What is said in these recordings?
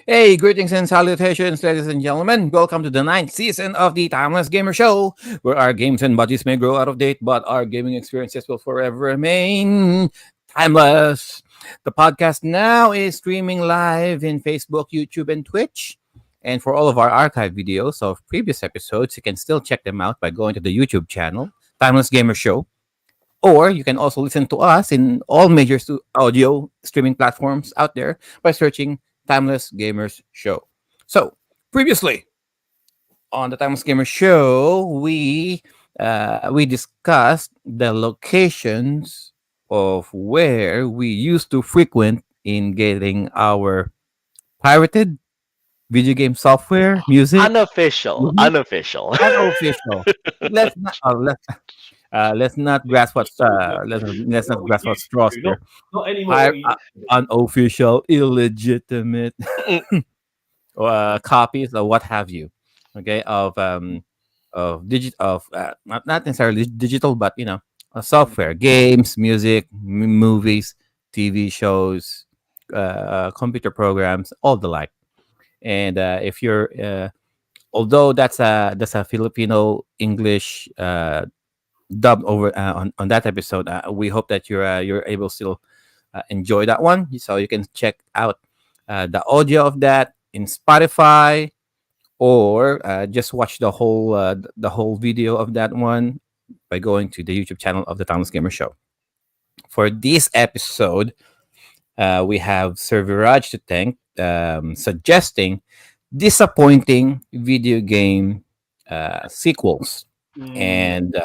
Hey, greetings and salutations, ladies and gentlemen. Welcome to the ninth season of the Timeless Gamer Show, where our games and bodies may grow out of date, but our gaming experiences will forever remain timeless. The podcast now is streaming live in Facebook, YouTube, and Twitch. And for all of our archive videos of previous episodes, you can still check them out by going to the YouTube channel, Timeless Gamer Show. Or you can also listen to us in all major audio streaming platforms out there by searching Timeless Gamers Show. So, previously on the Timeless Gamers Show, we discussed the locations of where we used to frequent in getting our pirated video game software, music, Unofficial, movies, unofficial. unofficial. Let's not grasp what's let's not What we grasp what's used straws to do, here. not anymore. Hire What you used to do. unofficial, illegitimate copies or what have you, okay, of not necessarily digital, but software, games, music, movies, TV shows, computer programs, all the like. And if you're although that's a Filipino English dubbed over on that episode. We hope that you're able to still enjoy that one, so you can check out the audio of that in Spotify, or just watch the whole video of that one by going to the YouTube channel of the Timeless Gamer Show. For this episode, we have Sir Viraj to thank, suggesting disappointing video game sequels. And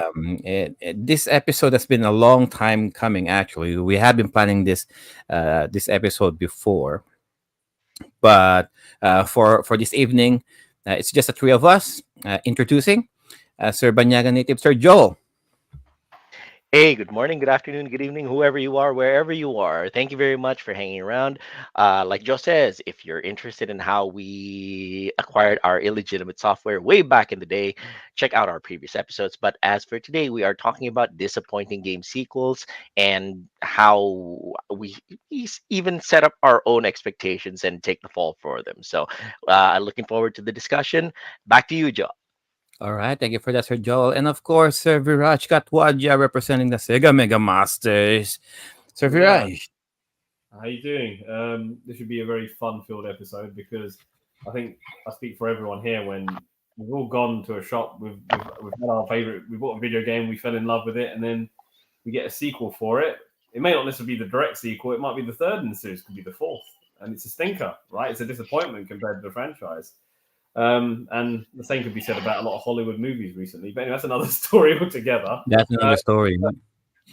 this episode has been a long time coming. Actually, we have been planning this episode before, but for this evening, it's just the three of us introducing Sir Banyaga native Sir Joel. Hey, good morning, good afternoon, good evening, whoever you are, wherever you are. Thank you very much for hanging around. Like Joe says, if you're interested in how we acquired our illegitimate software way back in the day, check out our previous episodes. But as for today, we are talking about disappointing game sequels and how we even set up our own expectations and take the fall for them. So, looking forward to the discussion. Back to you, Joe. All right, thank you for that, Sir Joel, and of course, Sir Viraj Katwaja representing the Sega Mega Masters. Sir Yeah. Viraj. How you doing? This should be a very fun-filled episode because I think I speak for everyone here. When we've all gone to a shop, we've had our favorite. We bought a video game, we fell in love with it, and then we get a sequel for it. It may not necessarily be the direct sequel. It might be the third in the series. Could be the fourth, and it's a stinker, right? It's a disappointment compared to the franchise. And the same could be said about a lot of Hollywood movies recently. But anyway, that's another story altogether. That's another story.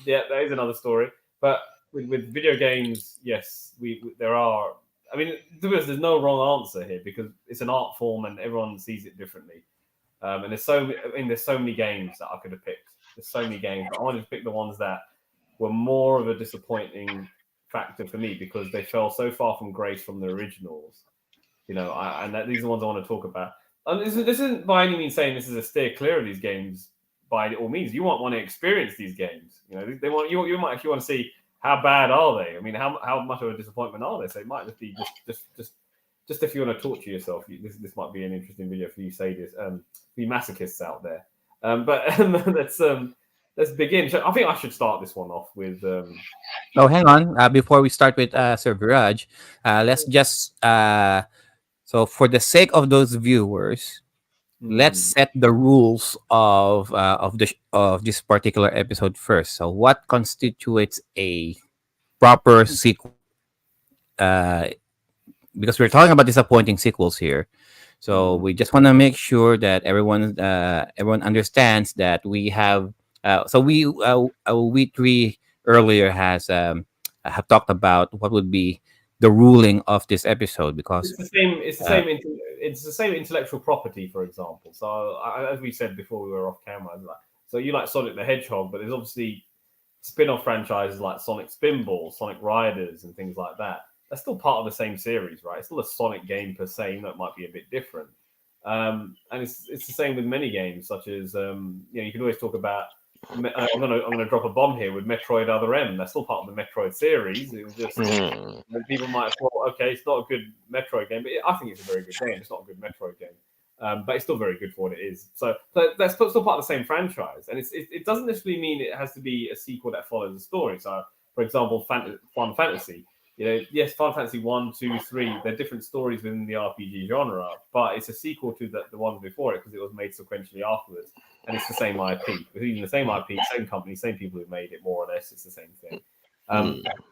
Yeah, that is another story. But with video games, yes, there are. I mean, to be honest, there's no wrong answer here because it's an art form and everyone sees it differently. And there's there's so many games that I could have picked. There's so many games. But I wanted to pick the ones that were more of a disappointing factor for me because they fell so far from grace from the originals. These are the ones I want to talk about. And this isn't by any means saying this is a steer clear of these games. By all means, you want to experience these games. They want you might actually want to see how bad are they. I mean, how much of a disappointment are they? So it might just be just if you want to torture yourself. This might be an interesting video for you sadists, for you masochists out there. But let's begin. So I think I should start this one off with. Oh, hang on. Before we start with Sir Viraj, let's just so for the sake of those viewers, let's set the rules of this particular episode first. So, what constitutes a proper sequel? Because we're talking about disappointing sequels here, so we just want to make sure that everyone understands that we have. We three earlier has have talked about what would be the ruling of this episode because It's the same. It's the same. It's the same intellectual property, for example. So, as we said before, we were off camera. So you like Sonic the Hedgehog, but there's obviously spin-off franchises like Sonic Spinball, Sonic Riders, and things like that. That's still part of the same series, right? It's still a Sonic game per se, even though it might be a bit different. And it's the same with many games, such as you can always talk about I'm gonna drop a bomb here with Metroid Other M. That's still part of the Metroid series. It was just people might have thought, okay, it's not a good Metroid game, but I think it's a very good game. It's not a good Metroid game, but it's still very good for what it is. So that's still part of the same franchise, and it doesn't necessarily mean it has to be a sequel that follows the story. So, for example, Final Fantasy. Yes, Final Fantasy 1, 2, 3, they're different stories within the RPG genre, but it's a sequel to the ones before it because it was made sequentially afterwards. And it's the same IP. It's even the same IP, same company, same people who made it, more or less. It's the same thing.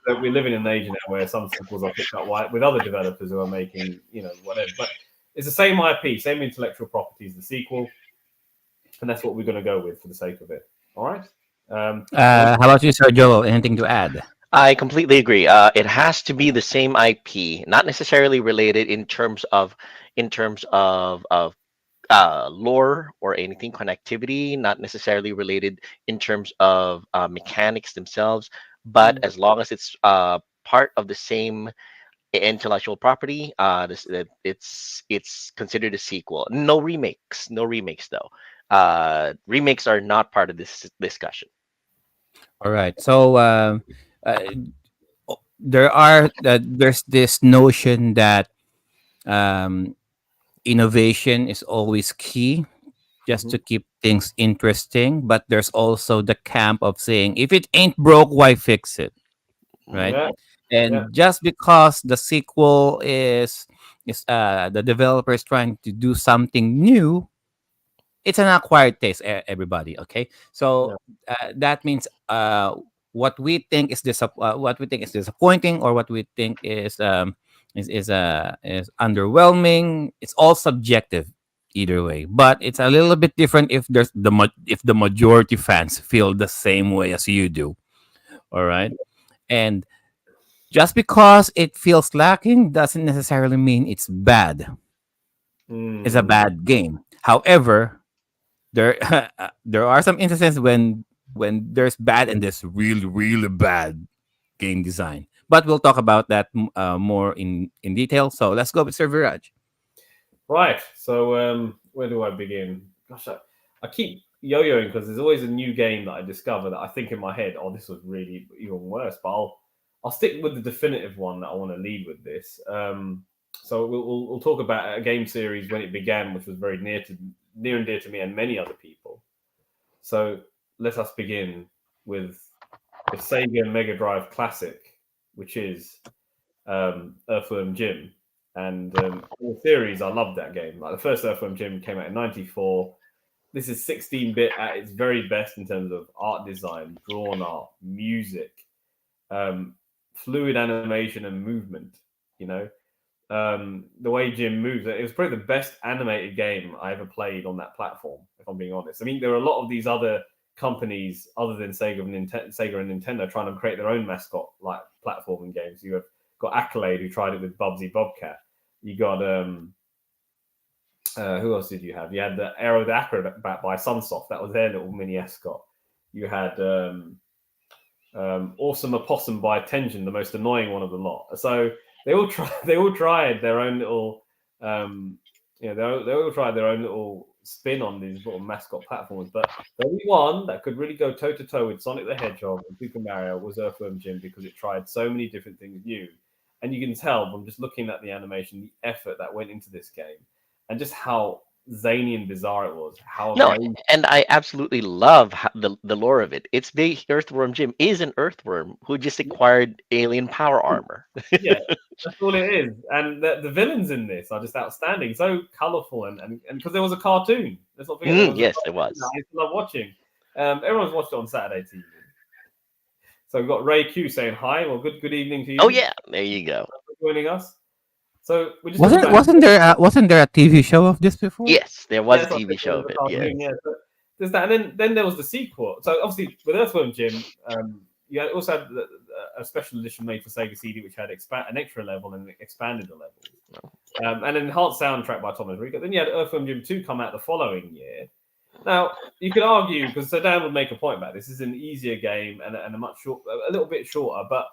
So we're living in an age now where some sequels are picked up with other developers who are making, whatever. But it's the same IP, same intellectual property as the sequel. And that's what we're going to go with for the sake of it. All right? How about you, Sir Joel? Anything to add? I completely agree. It has to be the same IP, not necessarily related in terms of lore or anything, connectivity, not necessarily related in terms of mechanics themselves, but as long as it's part of the same intellectual property, it's considered a sequel. No remakes, though. Remakes are not part of this discussion. All right. So there's this notion that um, innovation is always key just to keep things interesting, but there's also the camp of saying if it ain't broke, why fix it, right? Yeah, yeah. And just because the sequel is the developer is trying to do something new, it's an acquired taste, everybody. Okay, so that means what we think is what we think is disappointing, or what we think is underwhelming. It's all subjective either way, but it's a little bit different if if the majority fans feel the same way as you do. All right, and just because it feels lacking doesn't necessarily mean it's bad. It's a bad game. However, there there are some instances when there's bad and there's really bad game design. But we'll talk about that more in detail. So let's go with Sir Viraj. Right. So where do I begin? Gosh, I keep yo-yoing because there's always a new game that I discover that I think in my head, oh, this was really even worse. But I'll stick with the definitive one that I want to lead with this. So we'll talk about a game series when it began, which was very near and dear to me and many other people. So let us begin with the Sega Mega Drive classic, which is Earthworm Jim. And in the series, I loved that game. Like the first Earthworm Jim came out in '94. This is 16-bit at its very best in terms of art design, drawn art, music, fluid animation and movement. The way Jim moves, it was probably the best animated game I ever played on that platform, if I'm being honest. I mean, there are a lot of these other companies other than Sega and Nintendo trying to create their own mascot like platforming games. You have got Accolade, who tried it with Bubsy Bobcat. You got who else did you have? You had the Aero the Acrobat by Sunsoft. That was their little mini escort. You had Awesome Opossum by Tension, the most annoying one of the lot. So they all tried their own little they all tried their own little spin on these little mascot platforms. But the only one that could really go toe to toe with Sonic the Hedgehog and Super Mario was Earthworm Jim, because it tried so many different things new. And you can tell from just looking at the animation, the effort that went into this game, and just how zany and bizarre it was. And I absolutely love the lore of it. It's big. Earthworm Jim is an earthworm who just acquired alien power armor. Yeah, that's all it is. And the villains in this are just outstanding, so colorful, and because there was a cartoon. Let's not forget. There was. I used to love watching. Everyone's watched it on Saturday TV. So we've got Ray Q saying hi. Well, good evening to you. Oh yeah, there you go. Thanks for joining us. So we just wasn't there a TV show of this before? Yes, there was a TV show of it. Yeah. So there's that, and then there was the sequel. So obviously with Earthworm Jim, you also had a special edition made for Sega CD, which had an extra level and expanded the levels, and an enhanced soundtrack by Thomas Rico. Then you had Earthworm Jim 2 come out the following year. Now you could argue, because Dan would make a point about this, is an easier game and a little bit shorter, but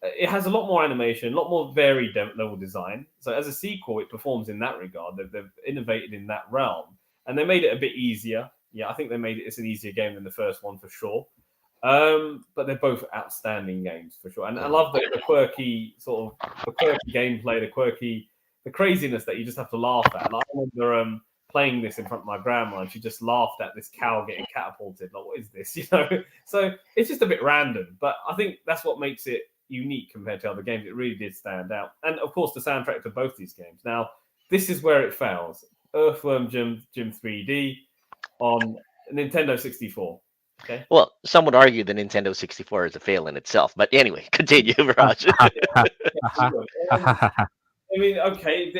it has a lot more animation, a lot more varied level design. So as a sequel, it performs in that regard. They've innovated in that realm, and they made it a bit easier. Yeah, I think they made it's an easier game than the first one for sure. But they're both outstanding games for sure. And I love the quirky sort of the quirky gameplay, the craziness that you just have to laugh at. Like, I remember playing this in front of my grandma, and she just laughed at this cow getting catapulted. Like, what is this? You know? So it's just a bit random, but I think that's what makes it unique compared to other games. It really did stand out. And of course, the soundtrack to both these games. Now, this is where it fails. Earthworm Jim 3D on Nintendo 64. Okay. Well, some would argue the Nintendo 64 is a fail in itself, but anyway, continue, Raj. I mean, okay,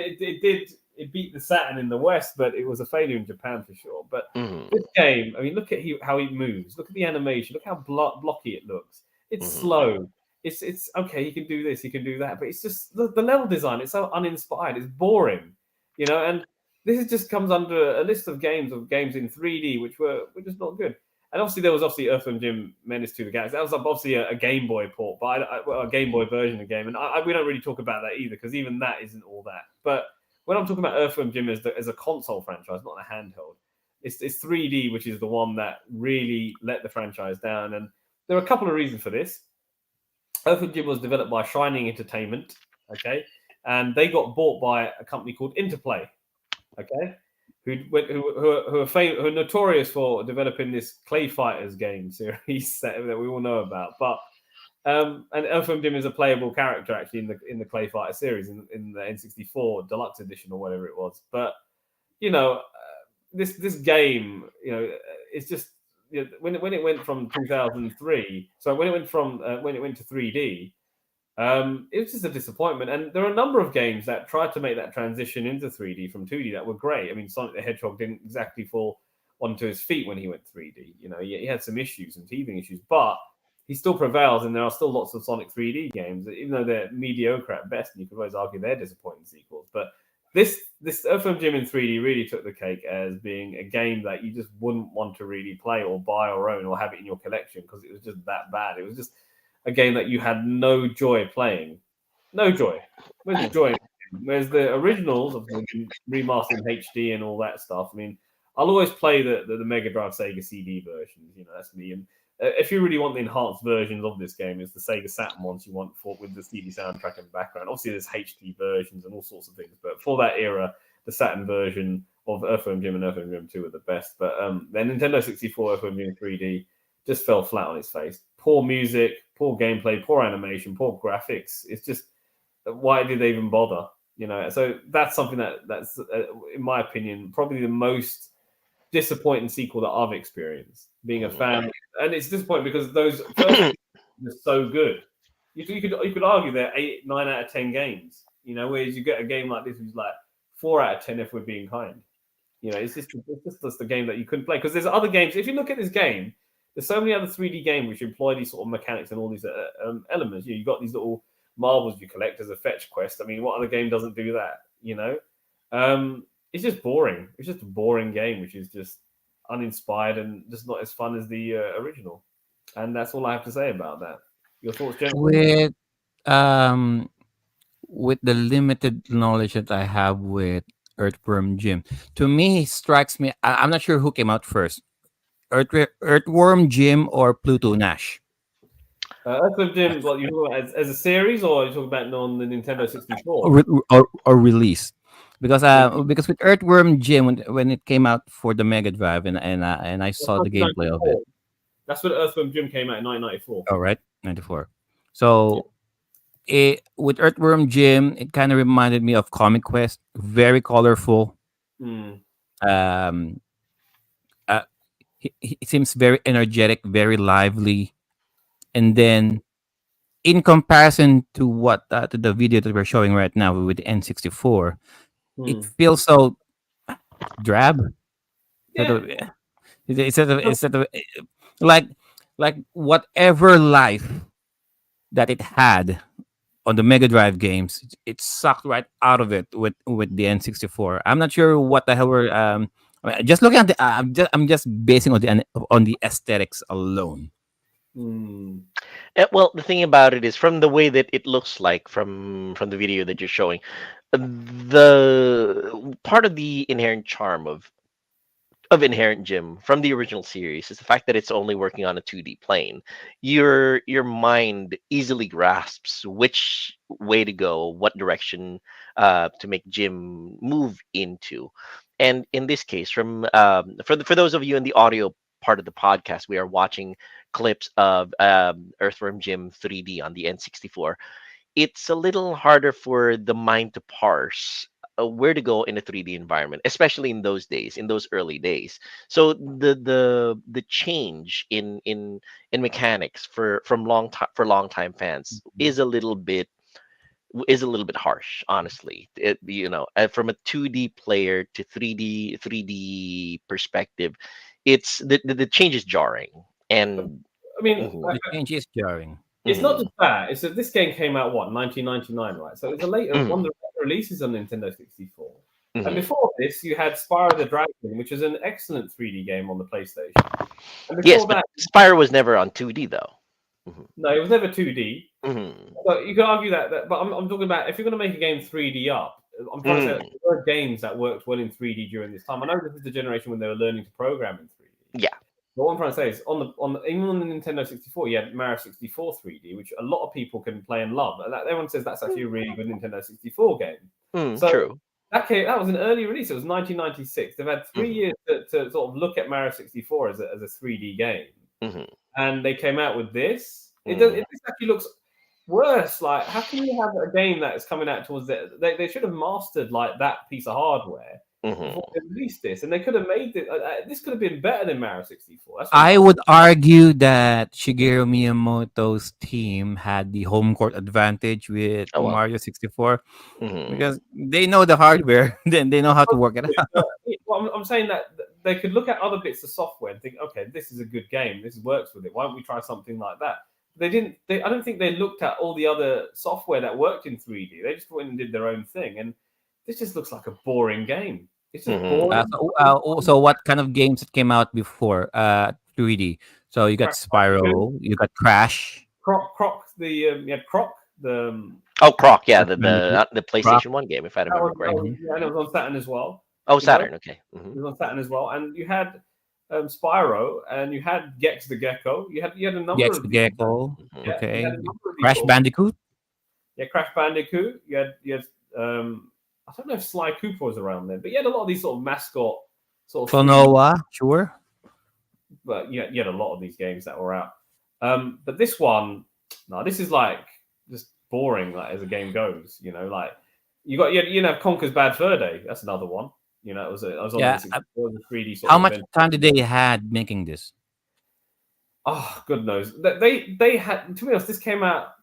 it beat the Saturn in the West, but it was a failure in Japan for sure. But this game, I mean, look at how he moves. Look at the animation. Look how blocky it looks. It's slow. It's okay. He can do this. He can do that. But it's just the level design. It's so uninspired. It's boring, you know. And this just comes under a list of games in 3D which were just not good. And obviously, there was Earthworm Jim Menace to the Galaxy. That was obviously a Game Boy port, but a Game Boy version of the game. And we don't really talk about that either, because even that isn't all that. But when I'm talking about Earthworm Jim as a console franchise, not a handheld, it's 3D, which is the one that really let the franchise down. And there are a couple of reasons for this. Earthworm Jim was developed by Shining Entertainment, okay? And they got bought by a company called Interplay, okay? Who are notorious for developing this Clay Fighters game series that we all know about. But and Earthworm Jim is a playable character actually in the Clay Fighter series in the N64 Deluxe Edition or whatever it was. But you know, this game, you know, it's just, you know, when it went from 2003. So when it went to 3D. It was just a disappointment, and there are a number of games that tried to make that transition into 3D from 2D that were great. I mean, Sonic the Hedgehog didn't exactly fall onto his feet when he went 3D. You know, he had some issues, some teething issues, but he still prevails, and there are still lots of Sonic 3D games, even though they're mediocre at best, and you could always argue they're disappointing sequels. But this Earthworm Jim in 3D really took the cake as being a game that you just wouldn't want to really play or buy or own or have it in your collection, because it was just that bad. It was just a game that you had no joy playing. No joy. Where's the joy? Whereas the originals of the remastered in HD and all that stuff. I mean, I'll always play the Mega Drive Sega CD versions. You know, that's me. And if you really want the enhanced versions of this game, it's the Sega Saturn ones you want with the CD soundtrack in the background. Obviously, there's HD versions and all sorts of things. But for that era, the Saturn version of Earthworm Jim and Earthworm Jim 2 are the best. But the Nintendo 64 Earthworm Jim 3D just fell flat on its face. Poor music, poor gameplay, poor animation, poor graphics. It's just, why did they even bother? You know, so that's something that's in my opinion, probably the most disappointing sequel that I've experienced. Being a fan, and it's disappointing because those first are so good. You could argue they're 8, 9 out of 10 games. You know, whereas you get a game like this, which is like 4 out of 10 if we're being kind. You know, it's just the game that you couldn't play, because there's other games. If you look at this game, there's so many other 3D games which employ these sort of mechanics and all these elements. You've got these little marbles you collect as a fetch quest. I mean, what other game doesn't do that? You know, it's just boring. It's just a boring game, which is just uninspired and just not as fun as the original. And that's all I have to say about that. Your thoughts, gentlemen? With the limited knowledge that I have with Earthworm Jim, to me, he strikes me. I'm not sure who came out first, Earthworm Jim or Pluto Nash. Earthworm Jim, what you talking about as a series, or are you talking about on the Nintendo 64? Or release, because with Earthworm Jim, when it came out for the Mega Drive, and I saw the gameplay of it. That's when Earthworm Jim came out in 1994. Oh, right, 94. So with Earthworm Jim, it kind of reminded me of Comic Quest. Very colorful. He seems very energetic, very lively. And then, in comparison to to the video that we're showing right now with the N64, it feels so drab. Yeah. Instead of like whatever life that it had on the Mega Drive games, it sucked right out of it with the N64. I'm not sure what the hell we're. I mean, just looking at I'm just basing on the aesthetics alone. Well, the thing about it is, from the way that it looks like from the video that you're showing, the part of the inherent charm of of Inherent Gym from the original series is the fact that it's only working on a 2D plane. Your mind easily grasps which way to go, what direction to make Gym move into. And in this case, for those of you in the audio part of the podcast, we are watching clips of Earthworm Jim 3D on the N64. It's a little harder for the mind to parse where to go in a 3D environment, especially in those days, in those early days. So the change in mechanics from long time fans is a little bit harsh, honestly. From a 2D player to 3D perspective, it's the change is jarring. And I mean, mhm, The change is jarring. it's not mhm, just that. It's that this game came out, what, 1999, right? So it's a later one of mhm, the later releases on Nintendo 64. And mhm. before this, you had Spyro the Dragon, which is an excellent 3D game on the PlayStation. And Yes, before but that, Spyro was never on 2D though. Mhm, no, it was never 2D. mhm, So you could argue that but I'm talking about if you're going to make a game 3D up, I'm trying to say that mhm. there were games that worked well in 3D during this time. I know this is the generation when they were learning to program in 3D. Yeah. But what I'm trying to say is, even on the Nintendo 64, you had Mario 64 3D, which a lot of people can play and love. And everyone says that's actually a really good Nintendo 64 game. Mm, So true. that was an early release. It was 1996. They've had 3 years Mhm, to sort of look at Mario 64 as a 3D game, mhm, and they came out with this. mhm, This actually looks worse. Like, how can you have a game that is coming out towards they should have mastered like that piece of hardware before mhm. they released this, and they could have made it. This could have been better than Mario 64. That's what I'm I trying to would argue that Shigeru Miyamoto's team had the home court advantage with Oh well. Mario 64 Mhm, because they know the hardware, then they know how to work it out. Well, I'm saying that they could look at other bits of software and think, okay, this is a good game. This works with it. Why don't we try something like that? They didn't. I don't think they looked at all the other software that worked in 3D. They just went and did their own thing. And this just looks like a boring game. It's just mhm. boring. So what kind of games that came out before 3D? So you got Crash Bandicoot, Spyro, you got Crash, You had Croc, the Oh, Croc, yeah, Crash Bandicoot, the Croc. PlayStation 1 game, if I remember correctly. Mhm. and it was on Saturn as well. Oh, You know, Saturn. Okay. it was on Saturn as well. And you had Spyro, and you had Gex the Gecko. You had a number Gex of the these. Gecko. Mhm, Yeah, you had Okay. a number of these Crash sort of Bandicoot, Crash Bandicoot. You had I don't know if Sly Cooper was around then, but you had a lot of these sort of mascot sort of 3D. Klonoa, sure. But you had a lot of these games that were out. But this one, no, this is like just boring. Like as a game goes, like you have Conker's Bad Fur Day. That's another one. I was on Yeah. N64, the 3D sort How of much adventure. time did they had making this? Oh, good knows. They had, to be honest, this came out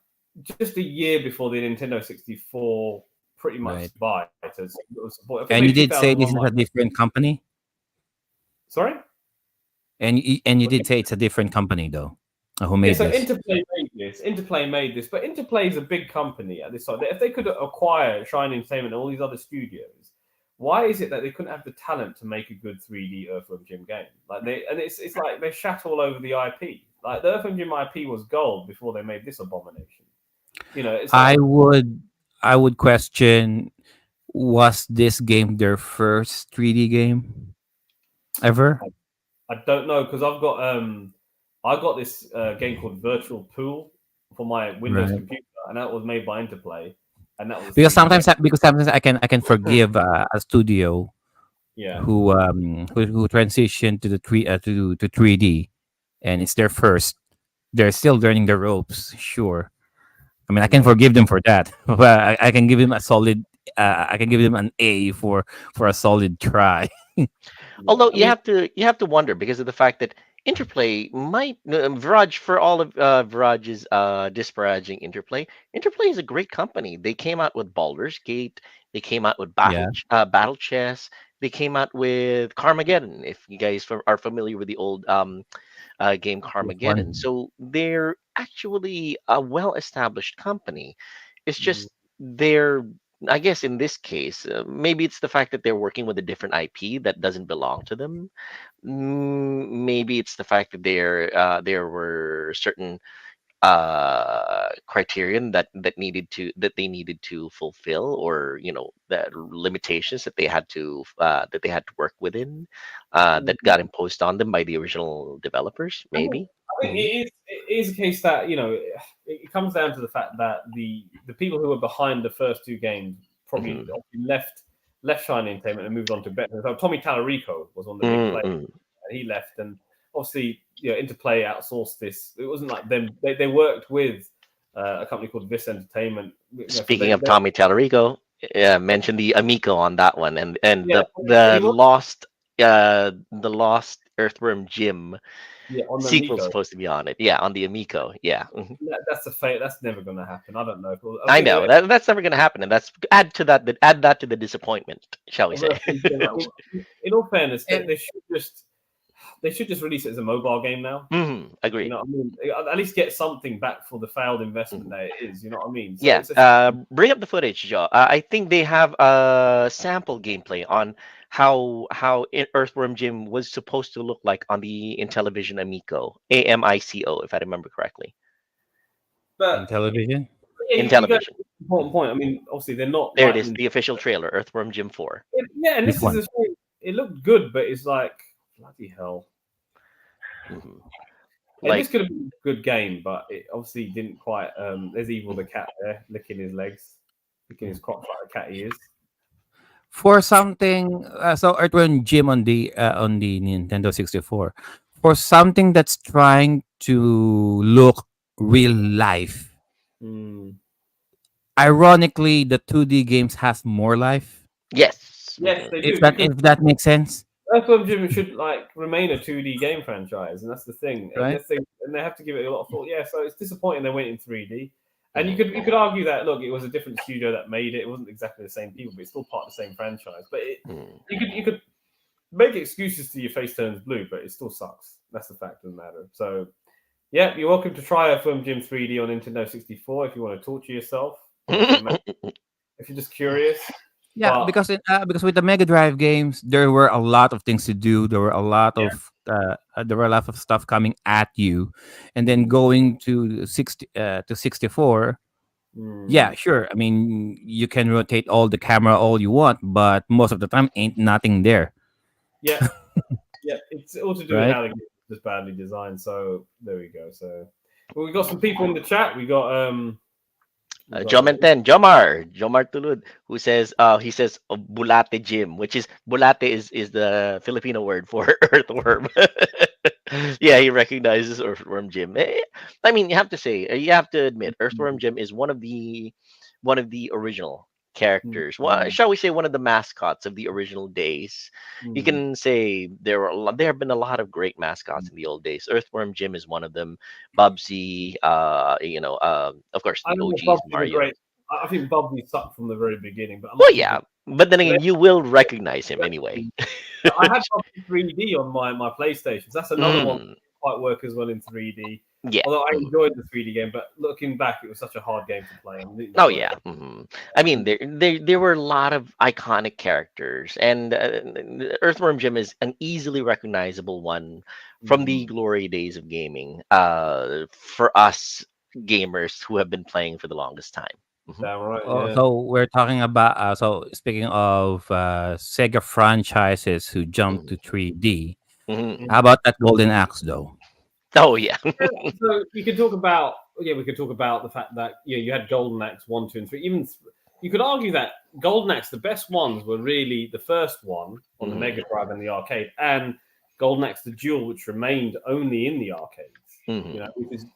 just a year before the Nintendo 64 pretty much Right. survived. So it was, I think And you maybe did say this 2001 is a might. different company, Sorry? and you did say it's a different company though. Who Yeah, made so this? Interplay made this, but Interplay is a big company at this time. If they could acquire Shine Entertainment and all these other studios, why is it that they couldn't have the talent to make a good 3D Earthworm Jim game? It's like they shat all over the IP. Like the Earthworm Jim IP was gold before they made this abomination. It's like I would I would question, was this game their first 3D game ever? I don't know because I got this game called Virtual Pool for my Windows Right. computer, and that was made by Interplay, and that was a Because 3D game. sometimes I can forgive a studio Yeah. who transitioned to the 3D, and it's their first. They're still learning the ropes. Sure, I mean I can Yeah. forgive them for that, but I can give them a solid. I can give them an A for a solid try. Yeah. Although I mean, you have to wonder because of the fact that Interplay might Viraj, for all of Viraj's disparaging Interplay. Interplay is a great company. They came out with Baldur's Gate. They came out with Yeah, Battle Chess. They came out with Carmageddon. If you guys are familiar with the old game this Carmageddon, one. so they're actually a well-established company. It's mm, just they're, I guess in this case, maybe it's the fact that they're working with a different IP that doesn't belong to them. Maybe it's the fact that there were certain criterion that they needed to fulfill, or the limitations that they had to work within, that got imposed on them by the original developers, maybe. I think it is a case that it comes down to the fact that the people who were behind the first two games probably Mhm. obviously left Shiny Entertainment and moved on to better. So Tommy Tallarico was one of the big players, Mm-mm. and he left, and obviously Interplay outsourced this. It wasn't like them; they worked with a company called Vis Entertainment. So Speaking of Tommy Tallarico, mention the Amico on that one, and yeah, the he was lost Earthworm Jim on the sequel Amico. supposed to be on it. Yeah, on the Amico. Yeah. Mhm. That's a fate. That's never going to happen. I don't know. I I think know that's never going to happen, and that's add that to the disappointment, shall we say? in all fairness, And they should just release it as a mobile game now. You Agreed. know what I mean? At least get something back for the failed investment Mhm. that it is. You know what I mean? So Yeah, it's a shame. bring up the footage, Joe. I think they have a sample gameplay on how Earthworm Jim was supposed to look like on the Intellivision Amico, AMICO, if I remember correctly. But in television. yeah, you got Intellivision. an important point. I mean, obviously they're not There it like is, the official trailer, Earthworm Jim 4. yeah, and Which this is one? the thing. It looked good, but it's like bloody hell. hmm And this Like, could have been a good game, but it obviously didn't quite. There's Evil the cat there, licking his legs, licking his crotch like a cat he is. For something, so Earthworm Jim on the Nintendo 64, for something that's trying to look real life. Mm. Ironically, the 2D games has more life. yes. Yes, they If do that because if that makes sense, Earthworm Jim should like remain a 2D game franchise, and that's the thing. And right? that's the, and they have to give it a lot of thought. Yeah, so it's disappointing they went in 3D. And Mhm. you could argue that look, it was a different studio that made it. It wasn't exactly the same people, but it's still part of the same franchise. But Mhm. you could make excuses to your face turns blue, but it still sucks. That's the fact of the matter. So yeah, you're welcome to try Earthworm Jim 3D on Nintendo 64 if you want to torture yourself. If you're just curious. Yeah, But because with the Mega Drive games, there were a lot of things to do. yeah, There were a lot of stuff coming at you, and then going to 64. Yeah, mm, sure. I mean, you can rotate all the camera all you want, but most of the time ain't nothing there, yeah, yeah, it's all to do with right? how the game is just badly designed. So there we go. So well, we got some people in the chat. We got Jomar Tulud, who says, he says, bulate Jim, which is bulate is the Filipino word for earthworm. Yeah, he recognizes Earthworm Jim. I mean, you have to admit, Earthworm Jim is one of the original characters. Well, shall we say one of the mascots of the original days? You mm, can say there have been a lot of great mascots in the old days. Earthworm Jim is one of them. Bubsy, of course, I the don't know if OGs, Bubsy's a Mario. great. I think Bubsy sucked from the very beginning, but I'm Well, not too yeah, big. but then But again, you will recognize him anyway. I had Bubsy 3D on my PlayStation. So that's another one that Mm, didn't quite work as well in 3D. yeah. Although I mhm. enjoyed the 3D game, but looking back, it was such a hard game to play and it didn't Oh work. yeah. I mean, there were a lot of iconic characters, and Earthworm Jim is an easily recognizable one from the Mm. glory days of gaming. For us gamers who have been playing for the longest time. Mhm. Damn right, Oh, yeah. so we're talking about so speaking of Sega franchises who jumped Mhm. to 3D. Mhm. How about that Golden Axe though? Oh yeah. Yeah, so you could talk about we could talk about the fact that you had Golden Axe 1, 2, and 3. You could argue that Golden Axe, the best ones were really the first one on the Mhm. Mega Drive and the arcade, and Golden Axe the Duel, which remained only in the arcades. Mhm. Which is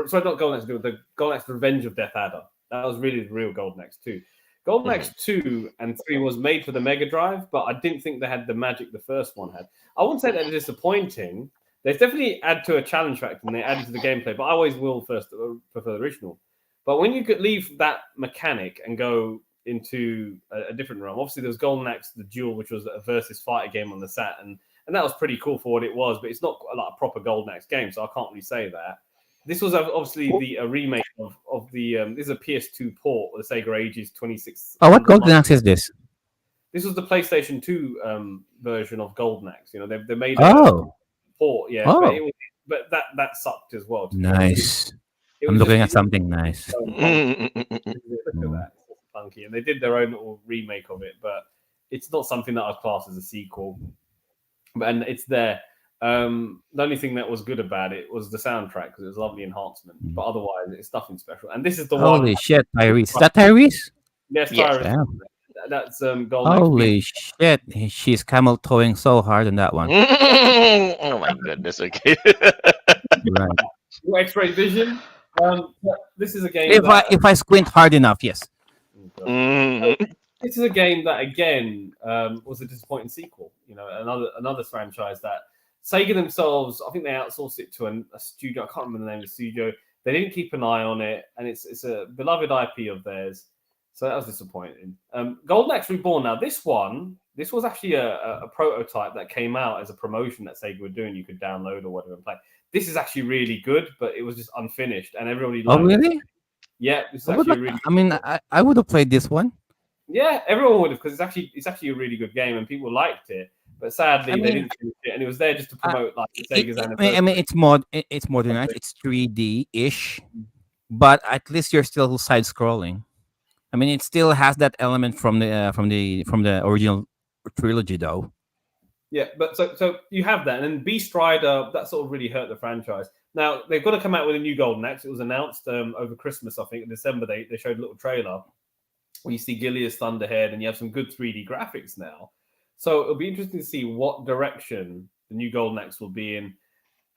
sorry, not Golden Axe the Duel, the Golden Axe the Revenge of Death Adder. That was really the real Golden Axe 2. Golden Mhm. Axe 2 and 3 was made for the Mega Drive, but I didn't think they had the magic the first one had. I wouldn't say they're disappointing. They definitely add to a challenge factor and they added to the gameplay, but I always will first prefer the original. But when you could leave that mechanic and go into a different realm, obviously there was Golden Axe the Duel, which was a versus fighter game on the SAT, and that was pretty cool for what it was, but it's not like a proper Golden Axe game, so I can't really say that. This was obviously a remake of the this is a PS2 port of the Sega Ages Oh, what 2600. Golden Axe is this? This was the PlayStation 2 version of Golden Axe. They made a Oh, port, yeah, but oh, but that sucked as well, to be honest. nice. It I'm was just looking you at something nice. so funky. Look at Mm. that, it's so funky, and they did their own little remake of it, but it's not something that I'd class as a sequel. But and it's there. The only thing that was good about it was the soundtrack because it was a lovely enhancement. But otherwise, it's nothing special. And this is the one. Holy shit, Tyrese. Is that Tyrese? Yes, Yes. Tyrus. Damn. That's Golden Axe Beast. Holy shit. She's camel toeing so hard in that one. Oh my goodness. Okay. Right. X-ray vision. This is a game If I that. if I squint hard enough, yes. Mhm. This is a game that again was a disappointing sequel. You know, another franchise that Sega themselves, I think they outsourced it to a studio. I can't remember the name of the studio. They didn't keep an eye on it, and it's a beloved IP of theirs. So that was disappointing. Golden Axe Reborn. Now this was actually a prototype that came out as a promotion that Sega were doing. You could download or whatever and play. This is actually really good, but it was just unfinished, and everybody Oh, liked it. really? Yeah, this is I would actually like, really. I mean, I would have played this one. Yeah, everyone would have because it's actually a really good game and people liked it. But sadly, I they mean, didn't finish it, and it was there just to promote like Sega's I anniversary. mean, it's modernized. It's 3D-ish, but at least you're still side scrolling. I mean, it still has that element from the original trilogy, though. Yeah, but so you have that, and then Beast Rider that sort of really hurt the franchise. Now they've got to come out with a new Golden Axe. It was announced over Christmas, I think, in December. They showed a little trailer where you see Gilead's Thunderhead, and you have some good 3D graphics now. So it'll be interesting to see what direction the new Golden Axe will be in.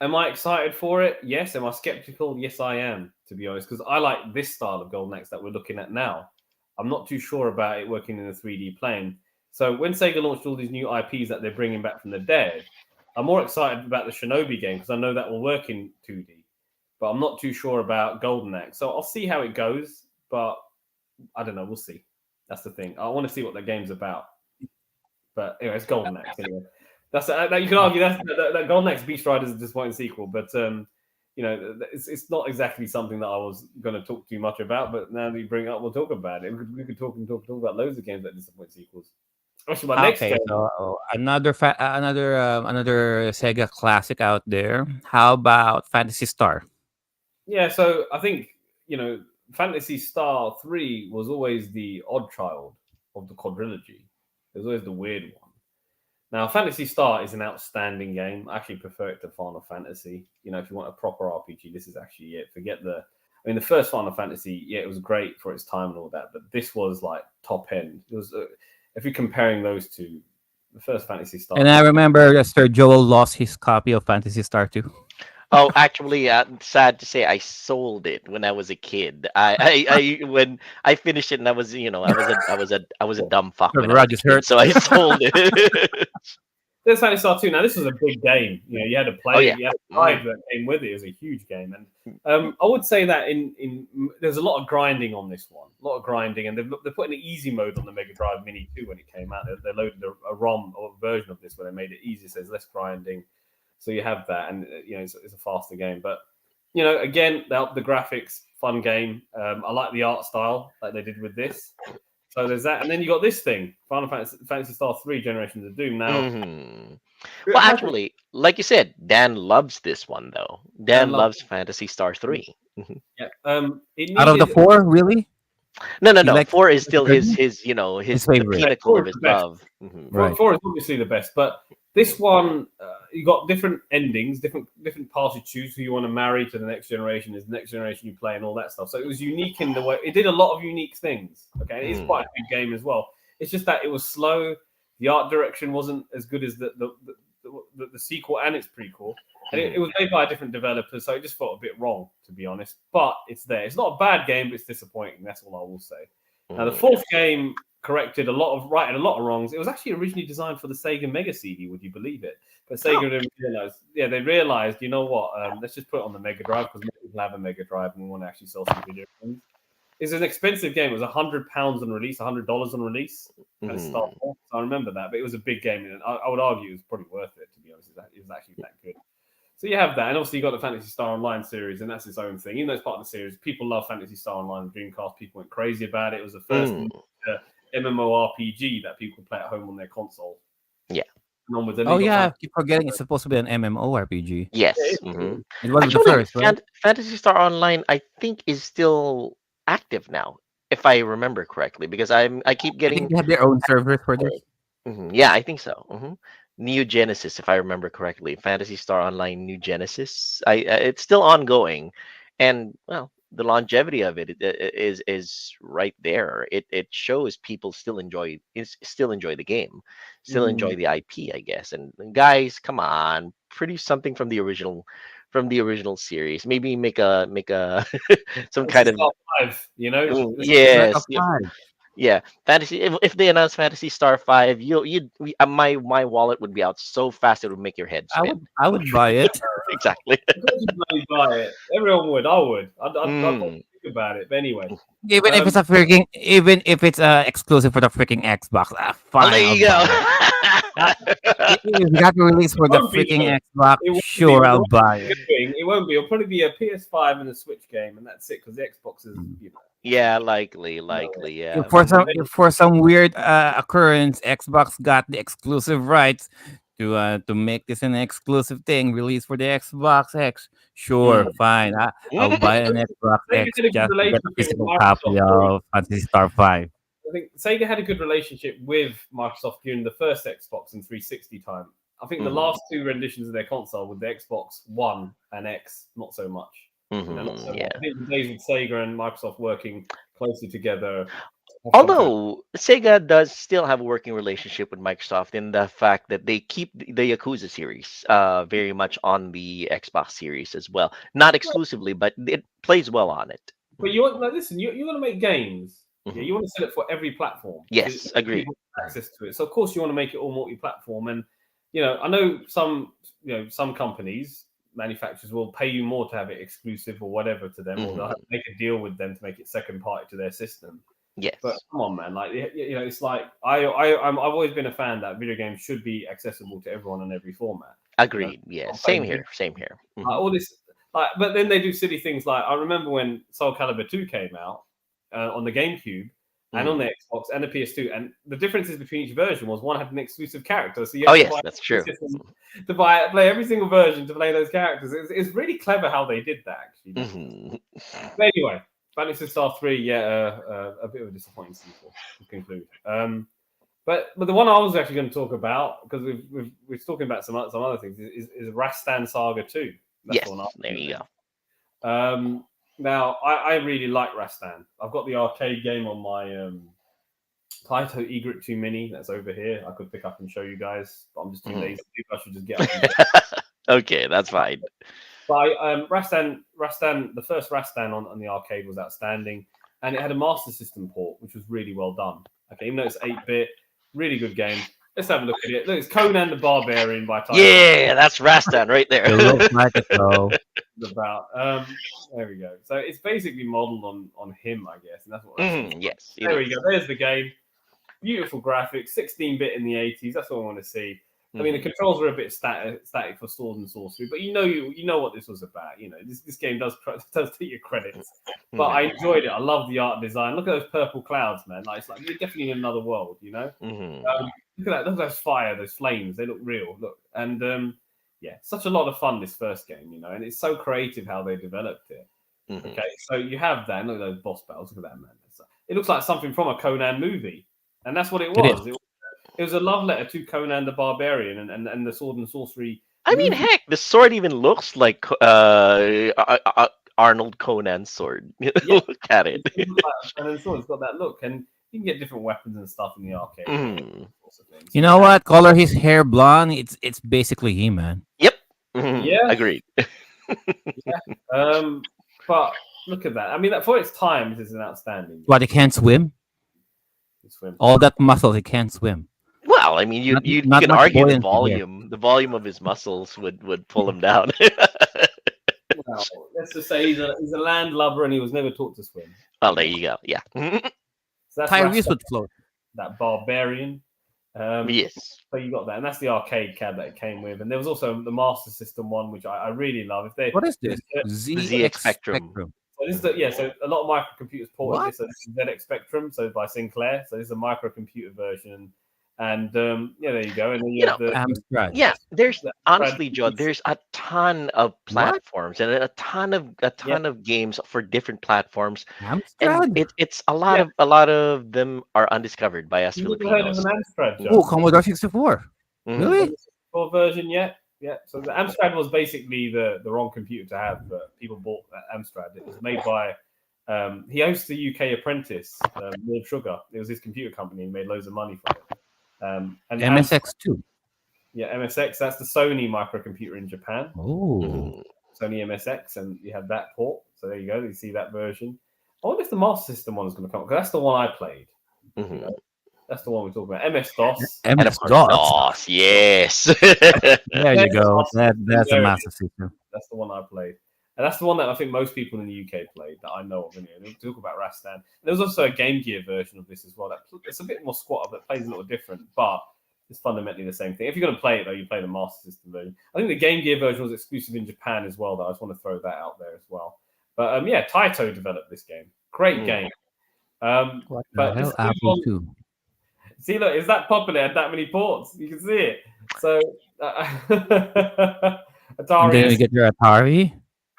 Am I excited for it? Yes. Am I skeptical? Yes, I am, to be honest, because I like this style of Golden Axe that we're looking at now. I'm not too sure about it working in a 3D plane. So when Sega launched all these new IPs that they're bringing back from the dead, I'm more excited about the Shinobi game because I know that will work in 2D. But I'm not too sure about Golden Axe. So I'll see how it goes, but I don't know. We'll see. That's the thing. I want to see what the game's about. But anyway, it's Golden Axe. Anyway, that's that you can argue that Golden Axe Beast Rider is a disappointing sequel, but it's not exactly something that I was going to talk too much about. But now that you bring it up, we'll talk about it. We could talk about loads of games that disappoint sequels. Actually, my next Okay, game. so another Sega classic out there. How about Fantasy Star? Yeah, so I think Fantasy Star 3 was always the odd child of the quadrilogy. It was always the weird one. Now, Fantasy Star is an outstanding game. I actually prefer it to Final Fantasy. You know, if you want a proper RPG, this is actually it. The first Final Fantasy, yeah, it was great for its time and all that, but this was like top end. It was, if you're comparing those two, the first Fantasy Star. And I remember that Sir Joel lost his copy of Fantasy Star 2. Oh, actually, sad to say, I sold it when I was a kid. When I finished it, and I was a dumb fuck when I was Rod a is kid, hurt. so I sold it. There's Fantasy Star 2. Now, this was a big game. You know, you had to play Oh, it. yeah. You had to ride that came with it. It was a huge game. And I would say that there's a lot of grinding on this one. A lot of grinding. And they're putting an easy mode on the Mega Drive Mini 2 when it came out. They loaded a ROM or version of this where they made it easier. So there's less grinding. So you have that. And, it's a faster game. But, again, the graphics, fun game. I like the art style like they did with this. So there's that, and then you got this thing, Final Fantasy Star 3 Generations of Doom. Now, Well, actually, like you said, Dan loves this one though. Dan loves Fantasy Star 3. yeah, Out of the four, really? No. Like 4 is still his his the favorite. pinnacle of Four is his the best. love. Right. 4 is obviously the best, but this one, you got different endings, different paths you choose who you want to marry to the next generation, is the next generation you play, and all that stuff. So it was unique in the way it did a lot of unique things. Okay, it's quite a big game as well. It's just that it was slow. The art direction wasn't as good as the sequel and its prequel, and it was made by a different developer, so it just felt a bit wrong, to be honest. But it's there. It's not a bad game, but it's disappointing. That's all I will say. Now the fourth game righted a lot of wrongs. It was actually originally designed for the Sega Mega CD. Would you believe it? But Sega didn't realize. Yeah, they realized. You know what? Let's just put it on the Mega Drive because most people have a Mega Drive and we want to actually sell some video games. It's an expensive game. It was £100 on release, $100 on release. And so I remember that, but it was a big game, and I would argue it was probably worth it. To be honest, it was actually that good. So you have that, and obviously you got the Fantasy Star Online series, and that's its own thing. Even though it's part of the series, people love Fantasy Star Online. Dreamcast, people went crazy about it. It was the first MMORPG that people could play at home on their console. Yeah. and onwards. And then Oh you got yeah, I Fantasy keep forgetting it's supposed to be an MMORPG. Yes. It is. It was the Actually, first, right? Fantasy Star Online, I think, is still active now, if I remember correctly, because I keep I think getting. they have their own servers for this. Yeah, I think so. New Genesis, if I remember correctly, Fantasy Star Online New Genesis. It's still ongoing, and well, the longevity of is right there. It shows people still enjoy the game, still enjoy Mhm. the IP, I guess. And guys, come on, produce something from the original series. Maybe make a some Fantasy kind of Star 5, you know? Like a yes, five. yeah, fantasy. If they announce Fantasy Star 5, my wallet would be out so fast it would make your head spin. I would buy it. Exactly. Of course you bloody buy it. Everyone would. I would. I'd Mm. think about it. But anyway, Even if it's exclusive for the freaking Xbox, Oh, there fine, I'll you go. buy it. If you got to release for it the won't be freaking though. Xbox, It won't be. sure, The I'll way buy it's it. going, it won't be. It'll probably be a PS5 and a Switch game, and that's it. Because the Xbox is, Mm. Yeah, likely, yeah. If for some weird occurrence, Xbox got the exclusive rights to make this an exclusive thing released for the Xbox X. Sure, Mm. fine. I'll buy an Xbox Sega X had a good just to get a relationship with physical Microsoft copy of Fantasy Star 5. I think Sega had a good relationship with Microsoft during the first Xbox and 360 time. I think the last two renditions of their console with the Xbox One and X, not so much. Not so Yeah. much. I think the days with Sega and Microsoft working closely together have come to. Although Sega does still have a working relationship with Microsoft in the fact that they keep the Yakuza series very much on the Xbox series as well. Not exclusively, but it plays well on it. But you want, like, listen, you want to make games. Yeah, Mhm. you want to sell it for every platform. Yes, agreed. People have access to it. So of course you want to make it all multi-platform. And I know some companies, manufacturers will pay you more to have it exclusive or whatever to them, or they'll have to make a deal with them to make it second party to their system. Yes. But come on, man! Like it's like I've always been a fan that video games should be accessible to everyone in every format. Agreed. Yes. Same here. Same here. Like, all this, but then they do silly things like I remember when Soul Calibur 2 came out on the GameCube and on the Xbox and the PS2, and the differences between each version was one had an exclusive character, so you had to buy that's true. to play every single version to play those characters. It's really clever how they did that, actually. But anyway, Fantasy Star 3, a bit of a disappointing sequel to conclude. But the one I was actually going to talk about, because we're talking about some other things, is Rastan Saga 2. That's there you go. Now, I really like Rastan. I've got the arcade game on my Taito eGrip 2 Mini that's over here. I could pick up and show you guys, but I'm just too lazy. I should just get up. Okay, that's fine. But Rastan, the first Rastan on the arcade was outstanding, and it had a Master System port, which was really well done. Okay, even though it's 8-bit, really good game. Let's have a look at it. Look, it's Conan the Barbarian by Taito. Yeah, that's Rastan right there. It looks like it though. There we go. So it's basically modeled on him, I guess, and that's what. Yes. There we go. There's the game. Beautiful graphics, 16-bit in the 80s. That's what I want to see. I mean, the controls were a bit static for Sword and Sorcery, but you know what this was about. This game does take your credits, but I enjoyed it. I love the art design. Look at those purple clouds, man. Like, it's like you're definitely in another world. Look at that. Look at those fire, those flames. They look real. Look, and such a lot of fun this first game. And it's so creative how they developed it. Okay, so you have that. And look at those boss battles. Look at that, man. It looks like something from a Conan movie, and that's what it was. It was a love letter to Conan the Barbarian and the Sword and Sorcery. I mean, heck, the sword even looks like Arnold Conan's sword. Look at it. And it's got that look, and you can get different weapons and stuff in the arcade. You know what? Color his hair blonde. It's basically he, man. Yep. Yeah. Agreed. But look at that. I mean, for its time, this is an outstanding. What? He can't swim. All that muscle, he can't swim. Well, I mean, you can argue the volume of his muscles would pull him down. Well, let's just say he's a landlubber and he was never taught to swim. Well, there you go. Yeah. So that's Tyrese would float. That barbarian. Yes. So you got that, and that's the arcade cab that it came with, and there was also the Master System one, which I really love. What is this? ZX Spectrum. So this is so a lot of microcomputers ported this. So this is ZX Spectrum, so by Sinclair. So this is a microcomputer version, And yeah, there you go. And then You you know, have Amstrad. yeah, there's the Amstrad honestly, Joe, piece. there's a ton of What? platforms and a Yeah, ton of games for different platforms, and Amstrad? it's yeah. a lot of them are undiscovered by us You never heard of an Filipinos. Amstrad, Hmm. Oh, Joe? Commodore 64. Hmm. On Really? the 64 version yet? Yeah. So the Amstrad was basically the wrong computer to have, but people bought that Amstrad. It was made by he hosts the UK Apprentice, Lord Sugar. It was his computer company. He made loads of money from it. And the Amstrad, MSX2. yeah, MSX. That's the Sony microcomputer in Japan. Oh. Hmm. Sony MSX, and you have that port. So there you go. You see that version. I wonder if the Master System one is going to come because that's the one I played. You Hmm. know, that's the one we're talking about. MS DOS. And of MS course, DOS. DOS. Yes. There you MS go. DOS. That's a There it master is. system. That's the one I played. And that's the one that I think most people in the UK played that I know of. Anyway. They talk about Rastan. There was also a Game Gear version of this as well. It's a bit more squat, but plays a little different, but it's fundamentally the same thing. If you're going to play it, though, you play the Master System version. I think the Game Gear version was exclusive in Japan as well, though. I just want to throw that out there as well. But yeah, Taito developed this game. Great Mm. game. What the But hell? just Apple II. see, look, is that popular? Had that many ports? You can see it. So And Atari then we ST. get your Atari.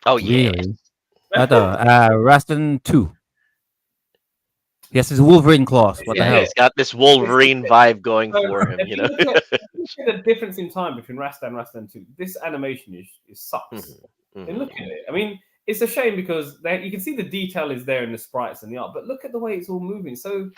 Oh yeah. Really? Ito, Rastan 2. Yes, it's Wolverine claws. What the Yeah, hell? he's got this Wolverine vibe going for him, If you you know. look at the difference in time between Rastan and Rastan 2, this animation is sucks. Mhm, And mhm. look at it. I mean, it's a shame because you can see the detail is there in the sprites and the art, but look at the way it's all moving. So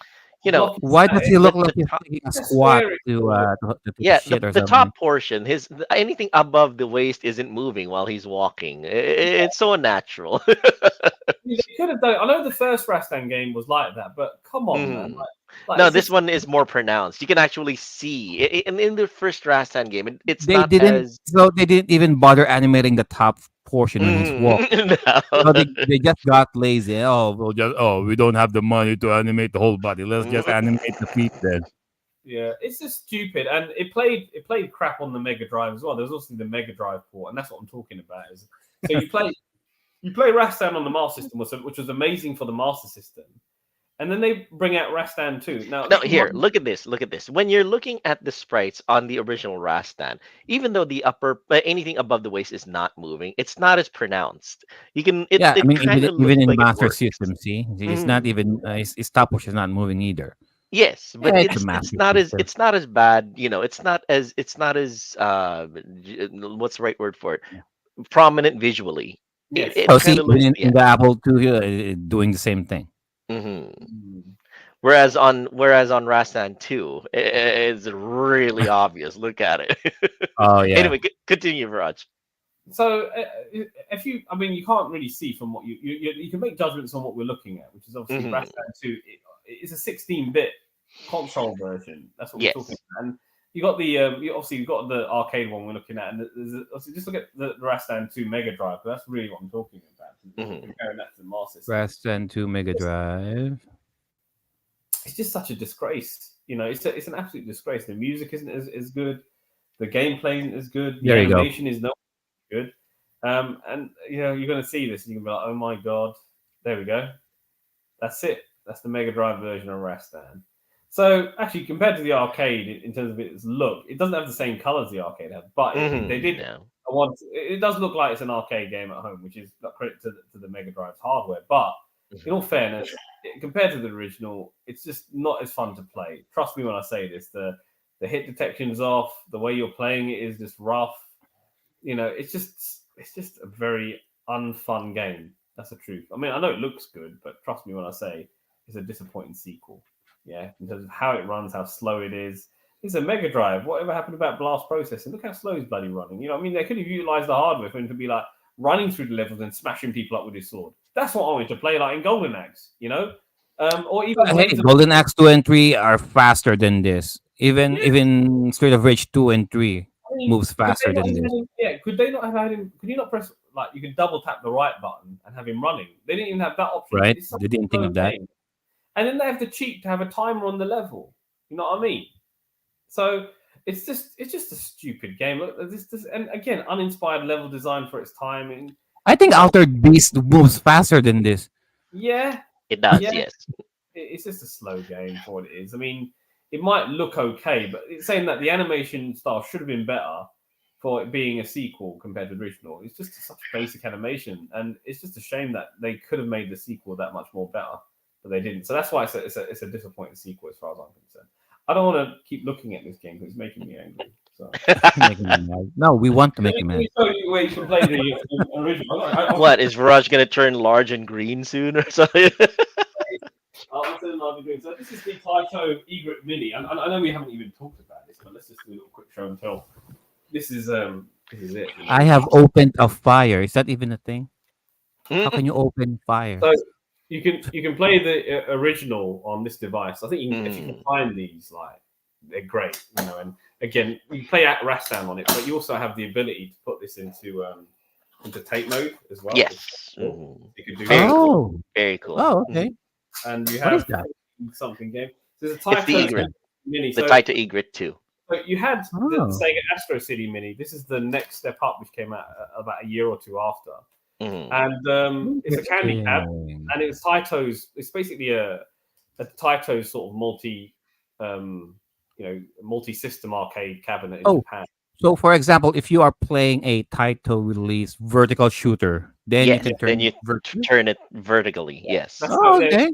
You know, blocky Why does he the look like the he's top, taking a It's a squat square. to yeah, shit or the something? top portion, anything above the waist isn't moving while he's walking. It's so unnatural. They could have done it. I know the first Rastan game was like that, but come on, man. Mhm. Like No, it's this just one is more pronounced. You can actually see, and in the first Rastan game, it's They not didn't. as. So they didn't even bother animating the top portion when he's walking. So No. they just got lazy. We don't have the money to animate the whole body. Let's just animate the feet then. yeah, it's just stupid. And it played crap on the Mega Drive as well. There was also the Mega Drive port, and that's what I'm talking about. Is so you play Rastan on the Master System, which was amazing for the Master System, and then they bring out Rastan 2. Now, No, this here, look at this. Look at this. When you're looking at the sprites on the original Rastan, even though the anything above the waist is not moving, it's not as pronounced. You can Yeah, I it mean, kind of looks even in like it Master works. System, it's not Mhm. even his top portion is not moving either. Yes, but Yeah, it's a Master System. it's not as bad. You know, it's not as what's the right word for it? Prominent visually. yes. Oh, It kind see, of even looks, yeah. in the Apple II, doing the same thing. Hmm. Mm. Whereas on Rastan 2, it's really obvious. Look at it. Oh yeah, Anyway, continue, Raj. So if you, I mean, you can't really see from what you can make judgments on what we're looking at, which is obviously Hmm. Rastan 2. It's a 16-bit console version. That's what we're talking Yes. about. And you got the you've got the arcade one we're looking at, and obviously just look at the Rastan 2 Mega Drive. That's really what I'm talking about. Hmm. Comparing that to the Master System, Rastan 2 Mega Drive. it's just such a disgrace. It's an absolute disgrace. The music isn't as good. The gameplay isn't as good. The There you go. animation is not good. And you're going to see this, and you can be like, "Oh my god, there we go. That's it. That's the Mega Drive version of Rastan." So actually, compared to the arcade in terms of its look, it doesn't have the same color as the arcade had, but they did. Yeah. It does look like it's an arcade game at home, which is not credit to the Mega Drive's hardware. But in all fairness, compared to the original, it's just not as fun to play. Trust me when I say this. The hit detection's off. The way you're playing it is just rough. It's just a very unfun game. That's the truth. I mean, I know it looks good, but trust me when I say it's a disappointing sequel. Yeah, in terms of how it runs, how slow it is. It's a Mega Drive. Whatever happened about blast processing? Look how slow it's bloody running. I mean, they could have utilized the hardware for him to be like running through the levels and smashing people up with his sword. That's what I wanted to play like in Golden Axe, or even Hey, Waves of. Golden Axe 2 and 3 are faster than this. Even Yeah, even Street of Rage 2 and 3 I mean, moves faster than this. could they not have had him? Could you not press like you could double tap the right button and have him running? They didn't even have that option. Right? It's such They a didn't think slow of that. game. And then they have to cheat to have a timer on the level. You know what I mean? So it's just a stupid game. Look, and again, uninspired level design for its time. And I think Altered Beast moves faster than this. yeah, It does, yeah, yes. it's just a slow game for what it is. I mean, it might look okay, but it's saying that the animation style should have been better for it being a sequel compared to the original. It's just such basic animation, and it's just a shame that they could have made the sequel that much more better, but they didn't. So that's why it's a disappointing sequel as far as I'm concerned. I don't want to keep looking at this game because it's making me angry. So No, we want to make him mad. show you where you can play the original. What is Viraj gonna turn large and green soon or something? So this is the Taito Egret Mini. I know we haven't even talked about this, but let's just do a little quick show and tell. This is it. I have opened a fire. Is that even a thing? How can you open fire? So you can play the original on this device. I think if you can find these, like they're great, And again, you play at Rastan on it, but you also have the ability to put this into tape mode as well. Yes. You could do very cool. Oh, okay. And you What is have that? something game. There's a It's the Taito Egret. Mini. The Taito Egret 2. So you had the Oh. Sega Astro City Mini. This is the next step up, which came out about a year or two after. And it's a candy cab, Interesting. and it's Taito's. It's basically a Taito sort of multi-system arcade cabinet in Oh. Japan. So, for example, if you are playing a Taito release vertical shooter, then you can turn then you turn it vertically. Yes. That's Oh, how they- okay.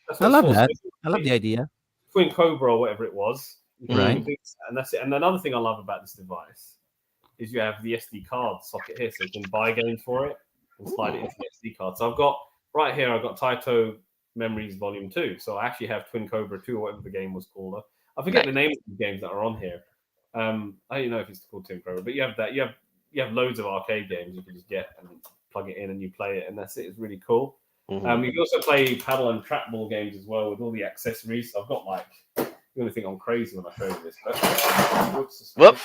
that's I what love Source that. is. I love the idea. Twin Cobra or whatever it was. Right. And that's it. And another thing I love about this device is you have the SD card socket here, so you can buy games for it and slide it into the SD card. So I've got Taito Memories Volume 2. So I actually have Twin Cobra 2 or whatever the game was called. I forget the names of the games that are on here. I don't know if it's called Twin Cobra, but you have that. You have loads of arcade games you can just get and plug it in and you play it, and that's it. It's really cool. You can also play paddle and trackball games as well with all the accessories. So I've got you're going to think I'm crazy when I show you this. But,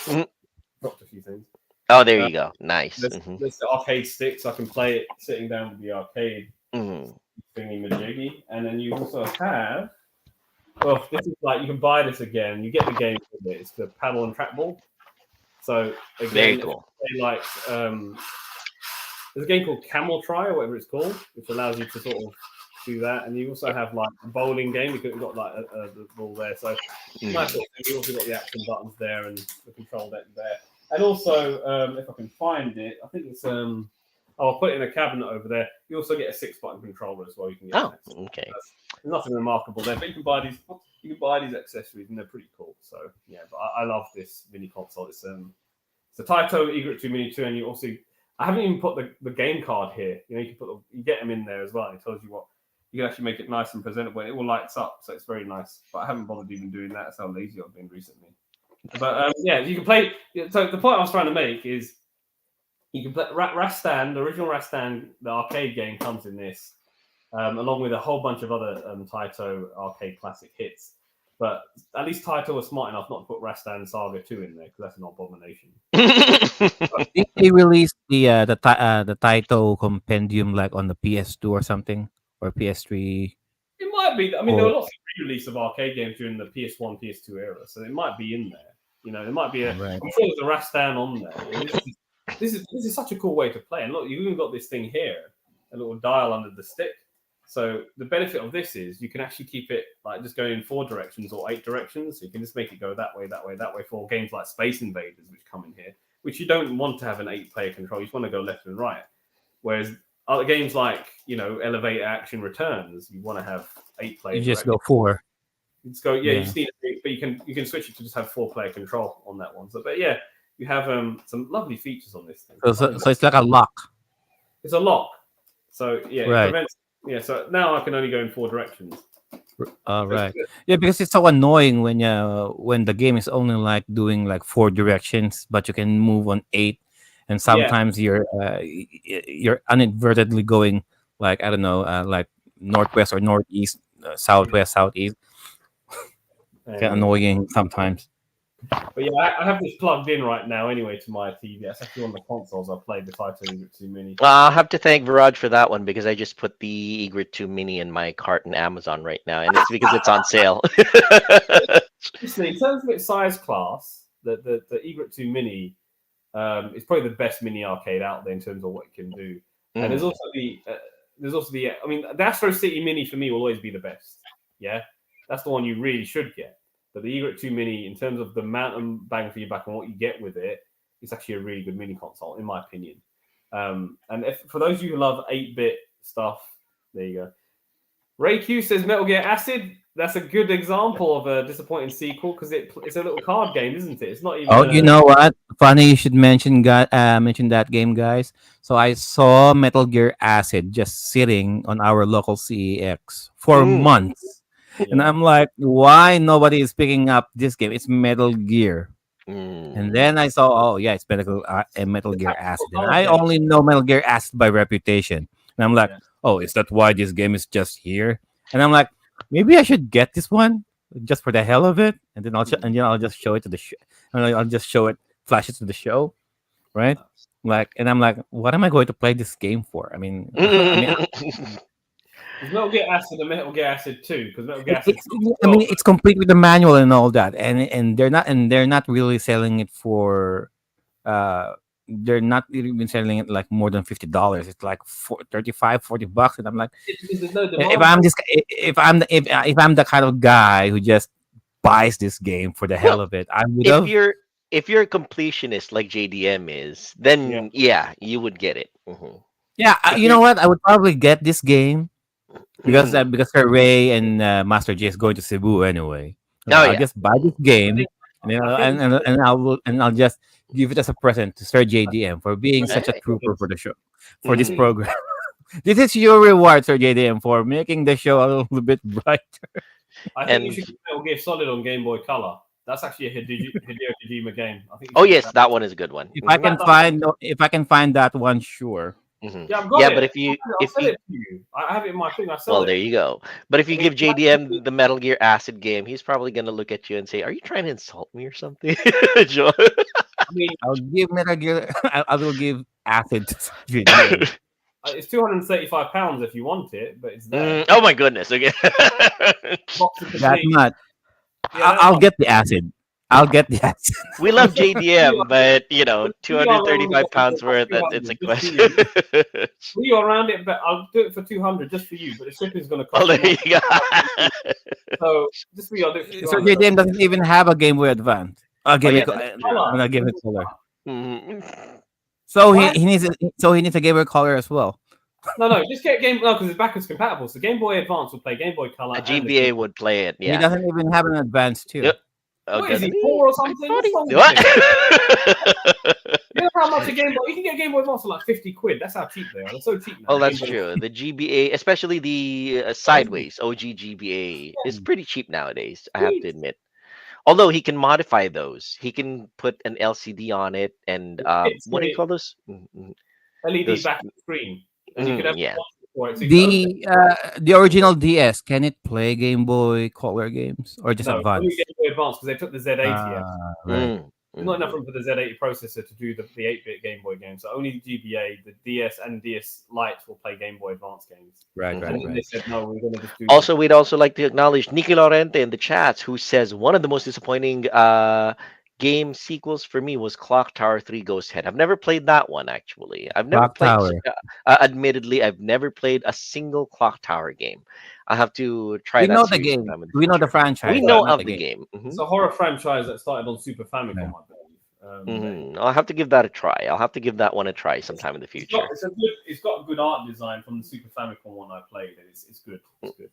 dropped a few things. Oh, there you go. Nice. There's the arcade stick, so I can play it sitting down with the arcade thingy majiggy. And then you also have. Well, this is you can buy this again. You get the game with it. It's the paddle and trackball. So again, very cool. There's a game called Camel Try or whatever it's called, which allows you to sort of do that. And you also have a bowling game. You've got the ball there. So nice. You also got the action buttons there and the control deck there. And also, if I can find it, I think it's I'll put it in a cabinet over there. You also get a 6-button controller as well. You can get okay. There's nothing remarkable there, but you can buy these accessories and they're pretty cool. So yeah, but I love this mini console. It's a Taito Egret 2 Mini 2, and I haven't even put the game card here. You can you get them in there as well. It tells you what you can actually make it nice and presentable. It all lights up, so it's very nice. But I haven't bothered even doing that. That's how lazy I've been recently. But yeah, you can play. So the point I was trying to make is you can play Rastan, the original Rastan, the arcade game comes in this, along with a whole bunch of other Taito arcade classic hits. But at least Taito was smart enough not to put Rastan Saga 2 in there because that's an abomination. Did they release the Taito compendium on the PS2 or something, or PS3? It might be. I mean, there were lots of re-release of arcade games during the PS1, PS2 era, so it might be in there. There might be I'm sure there's a Rastan on there. This is such a cool way to play. And look, you've even got this thing here, a little dial under the stick. So the benefit of this is you can actually keep it just going in 4 directions or 8 directions. So you can just make it go that way, that way, that way for games like Space Invaders, which come in here, which you don't want to have an 8-player control. You just want to go left and right. Whereas other games like, Elevator Action Returns, you want to have 8 players. You just go 4. You just go, you just need it, but you can switch it to just have 4-player control on that one. So, but yeah, you have some lovely features on this thing. So it's like a lock. It's a lock. So yeah, right. It prevents. Yeah, so now I can only go in 4 directions. Right. Yeah, because it's so annoying when the game is only doing 4 directions, but you can move on 8, and sometimes you're inadvertently going I don't know, northwest or northeast, southwest, southeast. Annoying sometimes. But yeah, I have this plugged in right now anyway to my TV. That's actually on the consoles. I played the Taito Egret 2 Mini. I'll have to thank Viraj for that one because I just put the Egret 2 Mini in my cart in Amazon right now, and it's because it's on sale. In terms of its size class, the Egret 2 Mini is probably the best mini arcade out there in terms of what it can do. And there's also the Astro City Mini for me will always be the best. Yeah, that's the one you really should get. But the Egret 2 Mini, in terms of the amount of bang for your buck and what you get with it, it's actually a really good mini console, in my opinion. And for those of you who love 8-bit stuff, there you go. Ray Q says Metal Gear Acid. That's a good example of a disappointing sequel because it's a little card game, isn't it? It's not even. Oh, you know what? Funny you should mention that game, guys. So I saw Metal Gear Acid just sitting on our local CEX for months, and I'm like, why nobody is picking up this game? It's Metal Gear. And then I saw, oh yeah, it's Metal Gear Acid, and I only know Metal Gear Acid by reputation. And I'm like, oh, is that why this game is just here? And I'm like, maybe I should get this one just for the hell of it, and then I'll just show it to the show, and I'll just show it, flash it to the show, right? Like, and I'm like, what am I going to play this game for? I mean, There's Metal Gear Acid and Metal Gear Acid 2 because Metal Gear Acid. It's complete with the manual and all that, and they're not really selling it for, they're not even selling it like more than $50. It's like $35-$40, and I'm like, if I'm the kind of guy who just buys this game for the hell of it, I would have. If you're a completionist like JDM is, then you would get it. Yeah, you know what? I would probably get this game because Ray and Master J is going to Cebu anyway. I'll just buy this game, and I'll just give it as a present to Sir JDM for being such a trooper for the show, for this program. This is your reward, Sir JDM, for making the show a little bit brighter. I think you should get Metal Gear Solid on Game Boy Color. That's actually a Hideo Kojima game. I think. Oh yes, that one is a good one. If I can find that one, sure. Yeah, I've got it. But if you I have it in my thing. There you go. But if you give JDM the Metal Gear Acid game, he's probably gonna look at you and say, "Are you trying to insult me or something?" I mean, I'll give Metal Gear. I will give Acid to JDM. It's £235 if you want it, but it's there. Oh my goodness! Okay. That much. I'll get the Acid. I'll get the Acid. We love JDM, but £235 worth. It's a question. We are around it, but I'll do it for 200 just for you. But the shipping is going to cost. Oh, there you go. So just for you, I'll do it. So JDM doesn't even have a Game Boy Advance. I'll give it. I'm gonna give it color. So he needs a Game Boy Color as well. No, just get Game Boy because it's backwards compatible. So Game Boy Advance will play Game Boy Color. A GBA would play it. Yeah. He doesn't even have an Advance too. Yep. What is he, 4 or something? What? You know how much a Game Boy? You can get a Game Boy Advance for like 50 quid. That's how cheap they are. They're so cheap now. Oh, that's true. The GBA, especially the Sideways OG GBA, is pretty cheap nowadays. I have to admit. Although he can modify those, he can put an LCD on it, and what do you call those? LED back screen. And you could have the original DS, can it play Game Boy Color games or just Advance? Only Game Boy Advance because they took the Z80 out. Right. There's not enough room for the Z80 processor to do the 8-bit Game Boy games. So only the GBA, the DS, and DS Lite will play Game Boy Advance games. Right. They said no, we're going to just do. Also, we'd also like to acknowledge Nicky Lorente in the chats, who says one of the most disappointing game sequels for me was Clock Tower 3 Ghost Head. I've never played that one, actually. I've never played. Admittedly, I've never played a single Clock Tower game. I have to try that. We know the game. We know the franchise. We know of the game. It's a horror franchise that started on Super Famicom, I believe. I'll have to give that a try. I'll have to give that one a try sometime in the future. It's got a good art design from the Super Famicom one I played. It's good. It's good.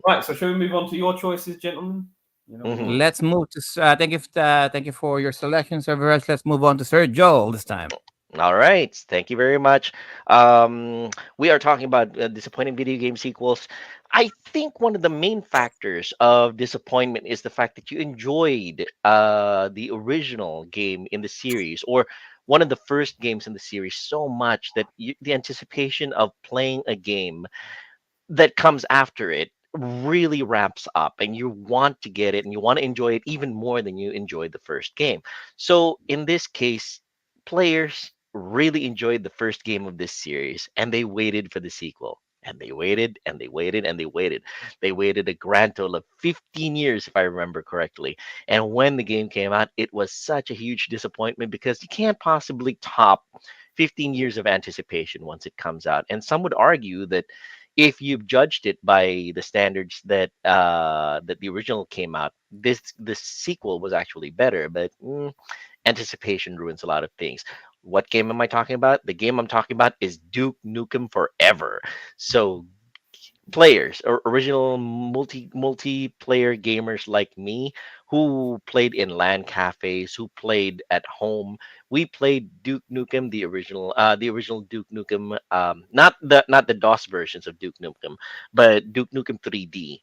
Right, so shall we move on to your choices, gentlemen? Let's move to thank you for your selection, Sir Viraj. Let's move on to Sir Joel this time. All right, thank you very much. We are talking about disappointing video game sequels. I think one of the main factors of disappointment is the fact that you enjoyed the original game in the series, or one of the first games in the series, so much that the anticipation of playing a game that comes after it really ramps up, and you want to get it and you want to enjoy it even more than you enjoyed the first game. So in this case, players really enjoyed the first game of this series, and they waited for the sequel, and they waited and they waited and they waited. They waited a grand total of 15 years, if I remember correctly. And when the game came out, it was such a huge disappointment because you can't possibly top 15 years of anticipation once it comes out. And some would argue that if you've judged it by the standards that the original came out, this sequel was actually better. But anticipation ruins a lot of things. What game am I talking about? The game I'm talking about is Duke Nukem Forever. So players or original multiplayer gamers like me who played in LAN cafes, who played at home, we played Duke Nukem, the original Duke Nukem, not the DOS versions of Duke Nukem, but Duke Nukem 3D,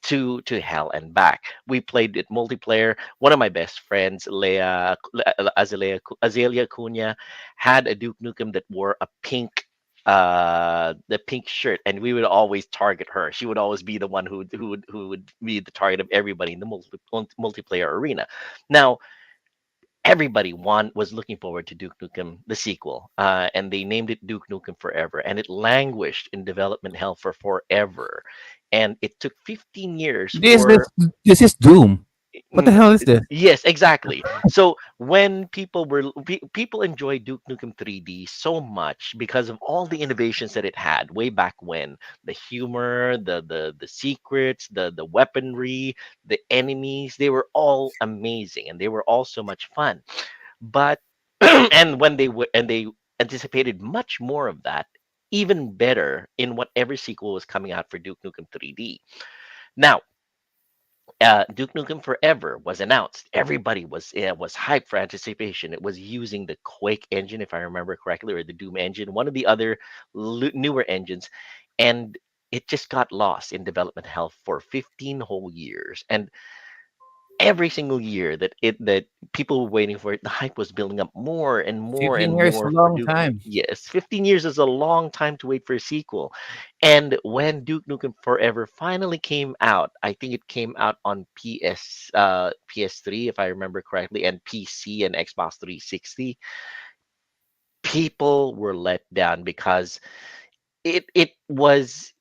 to hell and back. We played it multiplayer. One of my best friends, Azalea Cunha, had a Duke Nukem that wore a pink the pink shirt, and we would always target her. She would always be the one who would be the target of everybody in the multiplayer arena. Now everybody was looking forward to Duke Nukem, the sequel, and they named it Duke Nukem Forever, and it languished in development hell for forever, and it took 15 years This for. this this is Doom. What the Mm, hell is this? yes, exactly. So when people enjoy Duke Nukem 3D so much because of all the innovations that it had way back when, the humor, the secrets, the weaponry, the enemies, they were all amazing and they were all so much fun. But and they anticipated much more of that, even better in whatever sequel was coming out for Duke Nukem 3D. Now, Duke Nukem Forever was announced. Everybody was hyped for anticipation. It was using the Quake engine, if I remember correctly, or the Doom engine, one of the other newer engines, and it just got lost in development hell for 15 whole years. And every single year that people were waiting for it, the hype was building up more and more 15 and years is a more for long Duke. time. Yes, 15 years is a long time to wait for a sequel. And when Duke Nukem Forever finally came out, I think it came out on PS3 if I remember correctly, and PC and Xbox 360. People were let down because it was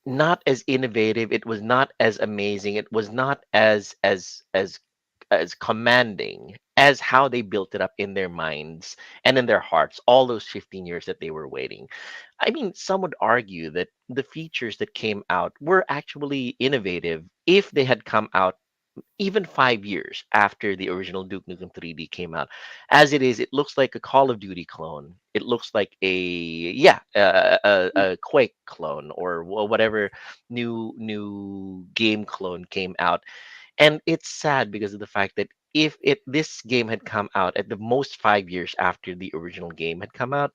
not as innovative, it was not as amazing, it was not as commanding as how they built it up in their minds and in their hearts all those 15 years that they were waiting. I mean, some would argue that the features that came out were actually innovative if they had come out even 5 years after the original Duke Nukem 3D came out. As it is, it looks like a Call of Duty clone. It looks like a Quake clone or whatever new game clone came out. And it's sad because of the fact that if this game had come out at the most 5 years after the original game had come out,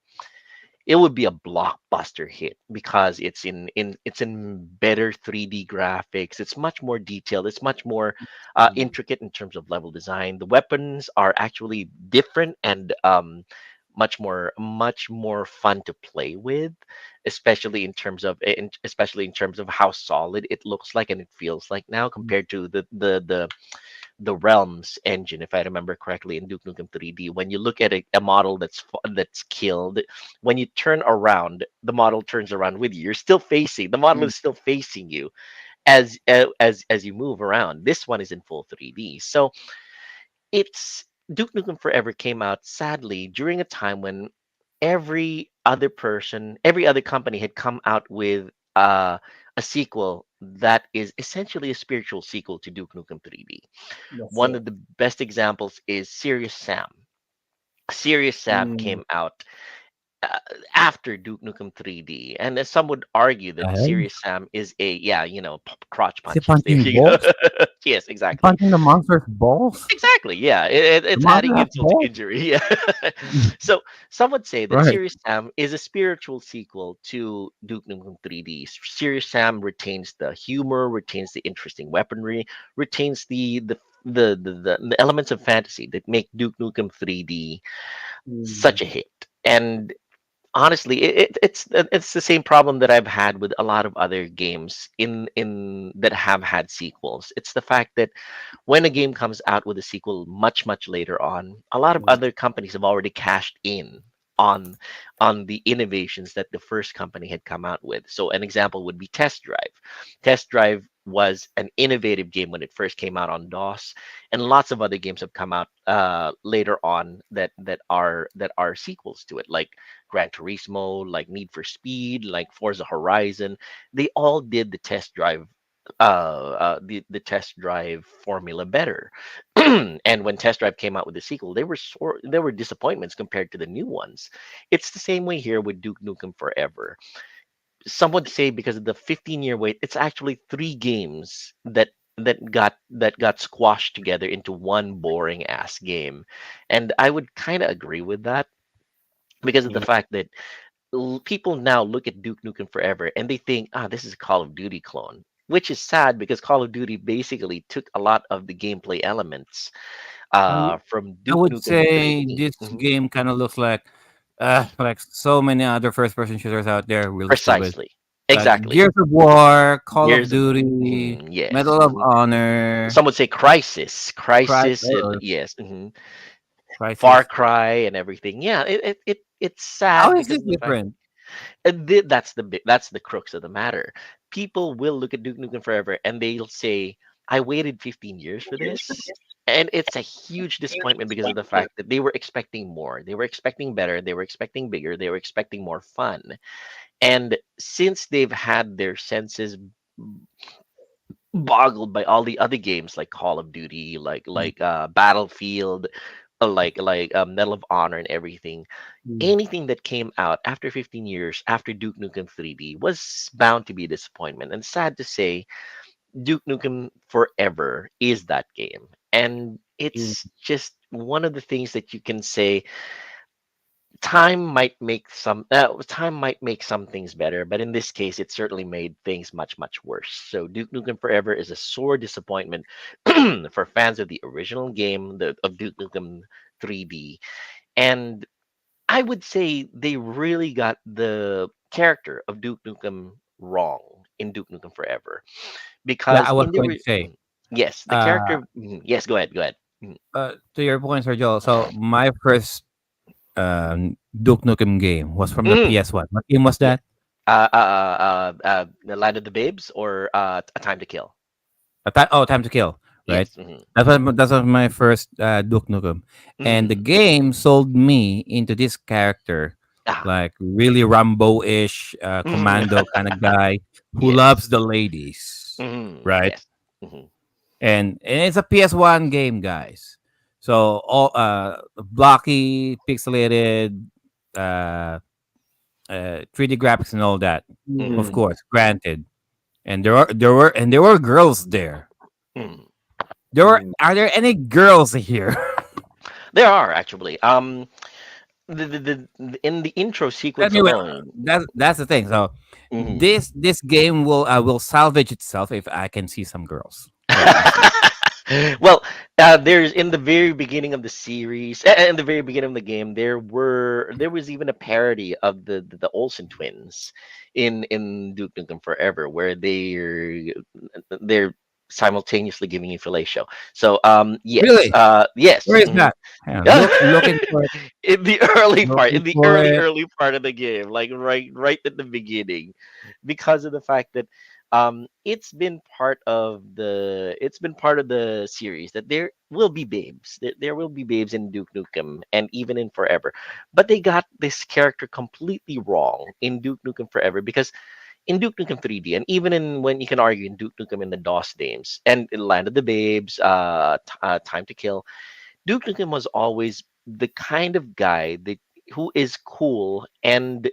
it would be a blockbuster hit because it's in better 3D graphics. It's much more detailed. It's much more intricate in terms of level design. The weapons are actually different and much more fun to play with, especially in terms of how solid it looks like and it feels like now compared to the Realms engine, if I remember correctly, in Duke Nukem 3D. When you look at a model that's killed, when you turn around, the model turns around with you. You're still facing the model Mm. is still facing you as you move around. This one is in full 3D, so it's Duke Nukem Forever came out sadly during a time when every other company had come out with a sequel that is essentially a spiritual sequel to Duke Nukem 3D. That's One it. of the best examples is Serious Sam. Serious Sam Mm. came out uh, after Duke Nukem 3D, and as some would argue The that hell? Serious Sam is crotch Is he punches. There punching you go. balls? Yes, exactly. Punching the monster's balls? Exactly. Yeah, The it's monster adding has insult to balls? injury. Yeah. So some would say that Right. Serious Sam is a spiritual sequel to Duke Nukem 3D. Serious Sam retains the humor, retains the interesting weaponry, retains the elements of fantasy that make Duke Nukem 3D Mm. such a hit. And honestly, it's the same problem that I've had with a lot of other games in that have had sequels. It's the fact that when a game comes out with a sequel much later on, a lot of Mm. other companies have already cashed in. on the innovations that the first company had come out with. So an example would be Test Drive. Test Drive was an innovative game when it first came out on DOS, and lots of other games have come out later on that are sequels to it, like Gran Turismo, like Need for Speed, like Forza Horizon. They all did the Test Drive formula better. And when Test Drive came out with the sequel, there were disappointments compared to the new ones. It's the same way here with Duke Nukem Forever. Some would say because of the 15-year wait, it's actually three games that got squashed together into one boring ass game. And I would kind of agree with that because of the Yeah. fact that people now look at Duke Nukem Forever and they think, this is a Call of Duty clone, which is sad because Call of Duty basically took a lot of the gameplay elements I from I Duke would Nukem say 3D. this Mhm. game kind of looks like so many other first-person shooters out there, really stupid. Precisely. Like Exactly. Gears of War, Call of Gears of Duty, yes. Medal of Honor, Some would say Crisis. Crisis, Cry, yes. Far Crisis. Cry and everything. Yeah, it's How sad is because this of the fact. different? That's the crux of the matter. People will look at Duke Nukem Forever and they'll say, "I waited 15 years for this," and it's a huge disappointment because of the fact that they were expecting more, they were expecting better, they were expecting bigger, they were expecting more fun. And since they've had their senses boggled by all the other games like Call of Duty, Battlefield, Medal of Honor and everything, Mm. anything that came out after 15 years after Duke Nukem 3D was bound to be a disappointment. And sad to say, Duke Nukem Forever is that game. And Mm. it's just one of the things that you can say time might make some things better, but in this case it certainly made things much much worse. So Duke Nukem Forever is a sore disappointment for fans of the original game, of Duke Nukem 3D. And I would say they really got the character of Duke Nukem wrong in Duke Nukem Forever, Yeah, because I was in the going to say, yes, the uh, character. Yes, go ahead, go ahead. to your point, Sir Joel. So my first Duke Nukem game was from the Mhm. PS1. What game was Yeah. that? The Land of the Babes or A Time to Kill. Time to Kill, right? Yes. Hmm. That was my first Duke Nukem, and the Hmm. game sold me into this character, Ah. like really Rambo-ish, Mhm. commando kind of guy who Yes. loves the ladies, right? Yes. Hmm. And it's a PS1 game, guys. So all blocky, pixelated, uh, 3D graphics and all that, of Hmm. course, granted. And there were girls there. Hmm. There were Are there any girls here? There are actually. In the intro Let sequence me. alone. That's the thing. So Mhm. this game will salvage itself if I can see some girls. Let me say. Well, there's in the very beginning of the series, in the very beginning of the game, there was even a parody of the Olsen twins in Duke Nukem Forever, where they're simultaneously giving you fellatio. So yes, Really? yes. Where is Mhm. that? Hang on, looking for it. In the early part, Looking in the for early it. early part of the game, like right at the beginning, because of the fact that it's been part of the series that there will be babes in Duke Nukem and even in Forever, but they got this character completely wrong in Duke Nukem Forever, because in Duke Nukem 3D, and even in when you can argue in Duke Nukem in the DOS games and in Land of the Babes, Time to Kill, Duke Nukem was always the kind of guy that who is cool and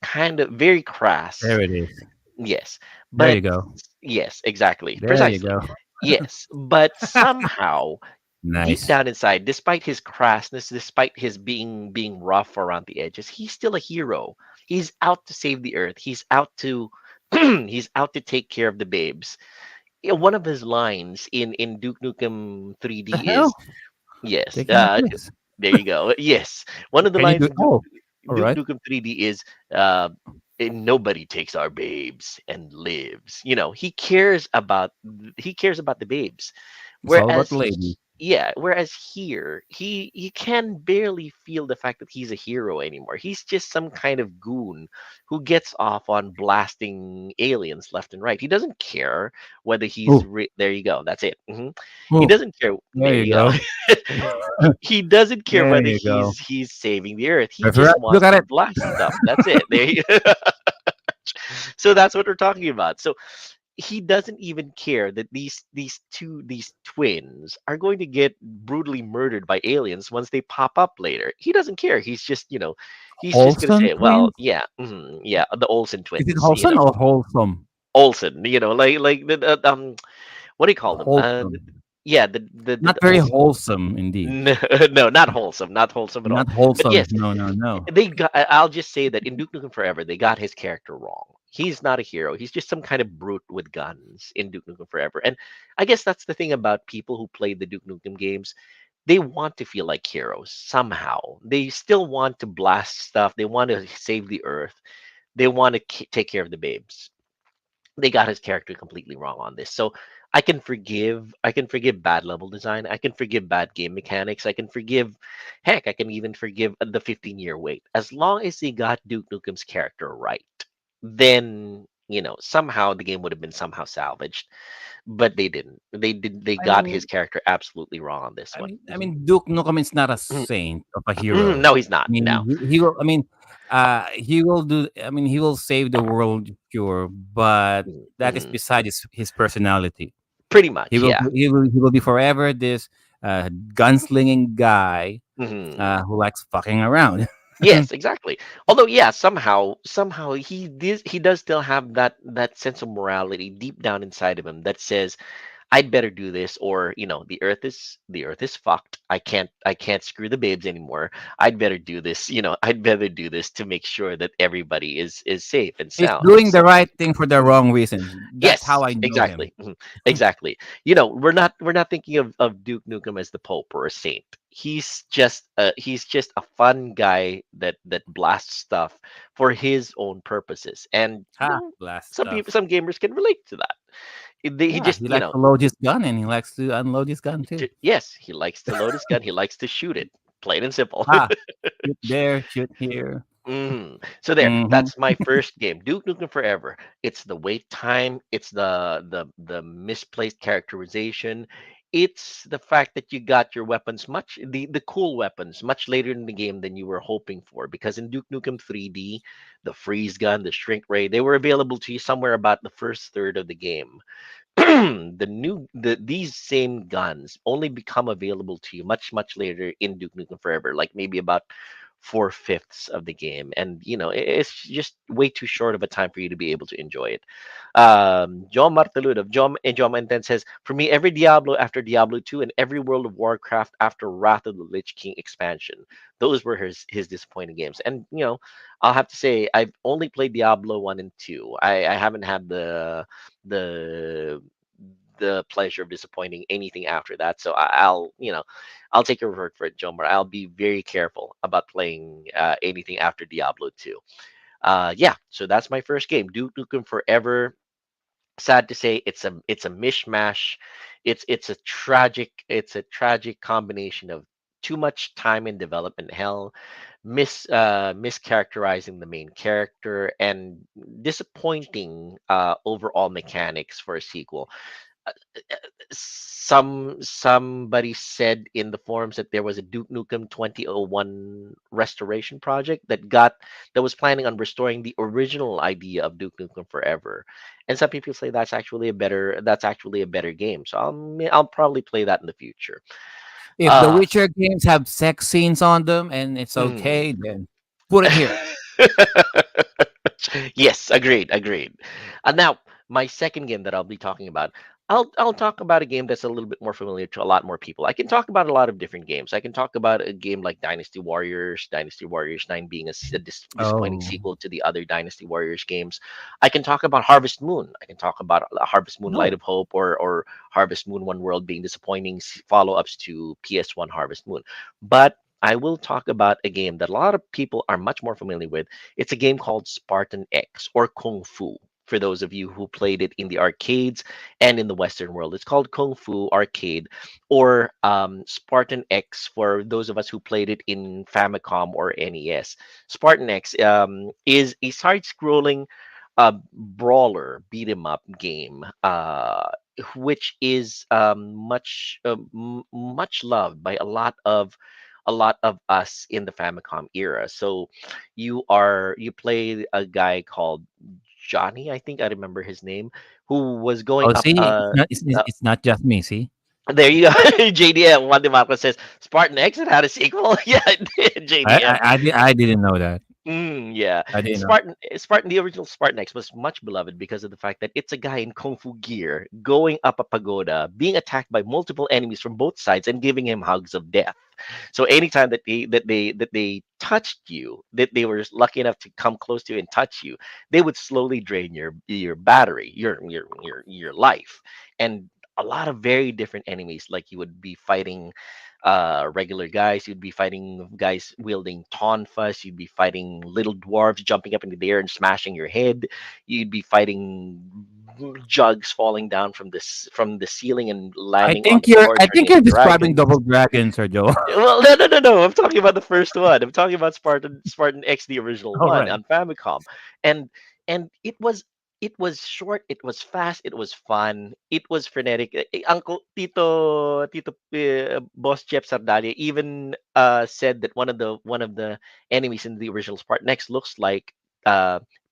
kind of very crass. There it is. Yes, There you but go. yes, exactly, There you precisely. go. Yes, but somehow deep Nice. down inside, despite his crassness, despite his being rough around the edges, he's still a hero. He's out to save the earth. He's out to he's out to take care of the babes. One of his lines in Duke Nukem The 3D hell? is yes. Taking a piss. There you go. Yes, one of the Can you lines do? in Oh, all Duke right. Nukem 3D is uh, nobody takes our babes and lives. He cares about the babes. It's all about Whereas the lady. yeah, whereas here he can barely feel the fact that he's a hero anymore. He's just some kind of goon who gets off on blasting aliens left and right. He doesn't care whether Oh, there you go, that's it. He oh, doesn't care. there There you you go. go. He doesn't care There whether you go. he's saving the earth. He Reference, just look wants at to it. blast stuff, that's it. There you So that's what we're talking about. So he doesn't even care that these twins are going to get brutally murdered by aliens once they pop up later. He doesn't care. He's just, he's just gonna Wholesome say, well, twins? yeah, yeah, the Olsen Is it twins, wholesome or wholesome? Olsen, like what do you call them? Wholesome. Yeah, the Not very Olsen. wholesome, indeed. No, no, not wholesome at all. Not But wholesome. yes, No, no, no. I'll just say that in Duke Nukem Forever, they got his character wrong. He's not a hero. He's just some kind of brute with guns in Duke Nukem Forever. And I guess that's the thing about people who play the Duke Nukem games. They want to feel like heroes somehow. They still want to blast stuff. They want to save the earth. They want to take care of the babes. They got his character completely wrong on this. So I can forgive bad level design. I can forgive bad game mechanics. I can forgive heck, I can even forgive the 15-year wait. As long as they got Duke Nukem's character right, then somehow the game would have been somehow salvaged. But they didn't. They I got his mean, character absolutely wrong on this I one. mean, I mean, Duke Nukem is not a saint of a hero. No, he's I not. No. mean, he will. I mean, he will do. I mean, he will save the world, sure, but that is Mhm. beside his personality. Pretty He much, will. yeah. He will be forever this gunslinging guy Mhm. who likes fucking around. Yes, exactly. Although, yeah, somehow he does still have that sense of morality deep down inside of him that says, I'd better do this, or the earth is fucked. I can't screw the babes anymore. I'd better do this. I'd better do this to make sure that everybody is safe and He's sound. doing the right thing for the wrong reasons. That's Yes, how I know him. exactly. Exactly. We're not thinking of Duke Nukem as the Pope or a saint. He's just a fun guy that blasts stuff for his own purposes. And Ha! Blast some people, stuff. some gamers can relate to that. He Yeah, just, he likes to load his gun and he likes to unload his gun too. yes, he likes to load his gun, he likes to shoot it. Plain and simple. Ah, shoot there, shoot here. So there, Hmm. that's my first game, Duke Nukem Forever. It's the wait time, it's the misplaced characterization, it's the fact that you got your weapons the cool weapons much later in the game than you were hoping for. Because in Duke Nukem 3D, the freeze gun, the shrink ray, they were available to you somewhere about the first third of the game. These same guns only become available to you much later in Duke Nukem Forever, like maybe about 4/5 of the game. And it's just way too short of a time for you to be able to enjoy it. John Martelud of John Intent says, for me, every Diablo after Diablo 2 and every World of Warcraft after Wrath of the Lich King expansion, those were his disappointing games. And I'll have to say, I've only played Diablo 1 and 2. I haven't had the the pleasure of disappointing anything after that. So I'll take your word for it, Jomar. I'll be very careful about playing anything after Diablo 2. Yeah, so that's my first game, Duke Nukem Forever. Sad to say, it's a mishmash. It's a tragic combination of too much time in development hell, mischaracterizing the main character, and disappointing overall mechanics for a sequel. uh, somebody said in the forums that there was a Duke Nukem 2001 restoration project that was planning on restoring the original idea of Duke Nukem Forever, and some people say that's actually a better game. So I'll probably play that in the future. If the Uh Witcher games have sex scenes on them and it's mm. okay, then put it here. Yes, agreed. And now, my second game that I'll be talking about, I'll talk about a game that's a little bit more familiar to a lot more people. I can talk about a lot of different games. I can talk about a game like Dynasty Warriors 9 being a disappointing Oh, sequel to the other Dynasty Warriors games. I can talk about Harvest Moon. I can talk about Harvest Moon Light no. of Hope, or Harvest Moon One World being disappointing follow-ups to PS1 Harvest Moon. But I will talk about a game that a lot of people are much more familiar with. It's a game called Spartan X, or Kung Fu. for those of you who played it in the arcades and in the Western world. It's called Kung Fu Arcade, or Spartan X for those of us who played it in Famicom or NES. Spartan X is a side-scrolling brawler beat 'em up game, which is much loved by a lot of us in the Famicom era. So you play a guy called Johnny, I think I remember his name, who was going Oh, up. see, it's not just me. See, There you go. JDM. Juan De Marco says Spartan X had had a sequel. Yeah, it did, JDM. I didn't know that. Yeah. I didn't know. Spartan, the original Spartan X was much beloved because of the fact that it's a guy in kung fu gear going up a pagoda, being attacked by multiple enemies from both sides and giving him hugs of death. So anytime that they touched you, that they were lucky enough to come close to you and touch you, they would slowly drain your battery, your life. And a lot of very different enemies, like you would be fighting regular guys, you'd be fighting guys wielding tonfas, you'd be fighting little dwarves jumping up into the air and smashing your head, you'd be fighting jugs falling down from the ceiling and landing on the floor I turning think you're into describing dragons. Double Dragon, Sir Joe. Well, no, no, no, no. I'm talking about the first one. I'm talking about Spartan X, the original All one right. on Famicom, and it was short, it was fast, it was fun, it was frenetic. Uncle Boss Jeff Sardalia even said that one of the enemies in the original Spartan X looks like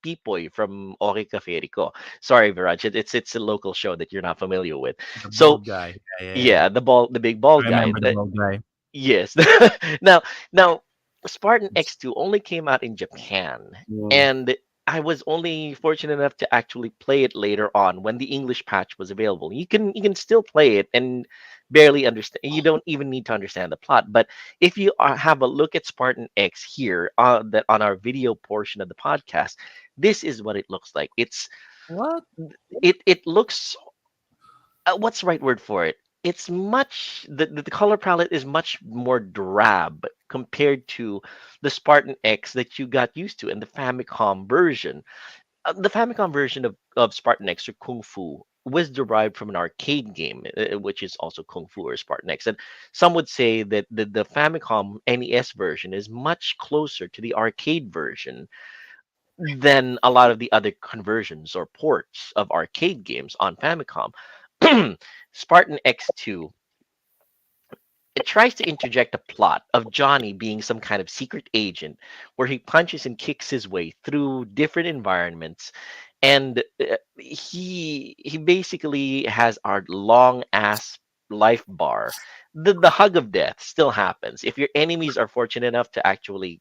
Pipoy from Ori Cafe Rico. Sorry, Viraj, it's a local show that you're not familiar with. The So bald guy. Yeah, yeah, yeah. yeah, the big bald I guy. remember the bald guy. Yes. Now, now, Spartan X2 only came out in Japan, Mm. and I was only fortunate enough to actually play it later on when the English patch was available. You can still play it and barely understand. You don't even need to understand the plot. But if you have a look at Spartan X here on our video portion of the podcast, this is what it looks like. What? It looks, what's the right word for it? It's much the color palette is much more drab compared to the Spartan X that you got used to in the Famicom version. The Famicom version of Spartan X or Kung Fu was derived from an arcade game, which is also Kung Fu or Spartan X. And some would say that the Famicom NES version is much closer to the arcade version than a lot of the other conversions or ports of arcade games on Famicom. Spartan X2, it tries to interject a plot of Johnny being some kind of secret agent where he punches and kicks his way through different environments, and he basically has our long ass life bar. The hug of death still happens if your enemies are fortunate enough to actually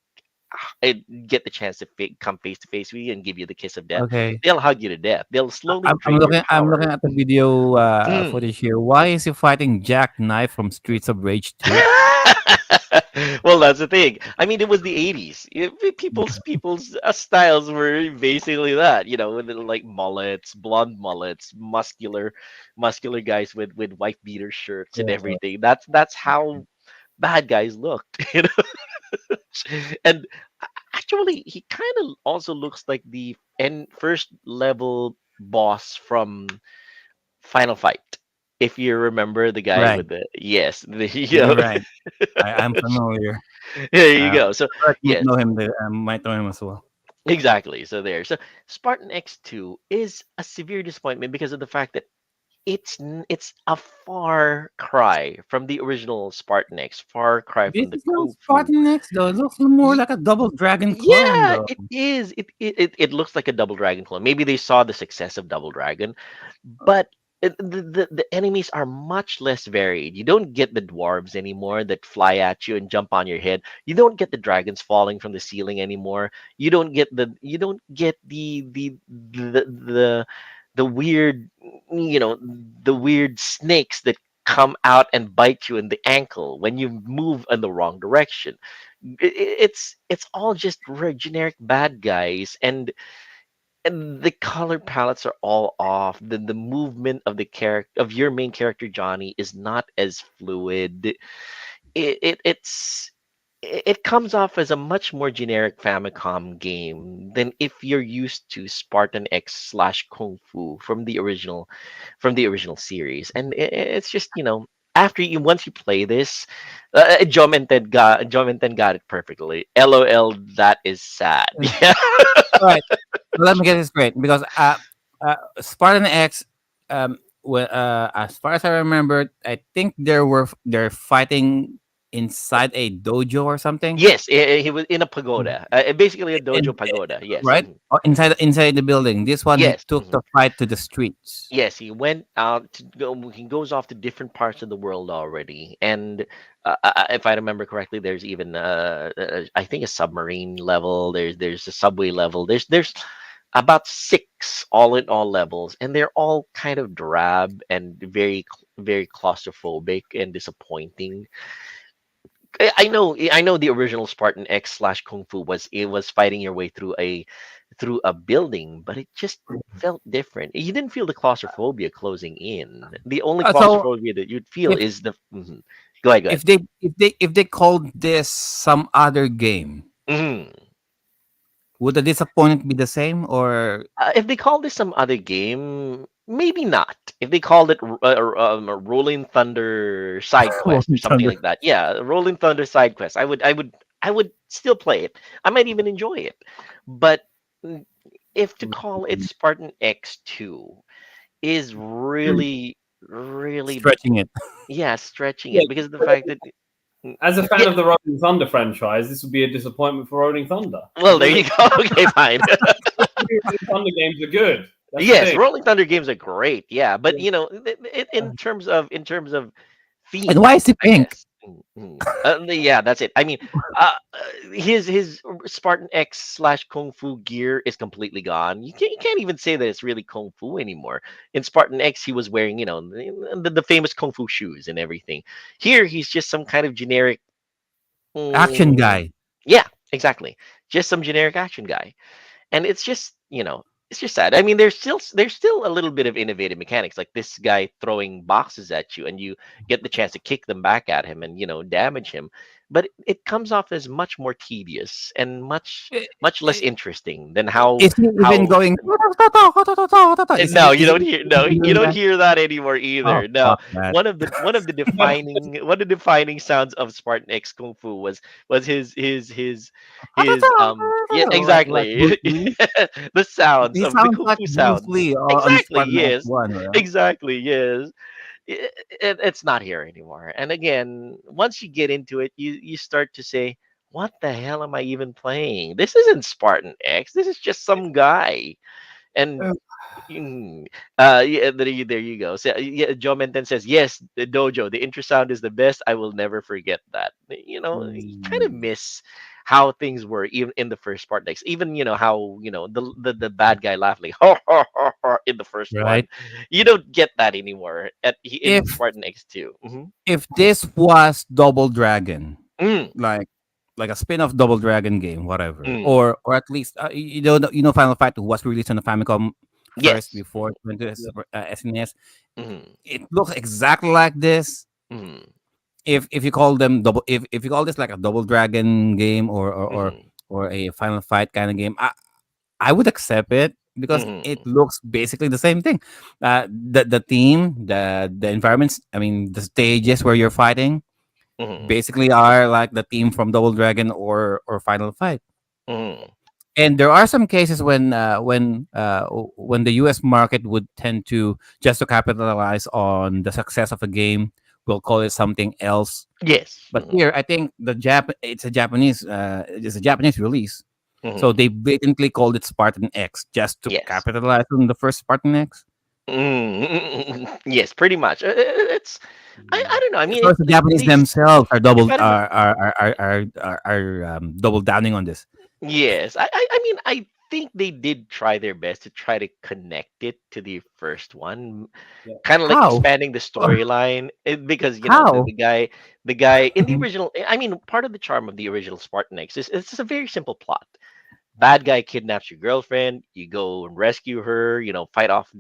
get the chance to come face to face with you and give you the kiss of death. Okay. They'll hug you to death. They'll slowly drain your I'm power. looking at the video Mm. footage here. Why is he fighting Jack Knife from Streets of Rage 2? Well, that's the thing. I mean, it was the 80s. People's styles were basically that, with little, like, mullets, blonde mullets, muscular guys with white beater shirts and Yeah. everything. That's how bad guys looked, you know. And actually, he kind of also looks like the first level boss from Final Fight. If you remember the guy Right. with the, yes, You're right. I'm familiar. there you go. So But might yes, know him. Might know him as well. exactly. So there. So Spartan X2 is a severe disappointment because of the fact that it's a far cry from the original Spartan X, far cry This from the is not Kung Fu. Spartan X though. It looks more Ye- like a Double Dragon clone Yeah, though. it is. It looks like a Double Dragon clone. Maybe they saw the success of Double Dragon, but the enemies are much less varied. You don't get the dwarves anymore that fly at you and jump on your head. You don't get the dragons falling from the ceiling anymore. You don't get the weird, the weird snakes that come out and bite you in the ankle when you move in the wrong direction. It's all just generic bad guys, and the color palettes are all off. The movement of the character of your main character Johnny is not as fluid. It's it comes off as a much more generic Famicom game than if you're used to Spartan X slash Kung Fu from the original series. And it's just, after you once you play this, Jom and Ted got it perfectly. LOL, that is sad. Yeah. All right. So let me get this straight because Spartan X, as far as I remember, I think they're fighting inside a dojo or something. Yes, he was in a Mhm. pagoda, basically a dojo And, pagoda. Yes. right? Inside the building. This one he Yes. took the fight to the streets. Yes, he went out to go. He goes off to different parts of the world already, and if I remember correctly, there's even I think a submarine level. There's a subway level. There's about six all in all levels, and they're all kind of drab and very claustrophobic and disappointing. I know the original Spartan X slash Kung Fu was fighting your way through a building, but it just felt different. You didn't feel the claustrophobia closing in. The only So claustrophobia that you'd feel if is the Go ahead, go ahead. if they called this some other game, Mhm. would the disappointment be the same or If they called this some other game, maybe not. If they called it a Rolling Thunder side quest or Rolling something Thunder? like that, yeah, Rolling Thunder side quest, I would still play it. I might even enjoy it. But mm, if to call it Spartan X2 is really, Stretching it. yeah, stretching Yeah, it because of the fact that as a fan yeah, of the Rolling Thunder franchise, this would be a disappointment for Rolling Thunder. well, there you go. Okay, fine. Rolling Thunder games are good. That's the Yes, thing. Rolling Thunder games are great. Yeah, but in terms of And theme, why is it I pink? guess. Yeah, that's it. I mean, his Spartan X slash Kung Fu gear is completely gone. You can't even say that it's really Kung Fu anymore. In Spartan X, he was wearing the famous Kung Fu shoes and everything. Here, he's just some kind of generic. Action mm, guy. yeah, exactly. Just some generic action guy, and it's just sad. I mean, there's still a little bit of innovative mechanics, like this guy throwing boxes at you, and you get the chance to kick them back at him and damage him. But it comes off as much more tedious and much I- much less i- interesting than how Is he even how going? no, you Is don't he hear no, even you doing don't that? hear that anymore Oh, either. No, fuck that. one of the defining sounds of Spartan X Kung Fu was his yeah, Like Bruce exactly. Lee. The sounds He of the sounds Kung like Fu Bruce sounds. Lee on Exactly, Spartan X yes. One, right? Exactly, yes. It's not here anymore. And again, once you get into it, you start to say, what the hell am I even playing? This isn't Spartan X. This is just some guy. And Mm. Yeah, there you go. So, yeah, Joe Menten says, yes, the dojo, the intro sound is the best. I will never forget that. You kind of Mm, miss how things were even in the first part. Like, even, how, the bad guy laughed like, ho, ho, ho, ho, in the first one. right. You don't get that anymore in If Spartan X2. if this was Double Dragon, Mm, like a spin-off Double Dragon game, whatever, mm. or at least Final Fight was released on the Famicom first Yes. before it went to SNES. Mm, It looks exactly like this. mm, If you call them double, if you call this like a Double Dragon game mm, or a Final Fight kind of game, I would accept it because it mm, looks basically the same thing. The theme, the environments, I mean, the stages where you're fighting mm, basically are like the theme from Double Dragon or Final Fight. mm. And there are some cases when the U.S. market would tend to just to capitalize on the success of a game, we'll call it something else. Yes. But here, I think it's a Japanese release, so Mm, they blatantly called it Spartan X just to yes. capitalize on the first Spartan X. Yes, pretty much. It's I don't know. I mean, So the Japanese these themselves are if double I remember, double downing on this. yes, I mean, I think they did try their best to try to connect it to the first one, Yeah. kind of like How? expanding the storyline, because the, How? the guy the guy in the original. I mean, part of the charm of the original Spartan X is it's a very simple plot. Bad guy kidnaps your girlfriend. You go and rescue her. Fight off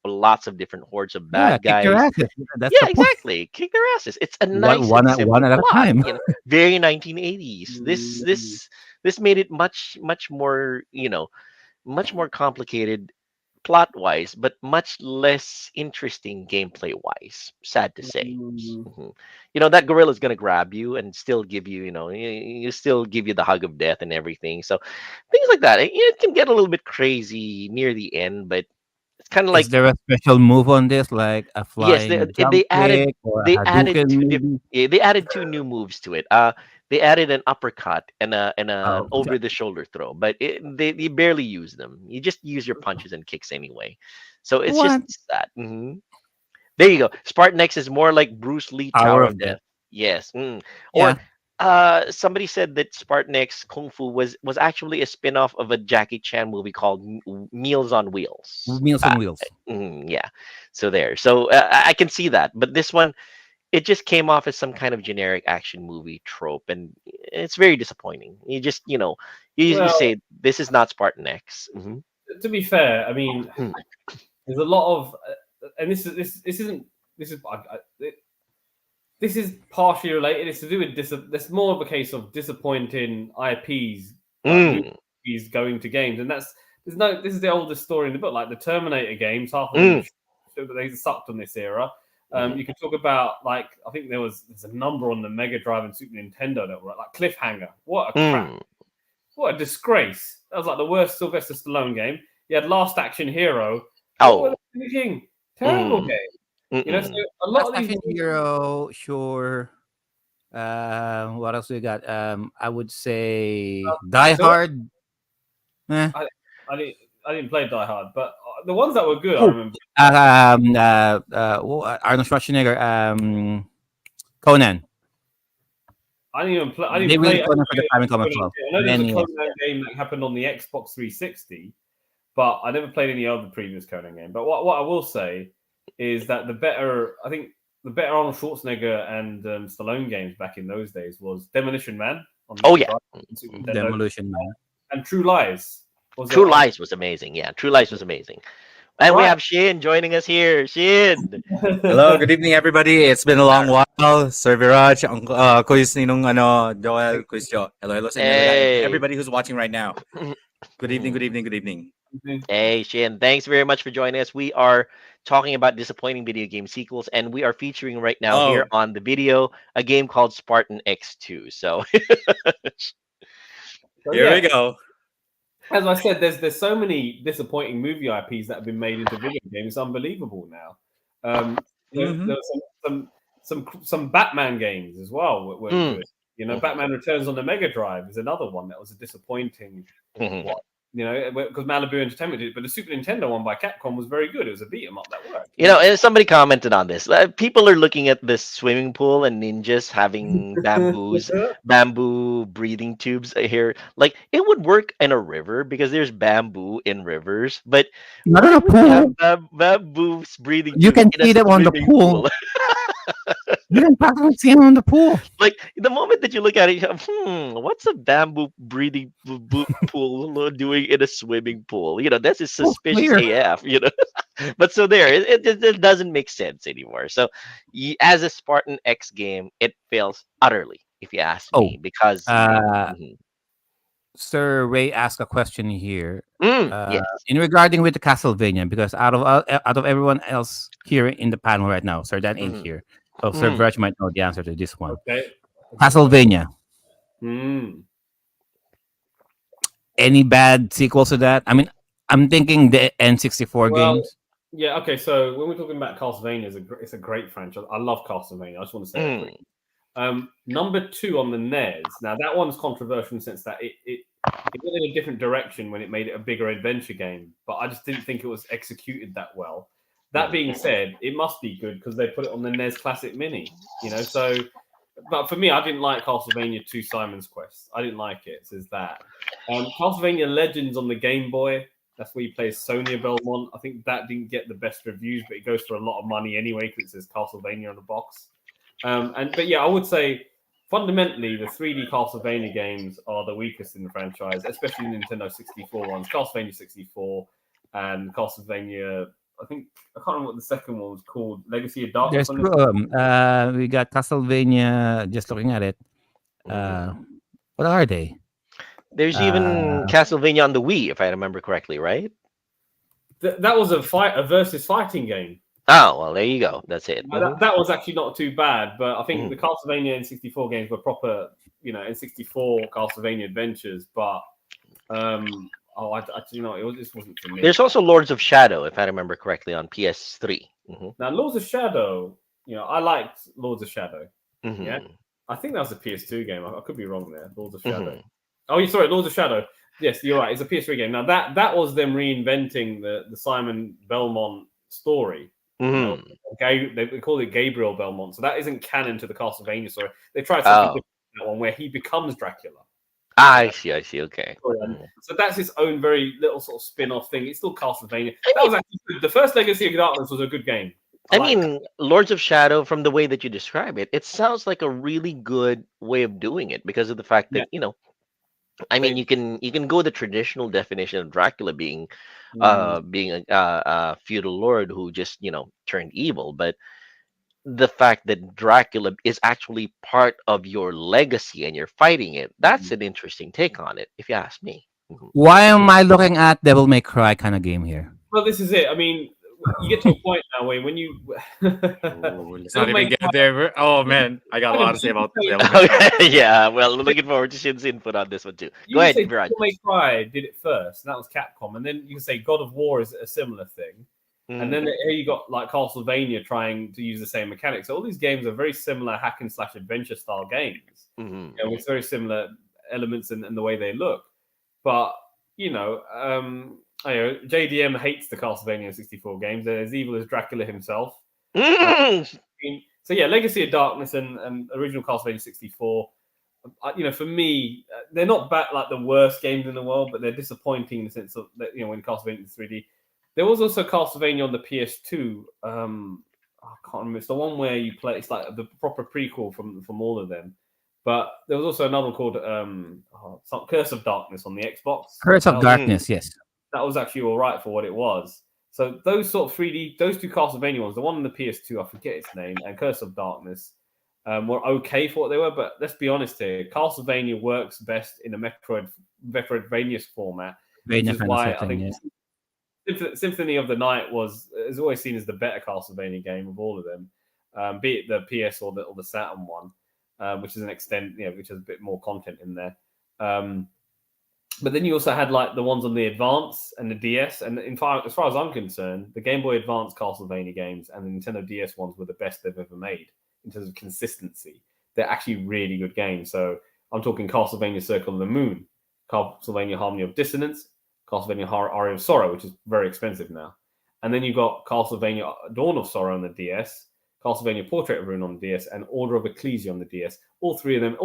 lots of different hordes of Yeah, bad kick their guys. asses. That's the Yeah, point. exactly. Kick their asses. It's a One, nice and one simple at a plot. time. Very 1980s. This Mm. this this made it much more much more complicated plot wise, but much less interesting gameplay wise. Sad to say. Mm. Mhm. That gorilla's gonna grab you and still give you, still give you the hug of death and everything. So things like that. It can get a little bit crazy near the end, but it's kind of Is like there a special move on this, like a yes, flying jump kick or a they added Hadouken maybe? yeah, they added two new moves to it. They added an uppercut and an Oh, over the shoulder throw, but they barely use them. You just use your punches and kicks anyway. So it's just what? that. There you go. Spartan X is more like Bruce Lee Power Tower of of Death. Death. Yes. Or Yeah, somebody said that Spartan X Kung Fu was actually a spin-off of a Jackie Chan movie called Meals on Wheels. Meals on Wheels. Yeah. So there. So I can see that. But this one, it just came off as some kind of generic action movie trope, and it's very disappointing. You Well, say this is not Spartan X. to be fair, I mean, Mm. there's a lot of, and this isn't this is this is partially related. It's to do with That's more of a case of disappointing IPs, like Mm. movies going to games, and this is the oldest story in the book. Like the Terminator games, half of them Mm. they sucked on this era. Mhm. You could talk about like I think there's a number on the Mega Drive and Super Nintendo that were like Cliffhanger. What a crap! Mm. What a disgrace! That was like the worst Sylvester Stallone game. You had Last Action Hero. What were Oh. they thinking? Terrible Mm. game. So Mm-mm. a lot Last of these Action movies, Hero, sure. What else we got? I would say Die so Hard. Eh. I, I didn't play Die Hard, but the ones that were good, I Oh, remember. Arnold Schwarzenegger. Conan. I didn't even play. I They didn't play. released I, Conan didn't for play the Famicom as Conan. well I know there was a many years Conan ago. game that happened on the Xbox 360, but I never played any other previous Conan game. But what I will say is that I think the better Arnold Schwarzenegger and Stallone games back in those days was Demolition Man on the Oh Mega yeah. Drive and Super Nintendo, Demolition Man. and True Lies was True a Lies was amazing. Yeah, True Lies was amazing. And we right. have Shin joining us here. Shin. Hello, good evening everybody. It's been a long while. Sir Viraj, Quiz Ninong Joel, Quiz Jo. Hello, hello sa inyo Hey. everybody who's watching right now. Good evening, good evening, good evening. Hey, Shin. Thanks very much for joining us. We are talking about disappointing video game sequels, and we are featuring right now here Oh, on the video a game called Spartan X2. So, So here we yeah, go. as I said, there's so many disappointing movie IPs that have been made into video games. It's unbelievable now. There was some Batman games as well were Mm. good. Batman Returns on the Mega Drive is another one that was a disappointing Mhm. one. Because Malibu Entertainment did it, but the Super Nintendo one by Capcom was very good. It was a beat 'em up that worked. And somebody commented on this. People are looking at this swimming pool and ninjas having bamboo breathing tubes here. Like it would work in a river because there's bamboo in rivers, but Not in why a would you have pool. bamboo breathing You tubes can in a see them on the swimming pool. pool? You can practically see them on the pool. Like the moment that you look at it, you're, what's a bamboo breathing pool doing in a swimming pool? This is Oh, suspicious clear. AF. But so there, it doesn't make sense anymore. So, as a Spartan X game, it fails utterly, if you ask Oh, me, because Mhm. Sir Ray asked a question here. Yes. In regarding with the Castlevania, because out of everyone else here in the panel right now, Sir Dan ain't Mhm. here, so Sir Mhm. Viraj might know the answer to this one. Okay. Castlevania. Mm. Any bad sequels to that? I mean, I'm thinking the N64 Well, games. yeah. Okay. So when we're talking about Castlevania, it's a great franchise. I love Castlevania. I just want to say that Mm. quickly. Number 2 on the NES. Now that one's controversial in the sense that it went in a different direction when it made it a bigger adventure game, but I just didn't think it was executed that well. That being said, it must be good because they put it on the NES Classic Mini. So, but for me, I didn't like Castlevania 2 Simon's Quest. I didn't like it. Says that. Castlevania Legends on the Game Boy. That's where you play as Sonia Belmont. I think that didn't get the best reviews, but it goes for a lot of money anyway because it says Castlevania on the box. But yeah, I would say fundamentally, the 3D Castlevania games are the weakest in the franchise, especially the Nintendo 64 ones. Castlevania 64 and Castlevania. I can't remember what the second one was called. Legacy of Darkness. There's two of them. We got Castlevania. Just looking at it. Uh, Mhm. what are they? There's even Uh, Castlevania on the Wii, if I remember correctly, right? That was a versus fighting game. Oh, well, there you go. That's it. That was actually not too bad, but I think Mhm. the Castlevania N64 games were proper, N64 Castlevania adventures. But it just wasn't for me. There's also Lords of Shadow, if I remember correctly, on PS3. Now, Lords of Shadow, I liked Lords of Shadow. Mhm. Yeah, I think that was a PS2 game. I could be wrong there. Lords of Shadow. Mhm. Oh, sorry, Lords of Shadow. Yes, you're right. It's a PS3 game. Now that was them reinventing the Simon Belmont story. Mhm. They call it Gabriel Belmont, so that isn't canon to the Castlevania story. They tried something Oh, different in that one where he becomes Dracula. I see. I see. Okay. Mhm. So that's its own very little sort of spin-off thing. It's still Castlevania. I That mean, was actually good. The first Legacy of Darkness was a good game. I liked it. mean, Lords of Shadow, from the way that you describe it, it sounds like a really good way of doing it because of the fact Yeah, that I mean, they, you can go the traditional definition of Dracula being mm, being a feudal lord who just turned evil, but the fact that Dracula is actually part of your legacy and you're fighting it, that's mm. an interesting take on it, if you ask me. why am I looking at Devil May Cry kind of game here? Well, this is it. I mean, you get to a point now where when you Oh, let's not Devil even May get there. Oh man, I got a lot to say you about can say, Devil May Cry. Okay, yeah, well, looking forward to Shin's input on this one too. you Go can ahead, say Viraj. Devil May Cry did it first, and that was Capcom, and then you can say God of War is a similar thing. And then here you got like Castlevania trying to use the same mechanics. So all these games are very similar hack and slash adventure style games. With very similar elements and the way they look. But JDM hates the Castlevania 64 games. They're as evil as Dracula himself. So yeah, Legacy of Darkness and original Castlevania 64. For me, they're not bad like the worst games in the world, but they're disappointing in the sense of that when Castlevania is 3D. There was also Castlevania on the PS2. I can't remember. It's the one where you play. It's like the proper prequel from all of them. But there was also another one called Curse of Darkness on the Xbox. Curse of That Darkness, yes. was actually all right for what it was. So those sort of 3D, those two Castlevania ones, the one on the PS2, I forget its name, and Curse of Darkness, were okay for what they were. But let's be honest here, Castlevania works best in a Metroidvania format, which Vania is kind of why I setting, think yes. Symphony of the Night is always seen as the better Castlevania game of all of them, be it the PS or the Saturn one, which is an extent, which has a bit more content in there. But then you also had like the ones on the Advance and the DS, and as far as I'm concerned, the Game Boy Advance Castlevania games and the Nintendo DS ones were the best they've ever made in terms of consistency. They're actually really good games. So I'm talking Castlevania Circle of the Moon, Castlevania Harmony of Dissonance, Castlevania Aria of Sorrow, which is very expensive now. And then you've got Castlevania Dawn of Sorrow on the DS, Castlevania Portrait of Ruin on the DS, and Order of Ecclesia on the DS. All of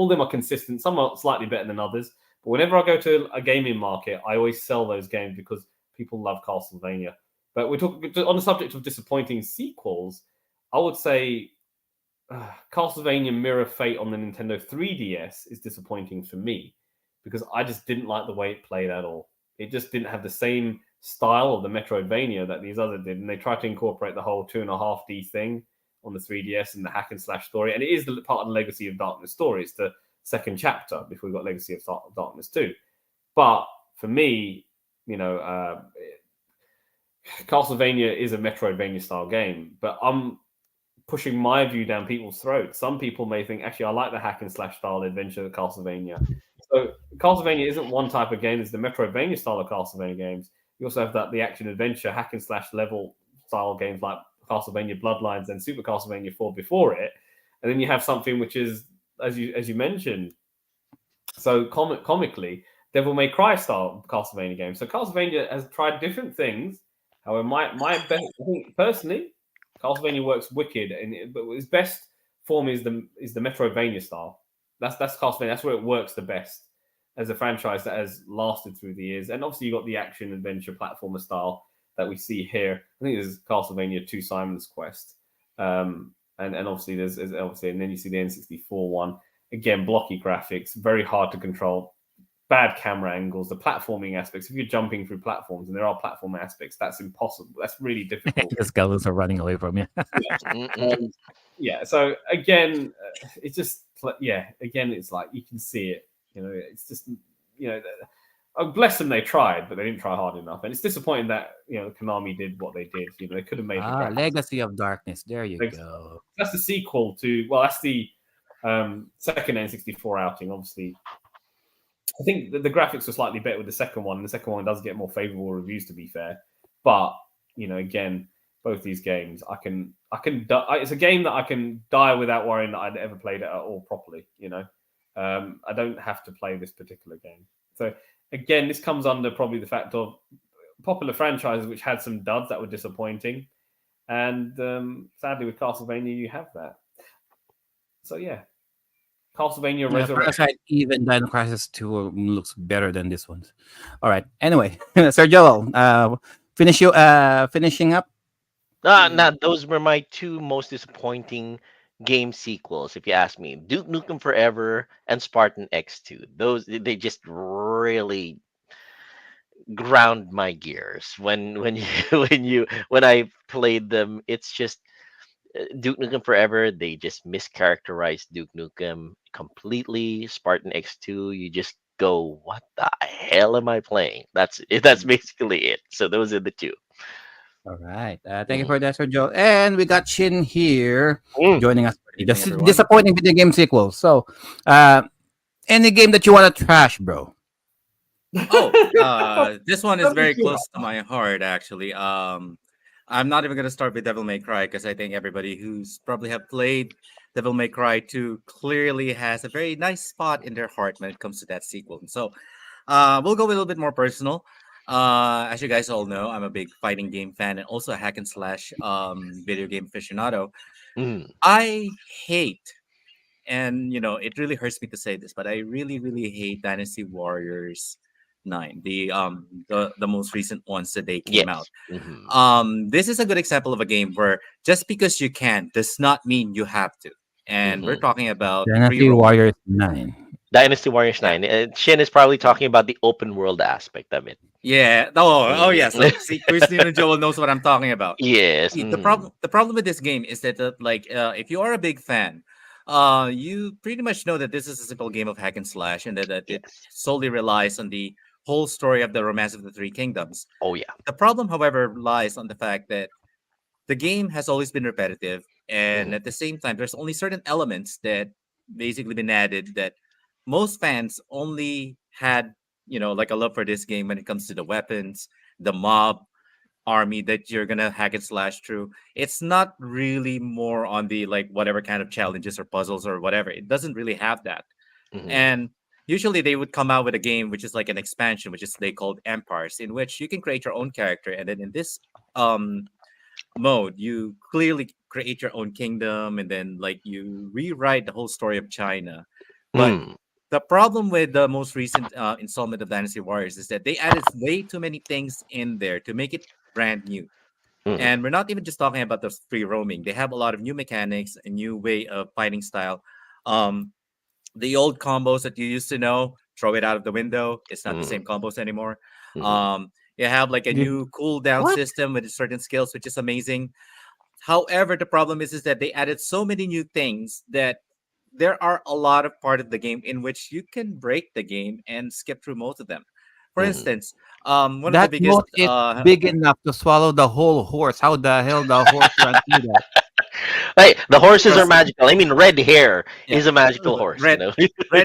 them are consistent. Some are slightly better than others. But whenever I go to a gaming market, I always sell those games because people love Castlevania. But we're talking on the subject of disappointing sequels. I would say Castlevania Mirror Fate on the Nintendo 3DS is disappointing for me because I just didn't like the way it played at all. It just didn't have the same style of the Metroidvania that these other did, and they tried to incorporate the whole 2.5D thing on the 3DS and the hack and slash story. And it is the part of the Legacy of Darkness story. It's the second chapter before we got Legacy of Darkness 2. But for me, Castlevania is a Metroidvania style game, but I'm pushing my view down people's throats. Some people may think, actually, I like the hack and slash style adventure of Castlevania. So Castlevania isn't one type of game. It's the Metroidvania style of Castlevania games. You also have the action adventure hack and slash level style games like Castlevania Bloodlines and Super Castlevania 4 before it. And then you have something which is, as you mentioned, so comically, Devil May Cry style Castlevania game. So Castlevania has tried different things. However, my best, I think personally, Castlevania works wicked, but its best form is the Metroidvania style. That's Castlevania. That's where it works the best as a franchise that has lasted through the years. And obviously, you got the action adventure platformer style that we see here. I think there's Castlevania 2 Simon's Quest, and obviously there's obviously, and then you see the N64 one. again, blocky graphics, very hard to control, bad camera angles, the platforming aspects. If you're jumping through platforms and there are platform aspects, that's impossible. That's really difficult. The skeletons are running away from you. Yeah. So again, it's just Again, it's like you can see it. It's just bless them, they tried, but they didn't try hard enough, and it's disappointing that Konami did what they did. They could have made Legacy of Darkness. There you go. That's the sequel to that's the second N64 outing. Obviously, I think the graphics were slightly better with the second one. The second one does get more favorable reviews, to be fair. But again, both these games, it's a game that I can die without worrying that I'd ever played it at all properly. I don't have to play this particular game. So again, this comes under probably the fact of popular franchises which had some duds that were disappointing, and sadly with Castlevania you have that. So yeah. Castlevania Resurrection. Even Dino Crisis 2 looks better than this one. All right. Anyway, Sir Joel, finishing up. Those were my two most disappointing game sequels, if you ask me. Duke Nukem Forever and Spartan X2. Those they just really ground my gears when when I played them. It's just Duke Nukem Forever, they just mischaracterized Duke Nukem completely. Spartan X2, you just go, what the hell am I playing? That's it. That's basically it. So those are the two. All right. Thank you for that, Sir Joel. And we got Chin here joining us. Disappointing video game sequels. So, any game that you want to trash, bro? This one is very close to my heart, actually. I'm not even gonna start with Devil May Cry because I think everybody who's probably have played Devil May Cry 2 clearly has a very nice spot in their heart when it comes to that sequel. And so we'll go a little bit more personal. As you guys all know, I'm a big fighting game fan and also a hack and slash video game aficionado. I hate, and it really hurts me to say this, but I really, really hate Dynasty Warriors 9, the most recent ones that they came out. This is a good example of a game where just because you can does not mean you have to. And we're talking about Dynasty Warriors 9. Dynasty Warriors 9. Shin is probably talking about the open world aspect of it. Yeah. Oh yes. See, Christine and Joel knows what I'm talking about. Yes. See, the problem with this game is that if you are a big fan, you pretty much know that this is a simple game of hack and slash, and that it solely relies on the whole story of the Romance of the Three Kingdoms. Oh yeah. The problem, however, lies on the fact that the game has always been repetitive, and at the same time, there's only certain elements that basically been added that most fans only had, like a love for this game when it comes to the weapons, the mob army that you're gonna hack and slash through. It's not really more on the whatever kind of challenges or puzzles or whatever. It doesn't really have that. And usually they would come out with a game which is like an expansion, which is they called Empires, in which you can create your own character, and then in this mode you clearly create your own kingdom, and then you rewrite the whole story of China. But the problem with the most recent installment of Dynasty Warriors is that they added way too many things in there to make it brand new. And we're not even just talking about the free roaming. They have a lot of new mechanics, a new way of fighting style. The old combos that you used to know, throw it out of the window. It's not the same combos anymore. You have a new cooldown system with certain skills, which is amazing. However, the problem is that they added so many new things that there are a lot of part of the game in which you can break the game and skip through most of them. For instance, one of the biggest is big enough to swallow the whole horse. How the hell the horse runs through that? Hey, the horses are magical. I mean, red hair is a magical horse. Red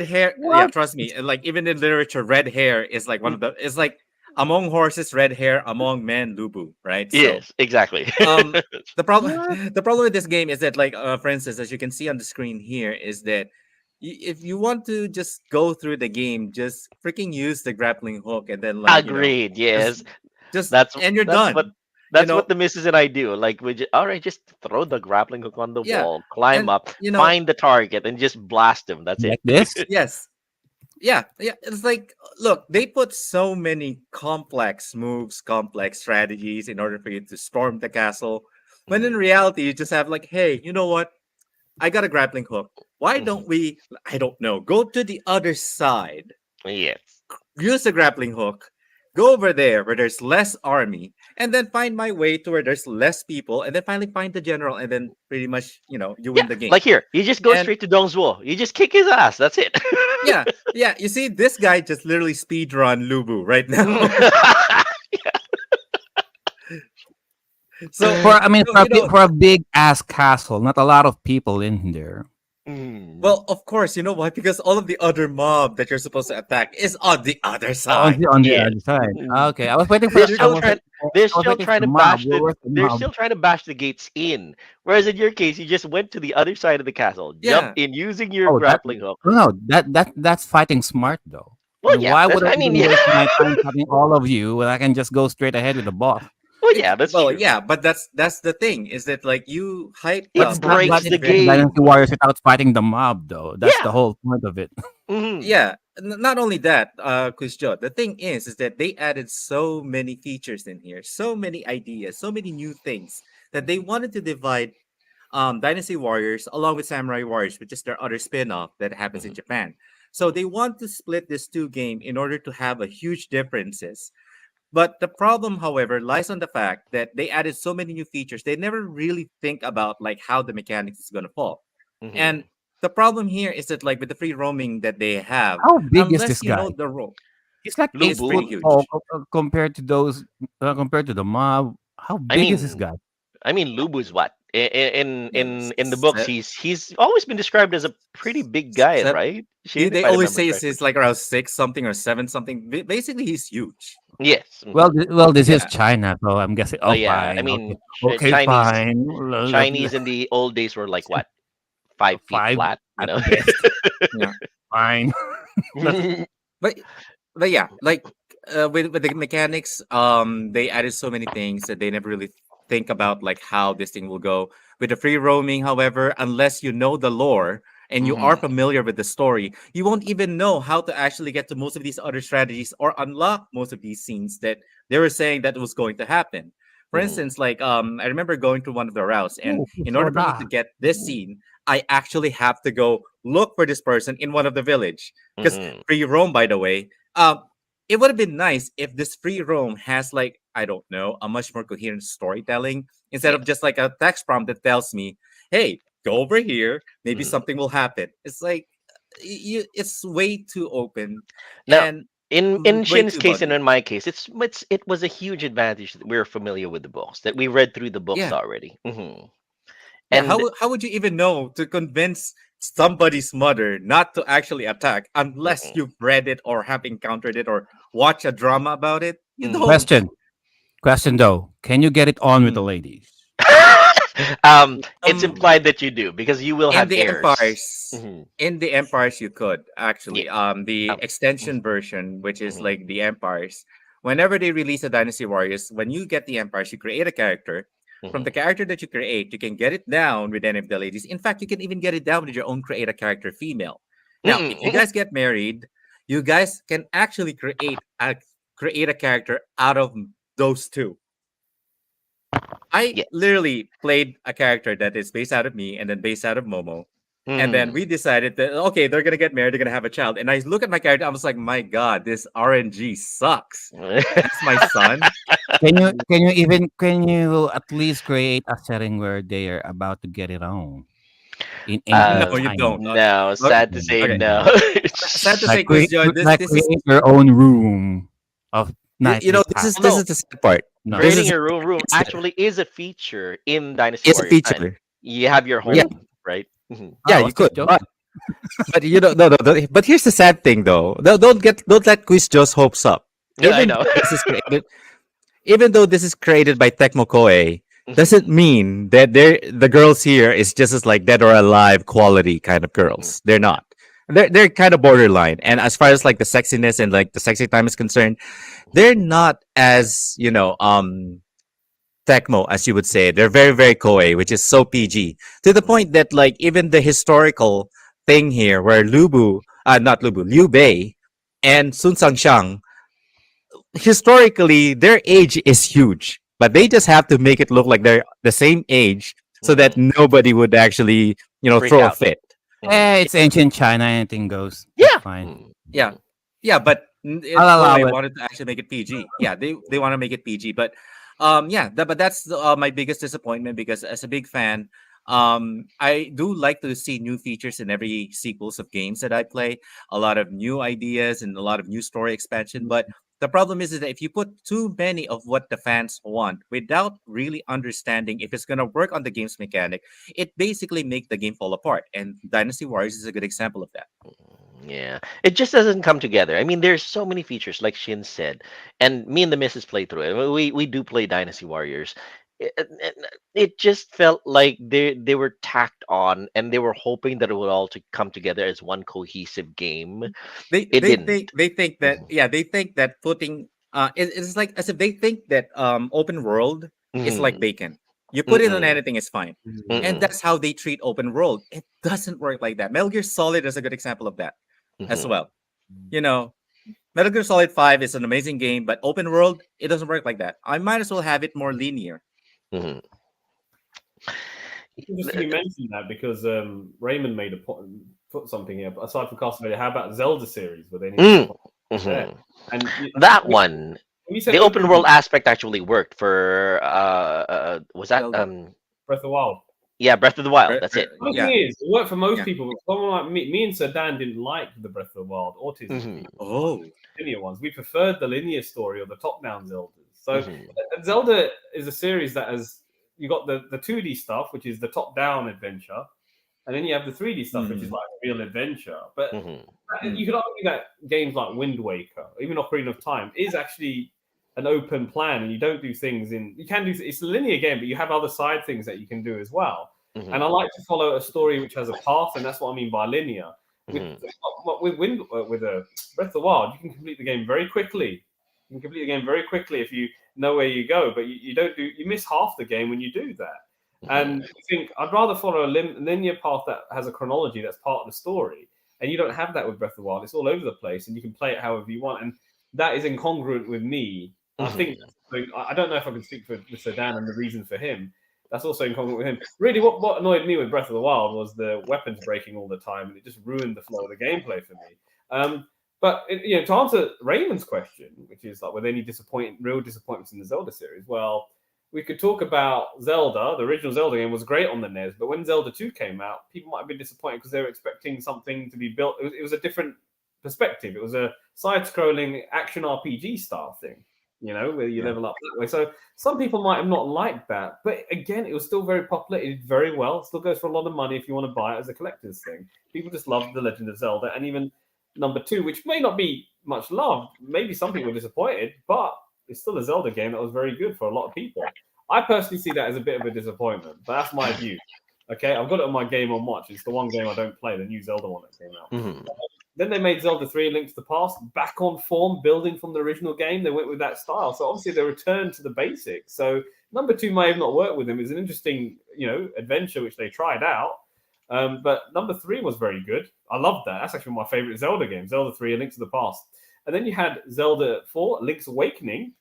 hair. Yeah, trust me. Even in literature, red hair is one of the. It's among horses, red hair. Among men, lubu. Right? Yes, exactly. The problem with this game is that, for instance, as you can see on the screen here, is that if you want to just go through the game, just freaking use the grappling hook, and then agreed. Yes, just and you're done. That's what the missus and I do. All right, just throw the grappling hook on the wall, climb up, find the target, and just blast him. That's it. This? Yes. Yeah. It's look, they put so many complex moves, complex strategies in order for you to storm the castle. When in reality, you just have hey, you know what? I got a grappling hook. Why Mhm. don't we? I don't know. Go to the other side. Yes. Use the grappling hook. Go over there where there's less army, and then find my way to where there's less people, and then finally find the general, and then pretty much you Yeah, win the game. like here, you just go And straight to Dongzhuo. You just kick his ass. That's it. yeah, yeah. You see, this guy just literally speed run Lubu right now. So For I mean, you know, for a big ass castle, not a lot of people in there. Mm. well, of course, you know why? Because all of the other mob that you're supposed to attack is on the other Oh, side. on the Yeah. other side. Mm. Okay, I was waiting for They're the. still trying. They're I was still waiting for trying the to mob. bash Where the. was the They're mob? still trying to bash the gates in. Whereas in your case, you just went to the other side of the castle, Yeah. jumped in using your Oh, grappling hook. no, that's fighting smart though. I Well, mean, yeah. why That's. would I I mean, even yeah. waste my time fighting all of you when I can just go straight ahead with the boss? Well, yeah. That's Well, true. yeah, but that's the thing is that like you hyped It But up it's not breaks that the effective game. Dynasty Warriors without fighting the mob, though. That's the Yeah. whole point of it. Hmm. Yeah, not only that, Quiz Joe, the thing is that they added so many features in here, so many ideas, so many new things that they wanted to divide Dynasty Warriors along with Samurai Warriors, which is their other spin-off that happens in Hmm. Japan. So they want to split this two game in order to have a huge differences. But the problem, however, lies on the fact that they added so many new features. They never really think about like how the mechanics is going to fall. And Hmm. the problem here is that like with the free roaming that they have, How big is unless this you know guy? the role, He's like eight is pretty Lubu. foot tall huge. compared to those, compared to the mob. How I big is this mean, guy? Lubu's what Yeah, in the books. He's always been described as a pretty big guy, se- right? Shane, if they I always remember say correctly. it's like around six something or seven something. Basically, he's huge. Yes. Well, this is Yeah, China, so I'm guessing. Oh Oh, yeah. I fine. Okay, mean, okay, fine. Chinese in the old days were like what, 5 feet Five flat, you at know? the best. yeah. Fine. But yeah, like with the mechanics, they added so many things that they never really think about like how this thing will go. With the free roaming, however, unless you know the lore and you are Hmm. familiar with the story, you won't even know how to actually get to most of these other strategies or unlock most of these scenes that they were saying that was going to happen. For Hmm. instance, like I remember going through one of the routes, and Oh, in order for me to soda. get this scene, I actually have to go look for this person in one of the village because Hmm. free roam, by the way. It would have been nice if this free roam has like I don't know a much more coherent storytelling instead of Yes. just like a text prompt that tells me, "Hey, go over here. Maybe Mhm. something will happen." It's like it's way too open Now, and in way Shin's too case and buggy. in my case, it was a huge advantage that we're familiar with the books, that we read through the books Yeah, already. yeah. And How would you even know to convince somebody's mother not to actually attack unless mhm, you've read it or have encountered it or watch a drama about it? You mhm. don't. Question though. Can you get it on with the Hmm. ladies? It's Um, implied that you do because you will in have the heirs. empires, Mhm. you could Yeah. actually the Um, extension version, which is mhm, like the empires. Whenever they release a Dynasty Warriors, when you get the empires, you create a character. From the mhm, character that you create, you can get it down with any of the ladies. In fact, you can even get it down with your own create a character female. Now, mhm, if you mhm. guys get married, you guys can actually create a character out of those two. I Yes. literally played a character that is based out of me and then based out of Momo. And then we Mhm. decided that okay, they're gonna get married, they're gonna have a child. And I look at my character, I was like, my God, this RNG sucks. That's my son. Can you at least create a setting where they are about to get it on in No, you China? don't. No, Okay, sad to say okay. no. Sad to say, Quiz Joy, Like this is create your own room of nightly this Although is the sad part. no. This creating is your own room it's, actually is a feature in Dynasty it's a Warriors 9. feature. You have your Yeah, home, right? Mhm. yeah, I you was just could, joking. but you know, no. But here's the sad thing, though. Don't let Quiz Joe's hopes up. Yeah, I Even know. though this is created, even though this is created by Tecmo Koei, doesn't Mhm, mean that the girls here is just as like dead or alive quality kind of mhm, girls. They're not. They're kind of borderline. And as far as like the sexiness and like the sexy time is concerned, they're not as Tecmo as you would say. They're very very Koei, which is so PG to the mhm, point that like even the historical thing here where not Lubu, Liu Bei and Sun Sangxiang historically their age is huge, but they just have to make it look like they're the same age so that mhm. nobody would actually Freak throw a out. fit. It's ancient China. Anything goes. It's Yeah. fine. Yeah, yeah, but I'll I allow it. wanted to actually make it PG. Yeah, they want to make it PG, but yeah, but that's my biggest disappointment because as a big fan, I do like to see new features in every sequels of games that I play, a lot of new ideas and a lot of new story expansion. But the problem is that if you put too many of what the fans want without really understanding if it's gonna work on the game's mechanic, it basically make the game fall apart. And Dynasty Warriors is a good example of that. Yeah, it just doesn't come together. I mean, there's so many features, like Shin said, and me and the missus play through it. We do play Dynasty Warriors. It just felt like they were tacked on, and they were hoping that it would all to come together as one cohesive game. It didn't. They think that, Mhm. yeah, they think that putting it's like as if they think that open world is like Mhm. bacon. You put it on Mm-mm. anything, it's fine. And Mm-mm. that's how they treat open world. It doesn't work like that. Metal Gear Solid is a good example of that as Mhm. well. You know, Metal Gear Solid 5 is an amazing game, but open world, it doesn't work like that. I might as well have it more linear. Mhm. It's interesting you mentioned that because Raymond made a put something here. But aside from Castlevania, how about Zelda series where they need to Mm. put there? Mhm. And That one, when you said the open world open aspect actually worked for was that Zelda. Breath of the Wild. yeah, Breath of the Wild. That's it. The Yeah. thing is, it worked for most Yeah. people, but someone like me and Sir Dan didn't like the Breath of the Wild autism Mhm. people, Oh. linear ones. We preferred the linear story or the top-down Zeldas. So Mhm. Zelda is a series that has you got the 2D stuff, which is the top-down adventure, and then you have the 3D stuff, which is Mhm. like real adventure. But Mhm. you could argue that games like Wind Waker, even Ocarina of Time, is actually an open plan, and you don't do things in. You can do it's a linear game, but you have other side things that you can do as well. And I Mhm. like to follow a story which has a path, and that's what I mean by linear. With Mhm. with Breath of the Wild, you can complete the game very quickly. You can complete the game very quickly if you know where you go, but you don't do. You miss half the game when you do that. Mhm. And you think I'd rather follow a linear path that has a chronology that's part of the story, and you don't have that with Breath of the Wild. It's all over the place, and you can play it however you want, and that is incongruent with me. I think Mhm. I don't know if I can speak for Mr. Dan and the reason for him. That's also incongruent with him. Really, what annoyed me with Breath of the Wild was the weapons breaking all the time, and it just ruined the flow of the gameplay for me. But to answer Raymond's question, which is like, were there any real disappointments in the Zelda series? Well, we could talk about Zelda. The original Zelda game was great on the NES, but when Zelda 2 came out, people might have been disappointed because they were expecting something to be built. It was a different perspective. It was a side-scrolling action RPG style thing, where you Yeah. level up that way. So some people might have not liked that, but again, it was still very popular. It did very well. It still goes for a lot of money if you want to buy it as a collector's thing. People just loved The Legend of Zelda, and even number 2, which may not be much loved. Maybe some people were disappointed, but it's still a Zelda game that was very good for a lot of people. I personally see that as a bit of a disappointment, but that's my view. Okay, I've got it on my Game on Watch. It's the one game I don't play, the new Zelda one that came out. Mhm. Then they made Zelda 3 Link to the Past back on form, building from the original game. They went with that style. So obviously they returned to the basics. So number 2 may have not worked with them. It's an interesting, adventure which they tried out. But number 3 was very good. I loved that. That's actually my favorite Zelda game, Zelda 3 A Link to the Past. And then you had Zelda 4, Link's Awakening,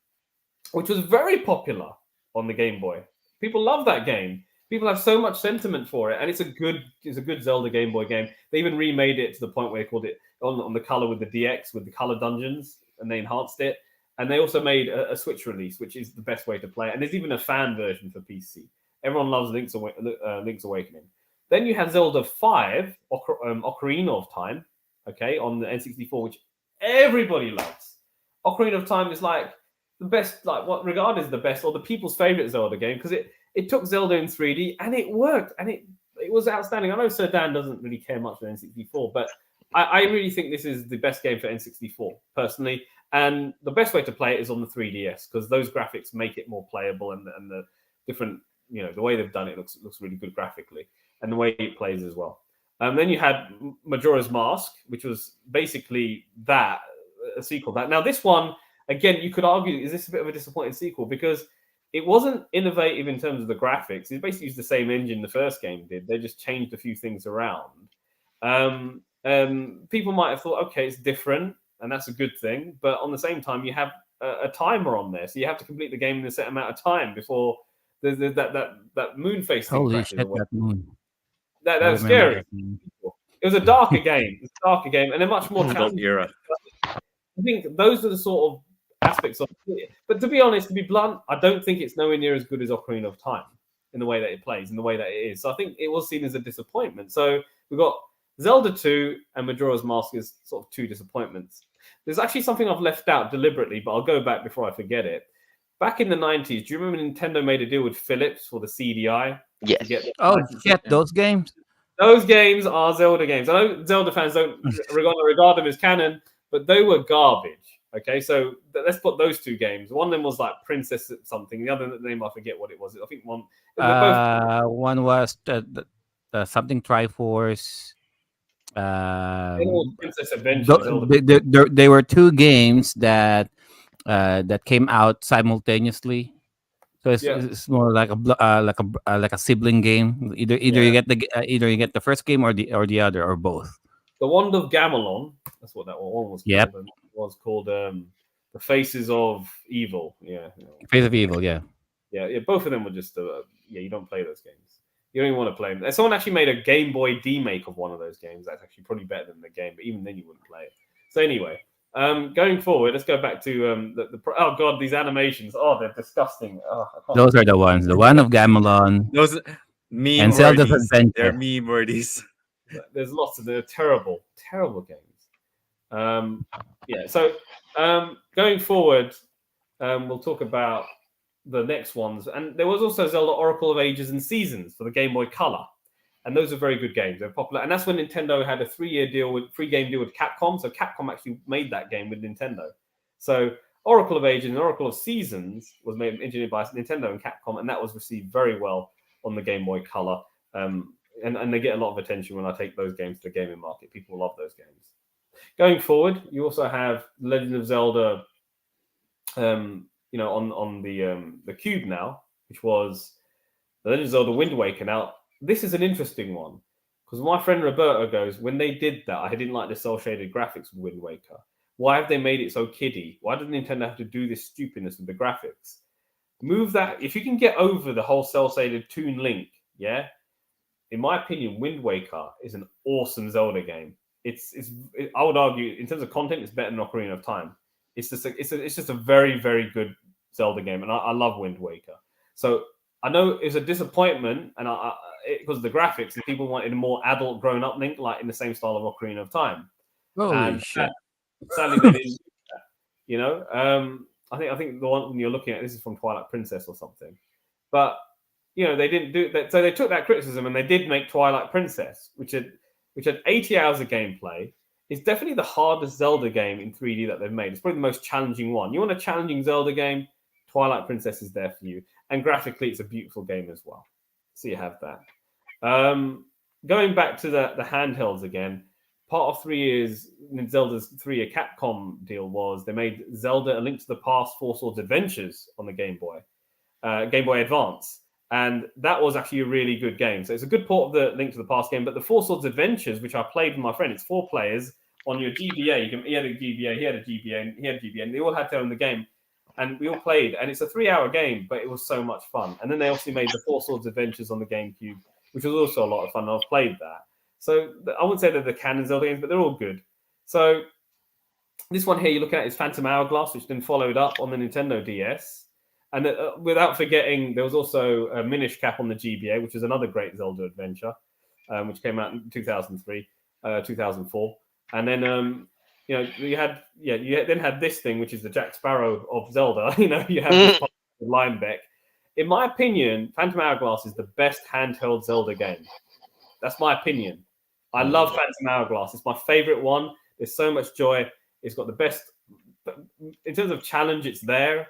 which was very popular on the Game Boy. People love that game. People have so much sentiment for it, and it's a good Zelda Game Boy game. They even remade it to the point where they called it on the color with the DX with the color dungeons, and they enhanced it. And they also made a Switch release, which is the best way to play it. And there's even a fan version for PC. Everyone loves Link's Awakening. Then you had Zelda 5, Ocarina of Time, okay, on the N64, which everybody loves. Ocarina of Time is like the best, like what regarded as the best or the people's favorite Zelda game because it took Zelda in 3D and it worked and it was outstanding. I know Sir Dan doesn't really care much for N64, but I really think this is the best game for N64 personally. And the best way to play it is on the 3DS because those graphics make it more playable and the different, the way they've done it looks really good graphically and the way it plays as well. Then you had Majora's Mask, which was basically that a sequel. That now this one again, you could argue, is this a bit of a disappointing sequel? Because it wasn't innovative in terms of the graphics. It basically used the same engine the first game did. They just changed a few things around. People might have thought, okay, it's different, and that's a good thing. But on the same time, you have a timer on there, so you have to complete the game in a set amount of time before that moon face thing Holy crashes. shit, that moon. That I was remember scary. that game. It was a darker game. It's a darker game, and they're much more Adult challenging. era. I think those are the sort of aspects of it. But to be honest, to be blunt, I don't think it's nowhere near as good as Ocarina of Time in the way that it plays, in the way that it is. So I think it was seen as a disappointment. So we've got Zelda 2 and Majora's Mask as sort of two disappointments. There's actually something I've left out deliberately, but I'll go back before I forget it. Back in the 90s, do you remember Nintendo made a deal with Philips for the CDI? Yes. Oh shit, those games. Those games are Zelda games. I know Zelda fans don't regard them as canon, but they were garbage. Okay, so let's put those two games. One of them was like Princess something. The other name, I forget what it was. I think one. Both. One was something Triforce. One was Princess Adventure. Zelda. They were two games that that came out simultaneously. So it's more like a sibling game. Either you get either you get the first game or the other or both. The Wand of Gamelon. That's what that one was called. Yep. And it was called The Faces of Evil. Yeah. Face of Evil. Yeah. Yeah. Both of them were just you don't play those games. You don't even want to play them. Someone actually made a Game Boy remake of one of those games. That's actually probably better than the game, but even then you wouldn't play it. So anyway, going forward, let's go back to oh god, these animations. Oh, they're disgusting. Oh, those are the ones. The one of Gamelon. Those meme And Zelda's wordies. Adventure. They're meme wordies. There's lots of they're terrible games. So going forward, we'll talk about the next ones. And there was also Zelda Oracle of Ages and Seasons for the Game Boy Color. And those are very good games. They're popular. And that's when Nintendo had a 3-year deal with free game deal with Capcom. So Capcom actually made that game with Nintendo. So Oracle of Ages and Oracle of Seasons was engineered by Nintendo and Capcom, and that was received very well on the Game Boy Color. And they get a lot of attention when I take those games to the gaming market. People love those games. Going forward, you also have Legend of Zelda, on the Cube now, which was the Legend of Zelda Wind Waker. Now, this is an interesting one because my friend Roberto goes, when they did that, I didn't like the cel-shaded graphics with Wind Waker. Why have they made it so kiddie? Why did Nintendo have to do this stupidness with the graphics? Move that. If you can get over the whole cel-shaded Toon Link, yeah. In my opinion, Wind Waker is an awesome Zelda game. I would argue, in terms of content, it's better than Ocarina of Time. It's just a very, very good Zelda game, and I love Wind Waker. So I know it's a disappointment, and because of the graphics, and people wanted a more adult, grown-up Link, like in the same style of Ocarina of Time. Holy shit! Sadly, they didn't do that. I think the one you're looking at, this is from Twilight Princess or something, but they didn't do that. So they took that criticism and they did make Twilight Princess, which had 80 hours of gameplay. It's definitely the hardest Zelda game in 3D that they've made. It's probably the most challenging one. You want a challenging Zelda game? Twilight Princess is there for you. And graphically, it's a beautiful game as well. So you have that. Going back to the handhelds again, part of 3 years, Zelda's 3-year Capcom deal was they made Zelda A Link to the Past 4 Swords Adventures on the Game Boy Advance. And that was actually a really good game. So it's a good port of the Link to the Past game. But the 4 Swords Adventures, which I played with my friend, it's 4 players on your GBA. He had a GBA, he had a GBA, and he had a GBA. And they all had to own the game. And we all played. And it's a 3-hour game, but it was so much fun. And then they also made the 4 Swords Adventures on the GameCube, which was also a lot of fun. And I've played that. So I wouldn't say they're the canon Zelda games, but they're all good. So this one here you're looking at is Phantom Hourglass, which then followed up on the Nintendo DS. And without forgetting, there was also a Minish Cap on the GBA, which is another great Zelda adventure, which came out in 2003, 2004. And then, you then had this thing, which is the Jack Sparrow of Zelda. You have this Linebeck. In my opinion, Phantom Hourglass is the best handheld Zelda game. That's my opinion. I love Phantom Hourglass. It's my favorite one. There's so much joy. It's got the best. In terms of challenge, it's there.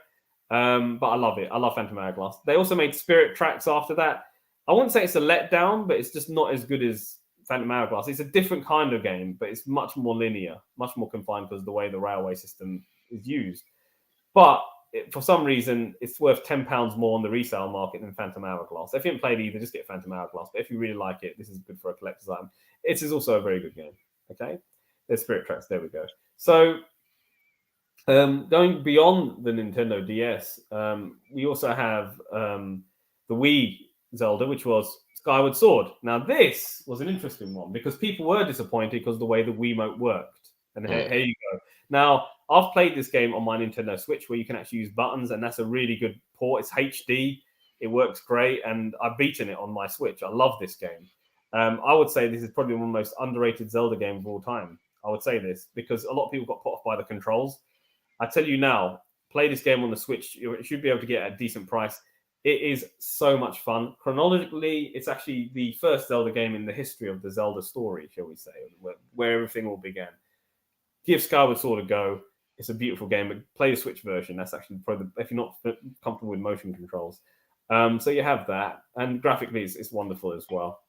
But I love it. I love Phantom Hourglass. They also made Spirit Tracks after that. I wouldn't say it's a letdown, but it's just not as good as Phantom Hourglass. It's a different kind of game, but it's much more linear, much more confined because of the way the railway system is used. But for some reason, it's worth £10 more on the resale market than Phantom Hourglass. If you haven't played either, just get Phantom Hourglass. But if you really like it, this is good for a collector's item. It is also a very good game. Okay, there's Spirit Tracks. There we go. So going beyond the Nintendo DS, we also have the Wii Zelda, which was Skyward Sword. Now, this was an interesting one because people were disappointed because of the way the Wiimote worked. And here you go. Now, I've played this game on my Nintendo Switch where you can actually use buttons, and that's a really good port. It's HD. It works great, and I've beaten it on my Switch. I love this game. I would say this is probably one of the most underrated Zelda games of all time. I would say this because a lot of people got put off by the controls. I tell you now, play this game on the Switch. You should be able to get it at a decent price. It is so much fun. Chronologically, it's actually the first Zelda game in the history of the Zelda story, shall we say, where everything all began. Give Skyward Sword a go. It's a beautiful game, but play the Switch version. That's actually probably if you're not comfortable with motion controls. So you have that, and graphically, it's wonderful as well.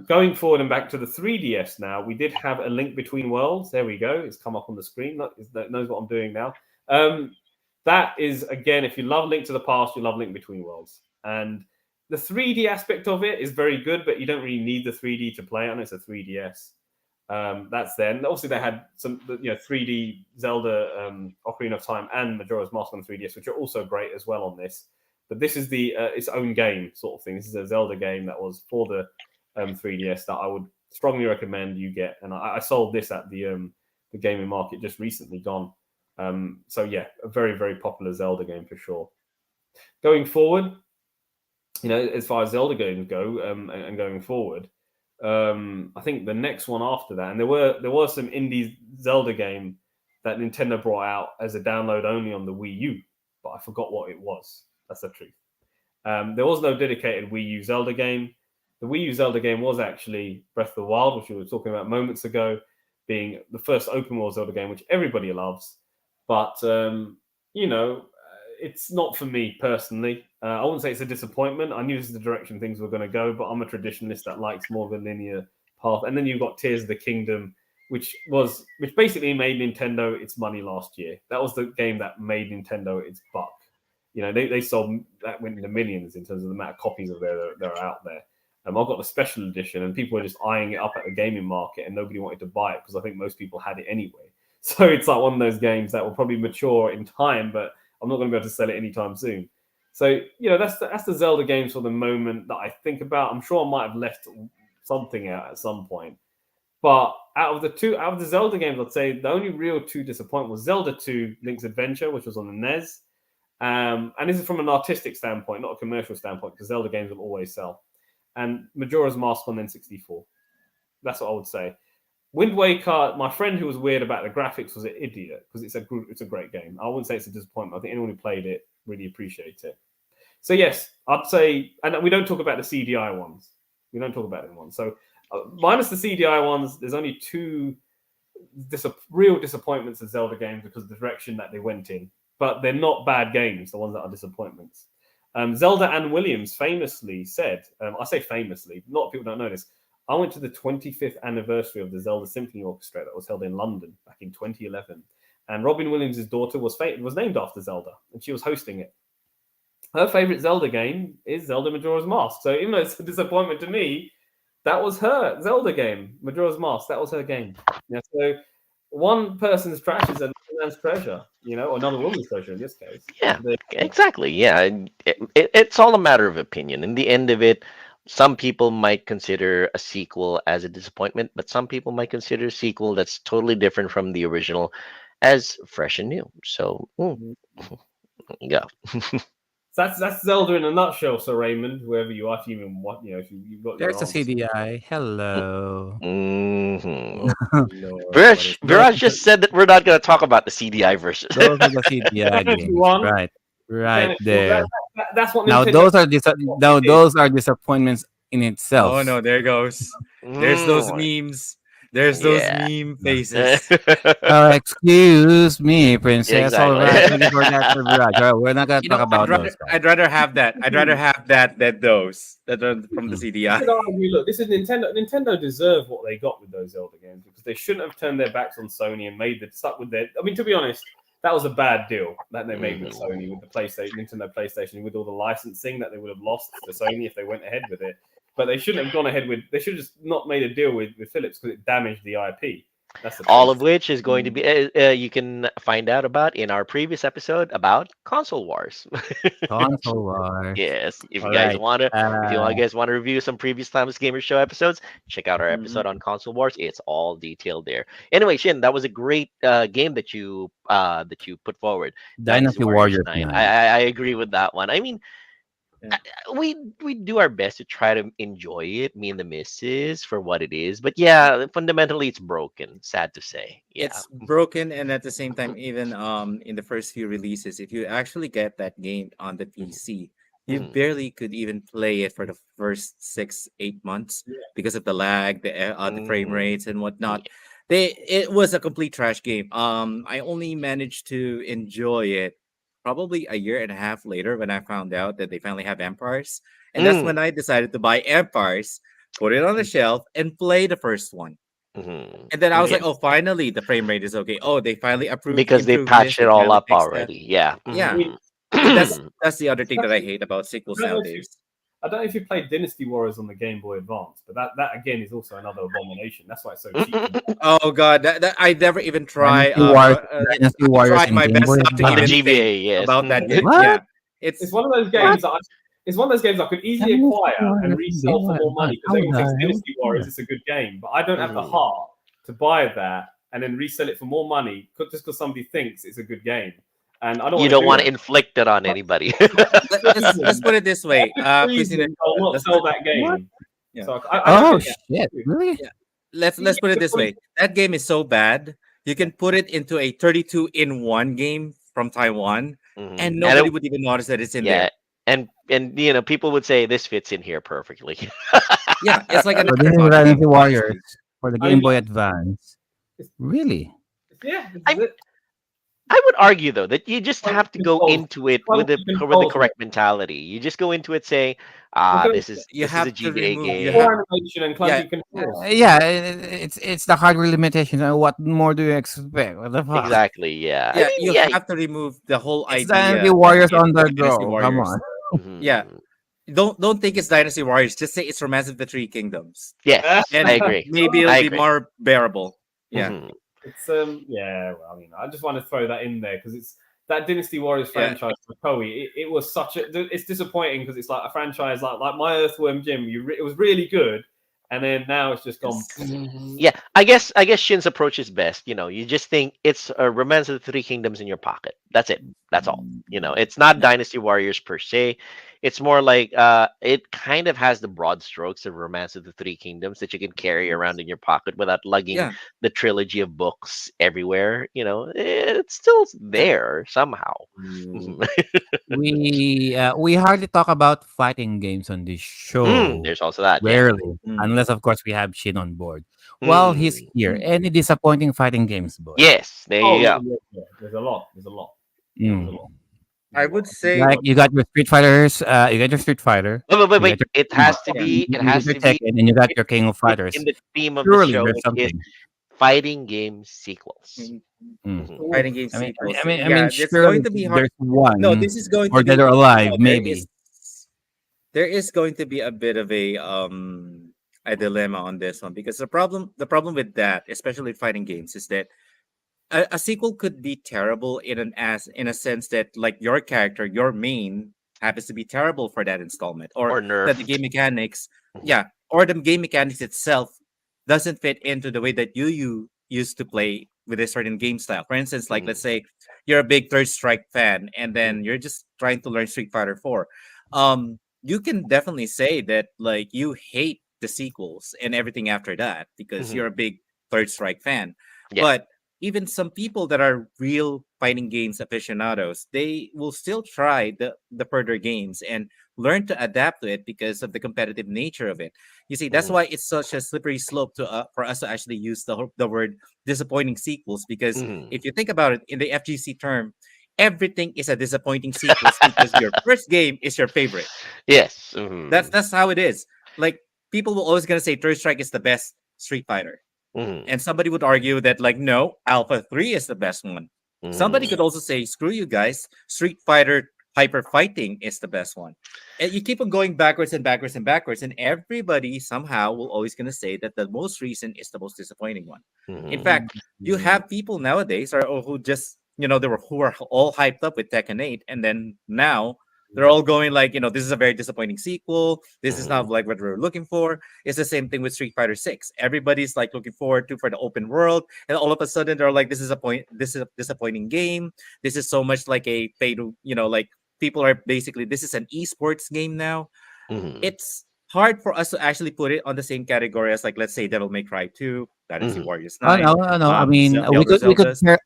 Going forward and back to the 3DS now, we did have A Link Between Worlds. There we go. It's come up on the screen. That knows what I'm doing now. That is, again, if you love Link to the Past, you love Link Between Worlds. And the 3D aspect of it is very good, but you don't really need the 3D to play it. I know it's a 3DS. That's there. And obviously, they had some 3D Zelda Ocarina of Time and Majora's Mask on 3DS, which are also great as well on this. But this is its own game sort of thing. This is a Zelda game that was for the 3DS that I would strongly recommend you get. And I sold this at the gaming market just recently gone. So yeah, a very, very popular Zelda game for sure. Going forward, as far as Zelda games go, and going forward, I think the next one after that, and there was some indie Zelda game that Nintendo brought out as a download only on the Wii U, but I forgot what it was. That's the truth. There was no dedicated Wii U Zelda game. The Wii U Zelda game was actually Breath of the Wild, which we were talking about moments ago, being the first open world Zelda game, which everybody loves. But, it's not for me personally. I wouldn't say it's a disappointment. I knew this is the direction things were going to go, but I'm a traditionalist that likes more of a linear path. And then you've got Tears of the Kingdom, which basically made Nintendo its money last year. That was the game that made Nintendo its buck. They sold, that went into millions in terms of the amount of copies of that are out there. I've got the special edition, and people were just eyeing it up at the gaming market, and nobody wanted to buy it because I think most people had it anyway. So it's like one of those games that will probably mature in time, but I'm not going to be able to sell it anytime soon. So that's the Zelda games for the moment that I think about. I'm sure I might have left something out at some point, but out of the Zelda games, I'd say the only real two disappointment was Zelda 2: Link's Adventure, which was on the NES. And this is from an artistic standpoint, not a commercial standpoint, because Zelda games will always sell. And Majora's Mask on N64. That's what I would say. Wind Waker, my friend who was weird about the graphics was an idiot because it's a great game. I wouldn't say it's a disappointment. I think anyone who played it really appreciates it. So yes, I'd say, and we don't talk about the CDI ones. We don't talk about them ones. So minus the CDI ones, there's only two real disappointments of Zelda games because of the direction that they went in. But they're not bad games, the ones that are disappointments. Zelda Ann Williams famously said, I say famously, a lot of people don't know this, I went to the 25th anniversary of the Zelda Symphony Orchestra that was held in London back in 2011. And Robin Williams' daughter was named after Zelda, and she was hosting it. Her favorite Zelda game is Zelda Majora's Mask. So even though it's a disappointment to me, that was her Zelda game, Majora's Mask. That was her game. So one person's trash is another man's treasure, or another woman's treasure in this case. Yeah, exactly. Yeah, it's all a matter of opinion. In the end of it, some people might consider a sequel as a disappointment, but some people might consider a sequel that's totally different from the original as fresh and new. So, yeah. That's Zelda in a nutshell, Sir Raymond. Whoever you are, if you even what if you've got. There's a CDI. Hello. Viraj just said that we're not going to talk about the CDI version. Those are the CDI games. Right there. That's what. Now Nintendo those are disappointments in itself. Oh no, there goes. There's those memes. There's those meme faces. Excuse me, princess. Exactly. All right, we're not gonna talk about those. I'd rather have that. I'd rather have that than those that are from the CDI. Look, this is Nintendo. Nintendo deserve what they got with those Zelda games because they shouldn't have turned their backs on Sony and stuck with their. I mean, to be honest, that was a bad deal that they made with Sony, with the PlayStation, Nintendo PlayStation, with all the licensing that they would have lost to Sony if they went ahead with it. But they shouldn't have gone ahead with. They should have just not made a deal with Philips because it damaged the IP. That's the All truth. of which is going to be you can find out about in our previous episode about console wars. Console wars. Yes, if you All guys right. want to, if you Uh, guys want to review some previous Timeless Gamer Show episodes, check out our Mhm. episode on console wars. It's all detailed there. Anyway, Shin, that was a great game that you put forward, Dynasty Dynasty Warriors Warriors 9. 9. I agree with that one. I mean, Yeah. we do our best to try to enjoy it, me and the missus, for what it is. But yeah, fundamentally, it's broken. Sad to say. Yeah. It's broken, and at the same time, even in the first few releases, if you actually get that game on the Mhm, PC, you mhm, barely could even play it for the first 6 8 months because of the lag, the frame mhm. rates and whatnot. Yeah. It was a complete trash game. I only managed to enjoy it probably a year and a half later when I found out that they finally have Empires, and that's Mm, when I decided to buy Empires, put it on the shelf, and play the first one. mhm. And then I was Yeah, like, "Oh, finally, the frame rate is okay. Oh, they finally because they improved this. patched it They all finally up fixed that." already. Yeah. I Yeah, mean, Mhm. and that's Mhm. that's the other thing that I especially, hate about I sequels don't know if you, nowadays. I don't know if you played Dynasty Warriors on the Game Boy Advance, but that again is also another abomination. That's why it's so cheap to buy. Oh God, that I never even try. Dynasty Warriors, Dynasty I Warriors tried in my Game best Boy not to On the even Advance. think GBA, yes. about that Mhm. game. What? Yeah, It's it's one of those What? games that it's one of those games I could easily Dynasty acquire and Warriors in resell Game for Boy more money Advance. because How would everyone thinks I Dynasty know Warriors that? is a good game, but I don't have the Mhm. heart to buy that and then resell it for more money just because somebody thinks it's a good game, and I don't You want to don't do want to that. inflict it on anybody. For Ethics let's put reasons, it this for way, ethics Christina. reasons, I'll not Let's sell put that What? game. yeah. So I don't Oh get that. shit! Really? Yeah. Let's put it this way. That game is so bad, you Yeah. can put it into a 32 in one game from Taiwan, Mhm. and And nobody it, would even notice that it's in yeah, there. and people would say this fits in here perfectly. Yeah, it's like an So this is afterthought game, Dynasty Warriors honestly. for the I Game mean, Boy Advance. it's, Really? yeah, this is I it. I would argue though that you just Clunky have to go controls, into it clunky with the controls, mate. correct mentality. You just go into it saying, What can I say? You this is a have to GBA remove. You game. have Poor animation and yeah. clunky controls. Yeah, it's the hardware limitations. And what more do you expect? What the fuck? Exactly. Yeah. I Yeah, mean, you yeah. have to remove the whole It's Dynasty idea that Warriors it's on the Dynasty go. Come Warriors. on. Yeah, Mhm. don't think it's Dynasty Warriors. Just say it's Romance of the Three Kingdoms, Yes, I and agree. maybe it'll I be agree. more bearable. Yeah, Mhm. It's yeah, well, I mean, I just want to throw that in there because it's that Dynasty Warriors yeah. franchise for Koei. It was such a it's disappointing because it's like a franchise like My Earthworm Jim. It was really good, and then now it's just gone. Yes. Yeah, I guess Shin's approach is best. You just think it's a Romance of the Three Kingdoms in your pocket. That's it. That's all. It's not Yeah. Dynasty Warriors per se. It's more like it kind of has the broad strokes of Romance of the Three Kingdoms that you can carry around in your pocket without lugging Yeah. the trilogy of books everywhere. It's still Yeah. there somehow. Mm. We hardly talk about fighting games on this show. There's also that. Yeah. Rarely, Mm. unless of course we have Shin on board. While he's Mm. here, Mm. any disappointing fighting games, boy? Yes. There Oh you yeah, go. yeah, yeah. There's a lot. There's a lot. There's a Mm. lot. I There's a lot. would say, Like you got your Street Fighters, you got your Street Fighter, Wait. you got your It King of- has to yeah. be. It you got has your to be Tekken, and you got in, your King of in Fighters. the theme of the Surely show, there's which is something. fighting game sequels. Mm, Mm. Mhm. Oof. fighting game sequels. I mean, Yeah, it's surely going to be hard. there's No, one, this is going or to Dead be or Alive, no. maybe. There is going to be a bit of a dilemma on this one because the problem with that, especially with fighting games, is that a sequel could be terrible in a sense that like your character, your main happens to be terrible for that installment, or Or that the nerfed. game mechanics, Mhm. yeah, or the game mechanics itself doesn't fit into the way that you used to play with a certain game style. For instance, like let's Mhm. say you're a big Third Strike fan, and Mhm. then you're just trying to learn Street Fighter 4. You can definitely say that like you hate the sequels and everything after that because Mhm. you're a big Third Strike fan. Yeah. But even some people that are real fighting games aficionados, they will still try the further games and learn to adapt to it because of the competitive nature of it. You see, that's Mhm. why it's such a slippery slope to for us to actually use the word disappointing sequels. Because Mhm. if you think about it in the FGC term, everything is a disappointing sequels because your first game is your favorite. Yes. That's how it is. Like people will always gonna say Third Strike is the best Street Fighter, Mhm. and somebody would argue that like no, Alpha 3 is the best one. Somebody Mhm. could also say screw you guys, Street Fighter hyper fighting is the best one. And you keep on going backwards and backwards and backwards, and everybody somehow will always gonna say that the most recent is the most disappointing one. In Mhm. fact, you have people nowadays or who just they were who are all hyped up with Tekken 8, and then now they're all going like, this is a very disappointing sequel. This is not Mhm. like what we're looking for. It's the same thing with Street Fighter 6. Everybody's like looking forward to for the open world, and all of a sudden they're like, this is a disappointing game. This is so much like a pay to, like people are basically this is an esports game now. Mhm. It's hard for us to actually put it on the same category as like let's say Devil May Cry 2, Dynasty Mhm. Warriors Oh 9, no, oh, no. I mean, The Elder we could Zeldas. hear,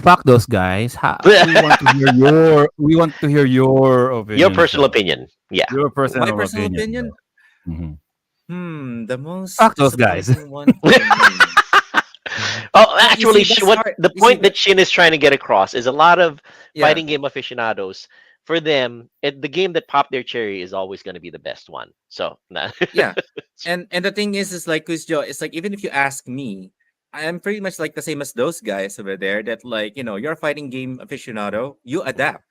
fuck those guys. We want to hear your Your opinions, personal though. opinion. Yeah. Your My personal personal opinion, opinion, though. Mhm. the most Fuck those guys. disappointing one for me. Oh, Well, you actually, see, that's what hard. the You see point that, that Shin is trying to get across is a lot of yeah, fighting game aficionados. For them, the game that popped their cherry is always going to be the best one. So, nah. yeah. And the thing is like Quiz Joe, it's like even if you ask me, I'm pretty much like the same as those guys over there. That like you're a fighting game aficionado, you adapt.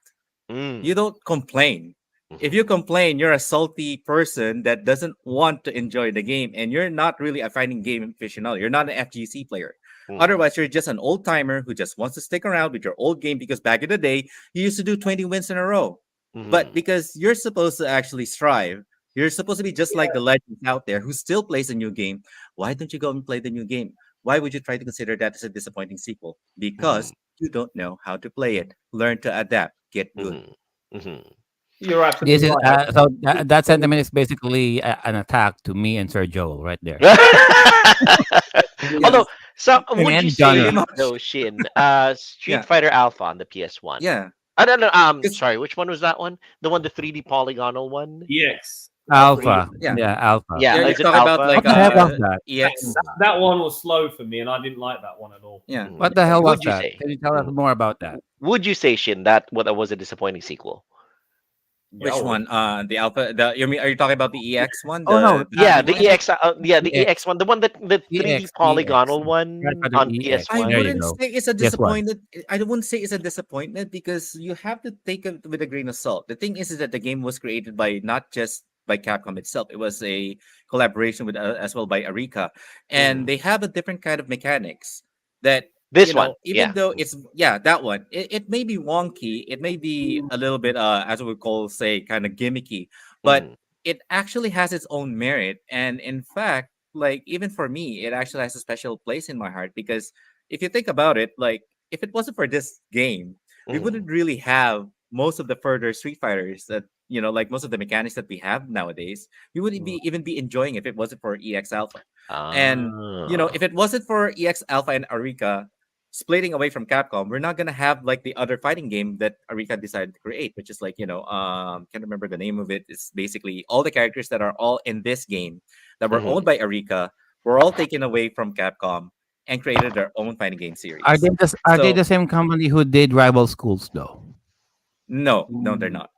Mm, You don't complain. If mhm, you complain, you're a salty person that doesn't want to enjoy the game, and you're not really a fighting game aficionado. You're not an FGC player. mhm, Otherwise, you're just an old timer who just wants to stick around with your old game because back in the day, you used to do 20 wins in a row. But mhm, because you're supposed to actually strive, you're supposed to be just like the legends out there who still plays a new game. Why don't you go and play the new game? Why would you try to consider that as a disappointing sequel? Because mhm, you don't know how to play it. Learn to adapt. Get good. mhm, mhm. You're This absolutely is right. so that sentiment is basically an attack to me and Sir Joel right there. Yes, Although, so Him would you and pretty say genre. much. though, Shin, Street Yeah, Fighter Alpha on the PS1? yeah. I don't know. Because Sorry, which one was that one? The one, the 3D polygonal one? Yes, that's what. Alpha. yeah, Yeah, Alpha. Yeah, you're is it talking about Alpha? like What the hell was that? EX. That one was slow for me, and I didn't like that one at all. Yeah. Mhm. What the hell was Would you that? say? Can you tell us Mhm. more about that? Would you say, Shin, that what that was a disappointing sequel? Yeah, I Which would. one? The alpha. You mean? Are you talking about the EX one? Oh no, The Yeah, 3D the one? EX. Yeah, the EX, EX one, the one that the 3D EX. polygonal Right one for the on EX. I There you PS1. wouldn't go. say it's a Guess what? disappointment. I wouldn't say it's a disappointment because you have to take it with a grain of salt. The thing is that the game was created by not just by Capcom itself. It was a collaboration with as well by Arika, and Mhm. they have a different kind of mechanics that This one, even yeah. though it's that one, it may be wonky, it may be a little bit as we would call say kind of gimmicky, but Mhm. it actually has its own merit. And in fact, like even for me, it actually has a special place in my heart because if you think about it, like if it wasn't for this game, we Mhm. wouldn't really have most of the further Street Fighters that like most of the mechanics that we have nowadays. We wouldn't be even be enjoying if it wasn't for EX Alpha. And Ah. if it wasn't for EX Alpha and Arika splitting away from Capcom, we're not gonna have like the other fighting game that Arika decided to create, which is like can't remember the name of it. It's basically all the characters that are all in this game that were owned Mhm. by Arika were all taken away from Capcom and created their own fighting game series. Are they So the same company who did Rival Schools though? no, no, they're Mm. not.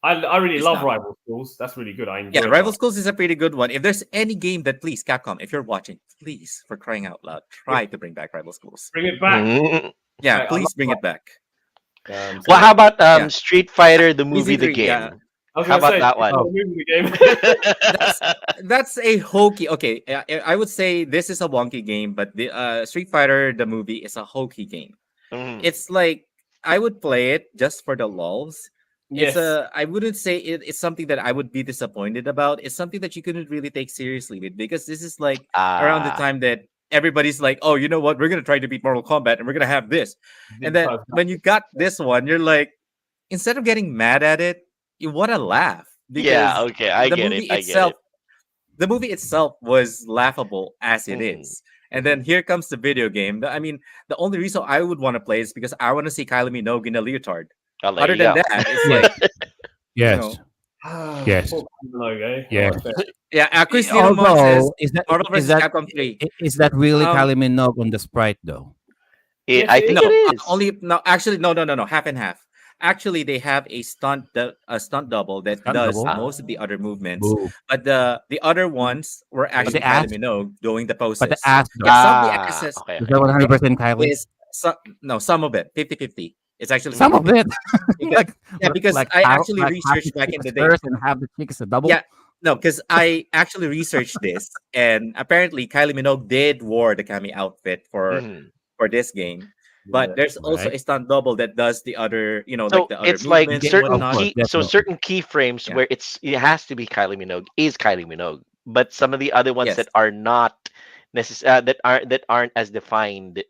I really It's love not. Rival Schools. That's really good. I Yeah, enjoyed Rival that. Schools is a pretty good one. If there's any game that please Capcom, if you're watching, please for crying out loud, try to bring back Rival Schools. Bring it back. Mhm. Yeah, I love please bring it back. Well, so how about Yeah, Street Fighter the movie, the EC3. Yeah, game? I was How gonna about say that it's one? not Oh, a movie game. that's that's a hokey. Okay, I would say this is a wonky game, but the Street Fighter the movie is a hokey game. Mhm. It's like I would play it just for the lulls. Yes. I wouldn't say it's something that I would be disappointed about. It's something that you couldn't really take seriously with because this is like around the Ah. time that everybody's like, oh, you know what? We're gonna try to beat Mortal Kombat and we're gonna have this. And Did then both. when you got this one, you're like, instead of getting mad at it, you want to laugh Yeah. because Okay. I the get movie it. I get itself it. the movie itself was laughable as it Mhm. is. And then Mhm. here comes the video game. I mean, the only reason I would want to play is because I want to see Kylie Minogue in a leotard. Oh, there Other you than go. that, it's yes, like, you yes, know, yes, Poor Logo. All yes. right, fair. yeah, Christina Mon says Although, is that Marvel is vs. that Capcom 3. is that really Um, Kylie Minogue on the sprite though? Yes, I it think is. it no, is. only no. Actually, no. Half and half. Actually, they have a stunt double that Stunt does double. most of the Ah. other movements, Boo. but the other ones were But the actually ass, Kylie Minogue doing the but the poses. ass Yeah, though. some of the Ah. access Okay. Is Okay. that 100% Kylie? is some, no, some of it 50-50. It's actually Some of Mhm. it, because like yeah, because I actually like half the researched back chick in is the day. first and half the chick is a double. Yeah, no, because I actually researched this, and apparently Kylie Minogue did wore the Kami outfit Mhm. for this game, but Yeah. there's also Right. a stunt double that does the other, like So the other it's like movements Yeah, and of certain whatnot. course, key, so definitely. certain keyframes Yeah. where it has to be Kylie Minogue is Kylie Minogue, but some of the other ones Yes. that are not that aren't as defined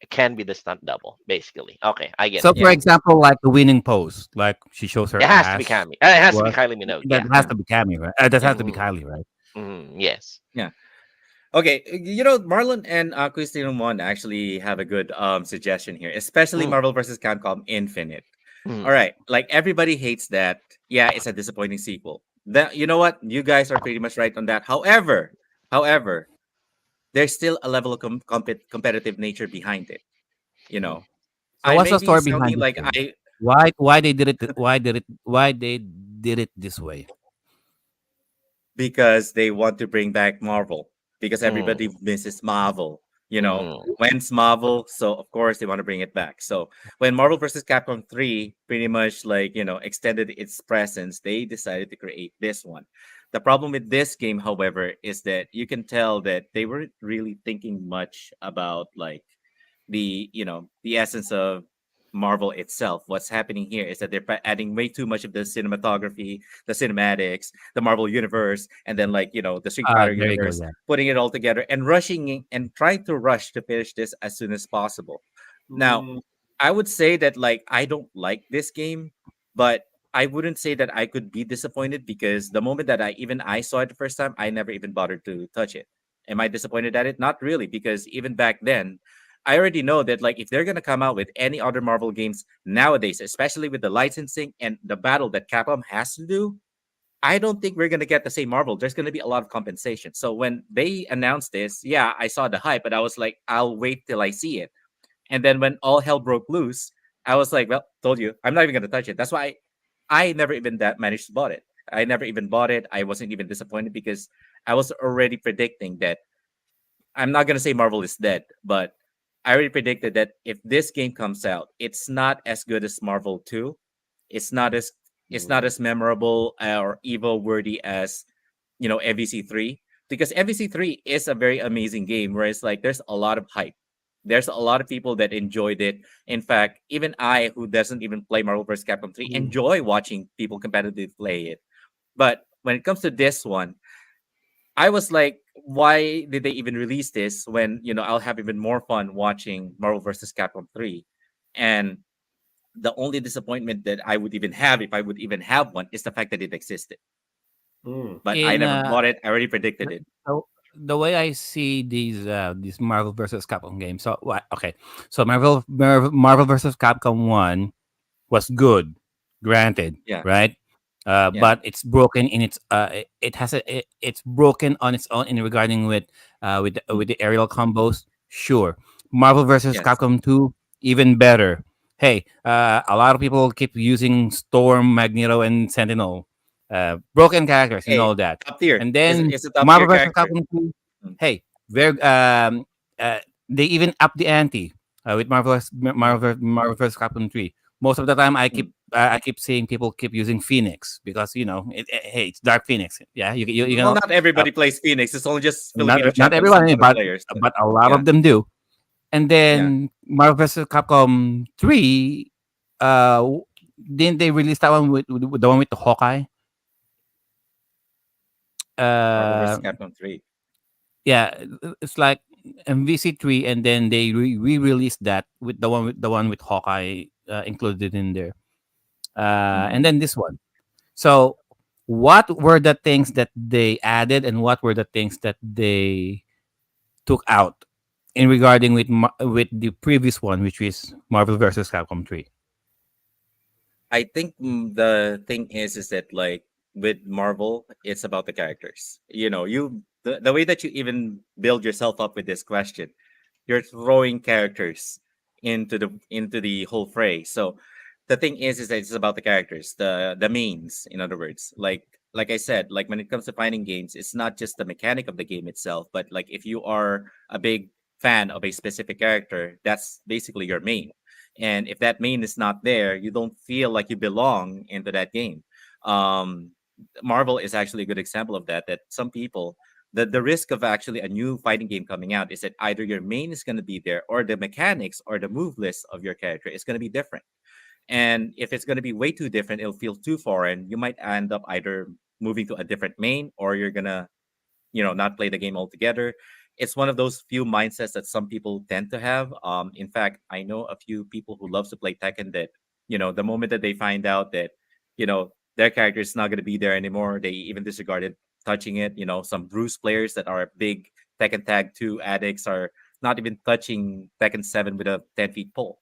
can be the stunt double, basically. Okay, I get So, it. for Yeah, Yeah. example, like the winning pose, like she shows her it has to be ass. Cami. It has to be Was Kylie Minogue. that Yeah. has Yeah. to be Cammy, right? That has Yeah. to be Hmm. Kylie, right? Yes. Yeah. Okay, Marlon and Christine Mon actually have a good suggestion here, especially Mm. Marvel versus Capcom Infinite. All Mm. right, like everybody hates that. Yeah, it's a disappointing sequel. That you know what? You guys are pretty much right on that. However, there's still a level of competitive nature behind it. You know, So, I what's may the be story behind sounding this like game? I Why they did it? Why they did it this way? because they want to bring back Marvel because everybody Mm. misses Marvel. Mm. When's Marvel? So of course they want to bring it back. So when Marvel versus Capcom 3 pretty much like, extended its presence, they decided to create this one. The problem with this game, however, is that you can tell that they weren't really thinking much about like the essence of Marvel itself. What's happening here is that they're adding way too much of the cinematography, the cinematics, the Marvel universe, and then like the Street Fighter There you go. universe, Yeah. putting it all together and rushing and trying to rush to finish this as soon as possible. Now, Mm, I would say that like I don't like this game, but I wouldn't say that I could be disappointed because the moment that I saw it the first time, I never even bothered to touch it. Am I disappointed at it? Not really, because even back then, I already know that like if they're gonna come out with any other Marvel games nowadays, especially with the licensing and the battle that Capcom has to do, I don't think we're gonna get the same Marvel. There's gonna be a lot of compensation. So when they announced this, yeah, I saw the hype, but I was like, I'll wait till I see it. And then when all hell broke loose, I was like, well, told you, I'm not even gonna touch it. That's why I never even that managed to bought it. I never even bought it. I wasn't even disappointed because I was already predicting that I'm not gonna say Marvel is dead, but I already predicted that if this game comes out, it's not as good as Marvel 2. It's not as it's not Mm. as memorable or evil worthy as MVC 3, because MVC 3 is a very amazing game where it's like there's a lot of hype. There's a lot of people that enjoyed it. In fact, even I, who doesn't even play Marvel vs. Capcom 3, mm, enjoy watching people competitively play it. But when it comes to this one, I was like, why did they even release this when I'll have even more fun watching Marvel vs. Capcom 3? And the only disappointment that I would even have, if I would even have one, is the fact that it existed. mm, But I In never bought it. I already predicted it. so the way I see these Marvel versus Capcom games. So what? Okay, so Marvel versus Capcom 1 was good, granted, Yeah, right? yeah. But it's broken in its it's broken on its own in regarding Mm, with the aerial combos. Sure, Marvel versus yes. Capcom 2 even better. Hey, a lot of people keep using Storm, Magneto, and Sentinel. Broken characters, you Hey, know that. top tier. And Is then is a top tier Marvel versus character. Capcom 2, Mm, hey, very uh, they even up the ante with mm, Marvel vs. Capcom 3. Most of the time, mm. I keep seeing people keep using Phoenix because hey, it's Dark Phoenix. Yeah, you Well, can not uh, everybody plays Phoenix. It's only just Filipino not champions and everyone, other players. but a lot Yeah, of them do. And yeah. then Marvel vs. Capcom 3, didn't they release that one with the one with the Hawkeye? Marvel Uh, vs. Capcom 3. yeah, it's like MVC 3, and then they re-released that with the one with Hawkeye included in there. And Mm. then this one. So, what were the things that they added, and what were the things that they took out in regarding with the previous one, which is Marvel versus Capcom 3? I think the thing is that like with Marvel, it's about the characters. The way that you even build yourself up with this question, you're throwing characters into the whole fray. So the thing is that it's about the characters, the mains, in other words. Like I said, like when it comes to fighting games, it's not just the mechanic of the game itself, but like if you are a big fan of a specific character, that's basically your main. And if that main is not there, you don't feel like you belong into that game. Um, Marvel is actually a good example of that. That some people, the risk of actually a new fighting game coming out is that either your main is going to be there, or the mechanics or the move list of your character is going to be different. And if it's going to be way too different, it'll feel too foreign. You might end up either moving to a different main, or you're gonna, not play the game altogether. It's one of those few mindsets that some people tend to have. In fact, I know a few people who loves to play Tekken that, the moment that they find out that, their character is not going to be there anymore, they even disregarded touching it. Some Bruce players that are big Tekken Tag 2 addicts are not even touching Tekken 7 with a 10 feet pole.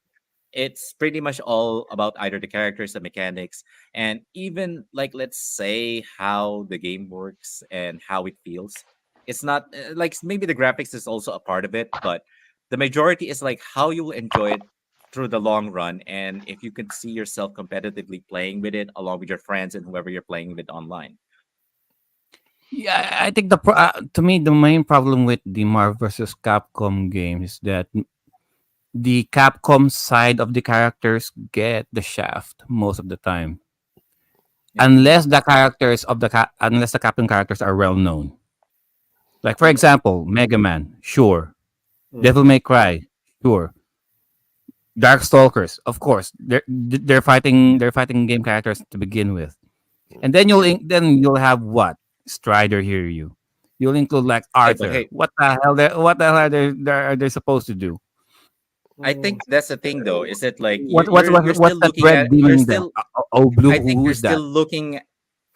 It's pretty much all about either the characters, the mechanics, and even, like, let's say, how the game works and how it feels. It's not like, maybe the graphics is also a part of it, but the majority is like how you will enjoy it through the long run, and if you can see yourself competitively playing with it along with your friends and whoever you're playing with online. Yeah, I think to me the main problem with the Marvel versus Capcom game is that the Capcom side of the characters get the shaft most of the time, Yeah. unless the Capcom characters are well known. Like for example, Mega Man, sure. Devil May Cry, sure. Darkstalkers, of course. They're fighting game characters to begin with, and then you'll have what Strider hear you. You'll include like Hey, but Arthur. hey, What the hell are they supposed to do? I think that's the thing though, is that like What what's what, you're what's still that looking red at you're demon there? still Oh, blue. I think you're Who's still that? looking,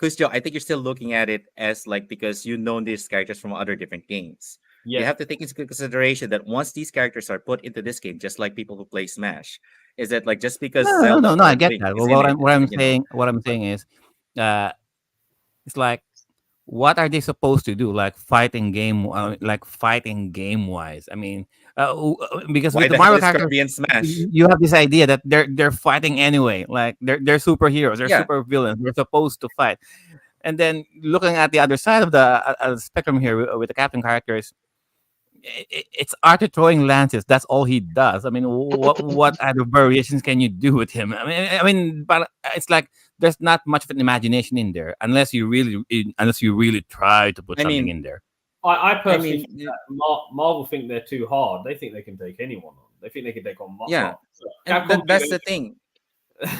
Kusto, I think you're still looking at it as like, because you know these characters from other different games. You Yeah. have to take into consideration that once these characters are put into this game, just like people who play Smash, is that like just because No, no, no, Zelda no. I or get Link that. is Well, in what it, I'm what I'm you know, saying is, uh, it's like, what are they supposed to do? Like fighting game wise. I mean, because why with the the hell Marvel is characters, Kirby in Smash? you have this idea that they're fighting anyway. Like they're superheroes, they're Yeah, super villains. They're supposed to fight. And then looking at the other side of the spectrum here with the Captain characters, it's Arthur throwing lances. That's all he does. I mean, what other variations can you do with him? I mean, but it's like there's not much of an imagination in there unless you really try to put I something mean, in there. I I personally mean, think that Marvel think they're too hard. They think they can take anyone on. They think they can take on yeah, Marvel. and Capcom do that's the thing.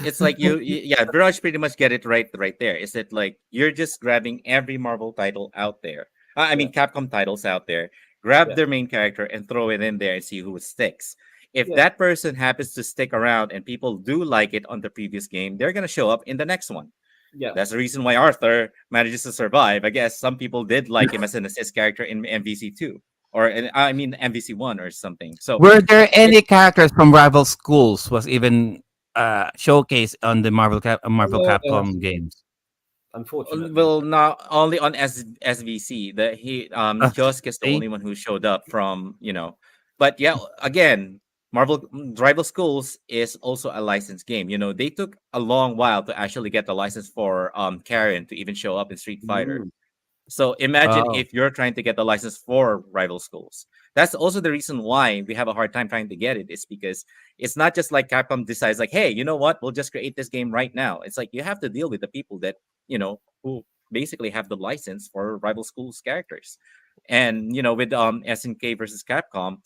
It's like yeah, Viraj pretty much get it right there. Is that like you're just grabbing every Marvel title out there? I Yeah, mean, Capcom titles out there. Grab yeah, their main character and throw it in there and see who sticks. If yeah, that person happens to stick around and people do like it on the previous game, they're gonna show up in the next one. yeah. That's the reason why Arthur manages to survive. I guess some people did like him as an assist character in MVC 2, or I mean MVC 1 or something. So Were there it any characters from rival schools was even showcased on the Marvel Uh, Capcom games? unfortunately, well, not only on SVC. The he Kiosk is the See, only one who showed up from, but yeah, again, Marvel Rival Schools is also a licensed game. They took a long while to actually get the license for Karen to even show up in Street Fighter. Mm, So imagine oh, if you're trying to get the license for rival schools. That's also the reason why we have a hard time trying to get it, is because it's not just like Capcom decides like, hey, you know what? We'll just create this game right now. It's like you have to deal with the people that, who basically have the license for rival schools characters. And with SNK versus Capcom,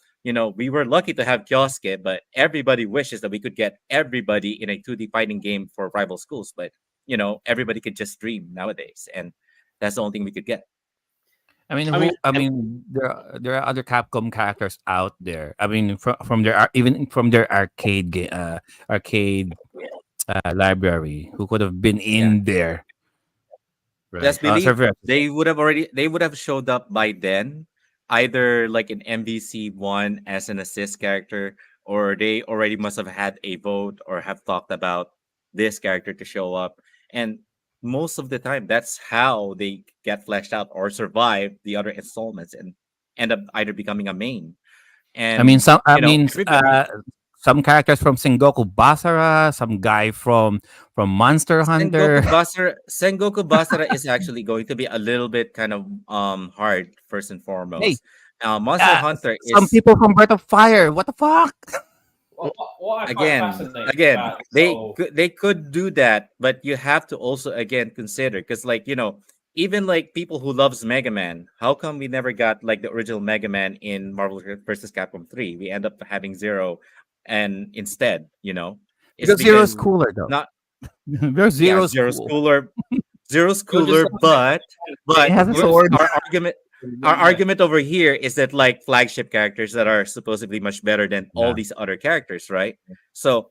we were lucky to have Kyosuke, but everybody wishes that we could get everybody in a 2D fighting game for rival schools. But everybody could just dream nowadays. And that's the only thing we could get. I mean, I mean, there are other Capcom characters out there. I mean, from even from their arcade library, who could have been Yeah. in there, right? Best believe Survivor. they would have showed up by then, either like in MVC 1 as an assist character, or they already must have had a vote or have talked about this character to show up. And most of the time, that's how they get fleshed out or survive the other installments and end up either becoming a main. I mean, And some. I mean, everybody. some characters from Sengoku Basara, some guy from Monster Sengoku Hunter. Basara Sengoku Basara is actually going to be a little bit kind of hard first and Hey, foremost. Monster Hunter some is people from Breath of Fire. What the fuck? what I find again, fascinating again, about this whole they could do that, but you have to also again consider, because like, even like people who loves Mega Man, how come we never got like the original Mega Man in Marvel versus Capcom 3? We end up having Zero, and instead, it's Because Zero's because cooler though. not Because yeah, Zero's Zero's cool. cooler, Zero's you're just cooler, He but has a you're sword. our argument our yeah. argument over here is that like flagship characters that are supposedly much better than all Yeah. these other characters, right? So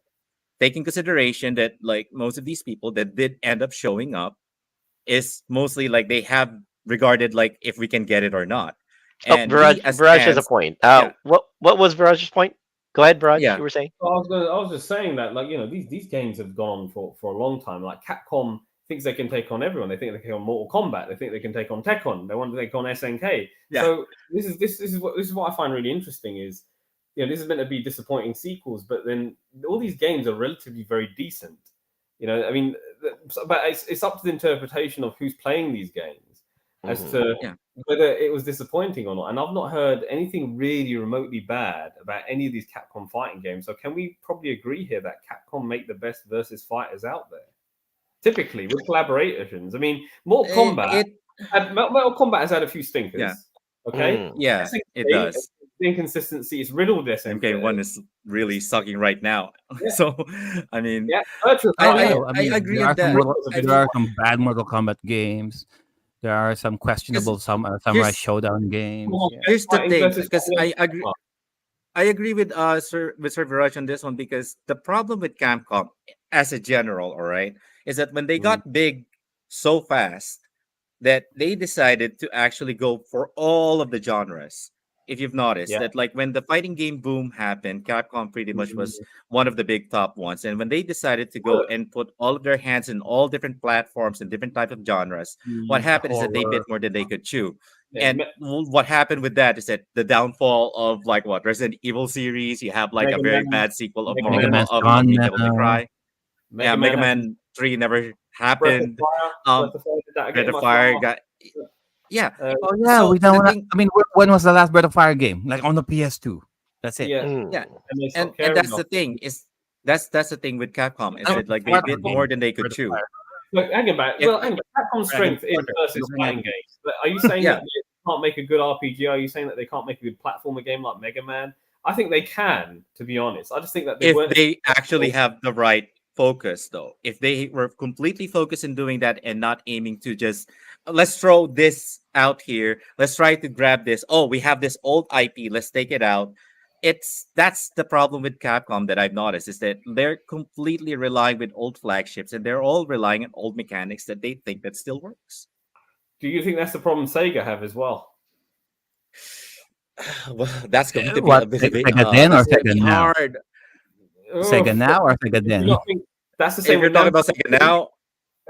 take in consideration that like most of these people that did end up showing up is mostly like they have regarded like if we can get it or not. Oh, And we Viraj, as Viraj has a fans, point. yeah, What was Viraj's point? Go ahead, Viraj. yeah, You were saying. I was just saying that, like, these games have gone on for a long time. Like Capcom thinks they can take on everyone. They think they can take on Mortal Kombat. They think they can take on Tekken. They want to take on SNK. yeah. So this is what I find really interesting is, this is meant to be disappointing sequels, but then all these games are relatively very decent. I mean, but it's up to the interpretation of who's playing these games as Mhm. to Yeah. whether it was disappointing or not. And I've not heard anything really remotely bad about any of these Capcom fighting games. So can we probably agree here that Capcom make the best versus fighters out there? Typically with collaborations. I mean, It Mortal Kombat has had a few yeah, stinkers. Okay, yeah, it SNK, does. the inconsistency is riddled SNK. MK1 is really sucking right now. Yeah, So I mean, yeah. Virtua Oh Fighter, yeah, was I I mean agree with that. I there mean, are some bad Mortal Kombat games. There are some because questionable Samurai here's Showdown games. Yeah. here's the fighting thing, versus because fighting. I agree with Sir Viraj on this one, because the problem with Capcom as a general, all right, is that when they Mhm. got big so fast that they decided to actually go for all of the genres. If you've noticed Yeah. that, like when the fighting game boom happened, Capcom pretty much was Mhm. one of the big top ones. And when they decided to go and put all of their hands in all different platforms and different type of genres, what The happened is that they bit horror. more than they could chew. Yeah, And what happened with that is that the downfall of like what Resident Evil series, you have like a Mega very Man, bad sequel of Mega Mega Man, Man's I gone mean Devil May now. Cry. Yeah, Mega Mega Man has Man 3 never Breath of happened. Fire. Um Breath of Fire did that Breath again of much Fire longer. got yeah. Oh yeah, So we the don't. thing, I mean, when was the last Breath of Fire game? Like on the PS2. That's it. Yeah, yeah, and they and stopped and caring that's the after. thing is that's the thing with Capcom is I mean, that like they Spartan bit more game. than they could Breath of chew. Fire. Look, hang on back. If Well, hang on. Capcom's Dragon strength is Quarter. versus Looking at fighting games. But are you saying yeah, that they can't make a good RPG? Are you saying that they can't make a good platformer game like Mega Man? I think they can, to be honest. I just think that they if weren't they actually successful. have the right focus though, if they were completely focused in doing that and not aiming to just let's throw this out here, let's try to grab this, oh we have this old IP, let's take it out. That's the problem with Capcom that I've noticed, is that they're completely relying with old flagships, and they're all relying on old mechanics that they think that still works. Do you think that's the problem Sega have as well? Well, that's going to be What? a bit of a Sega then or that's going to Sega be now? hard. Sega Oof. now or Sega Do you then? not think that's the If same you're with talking Namco? about Sega now,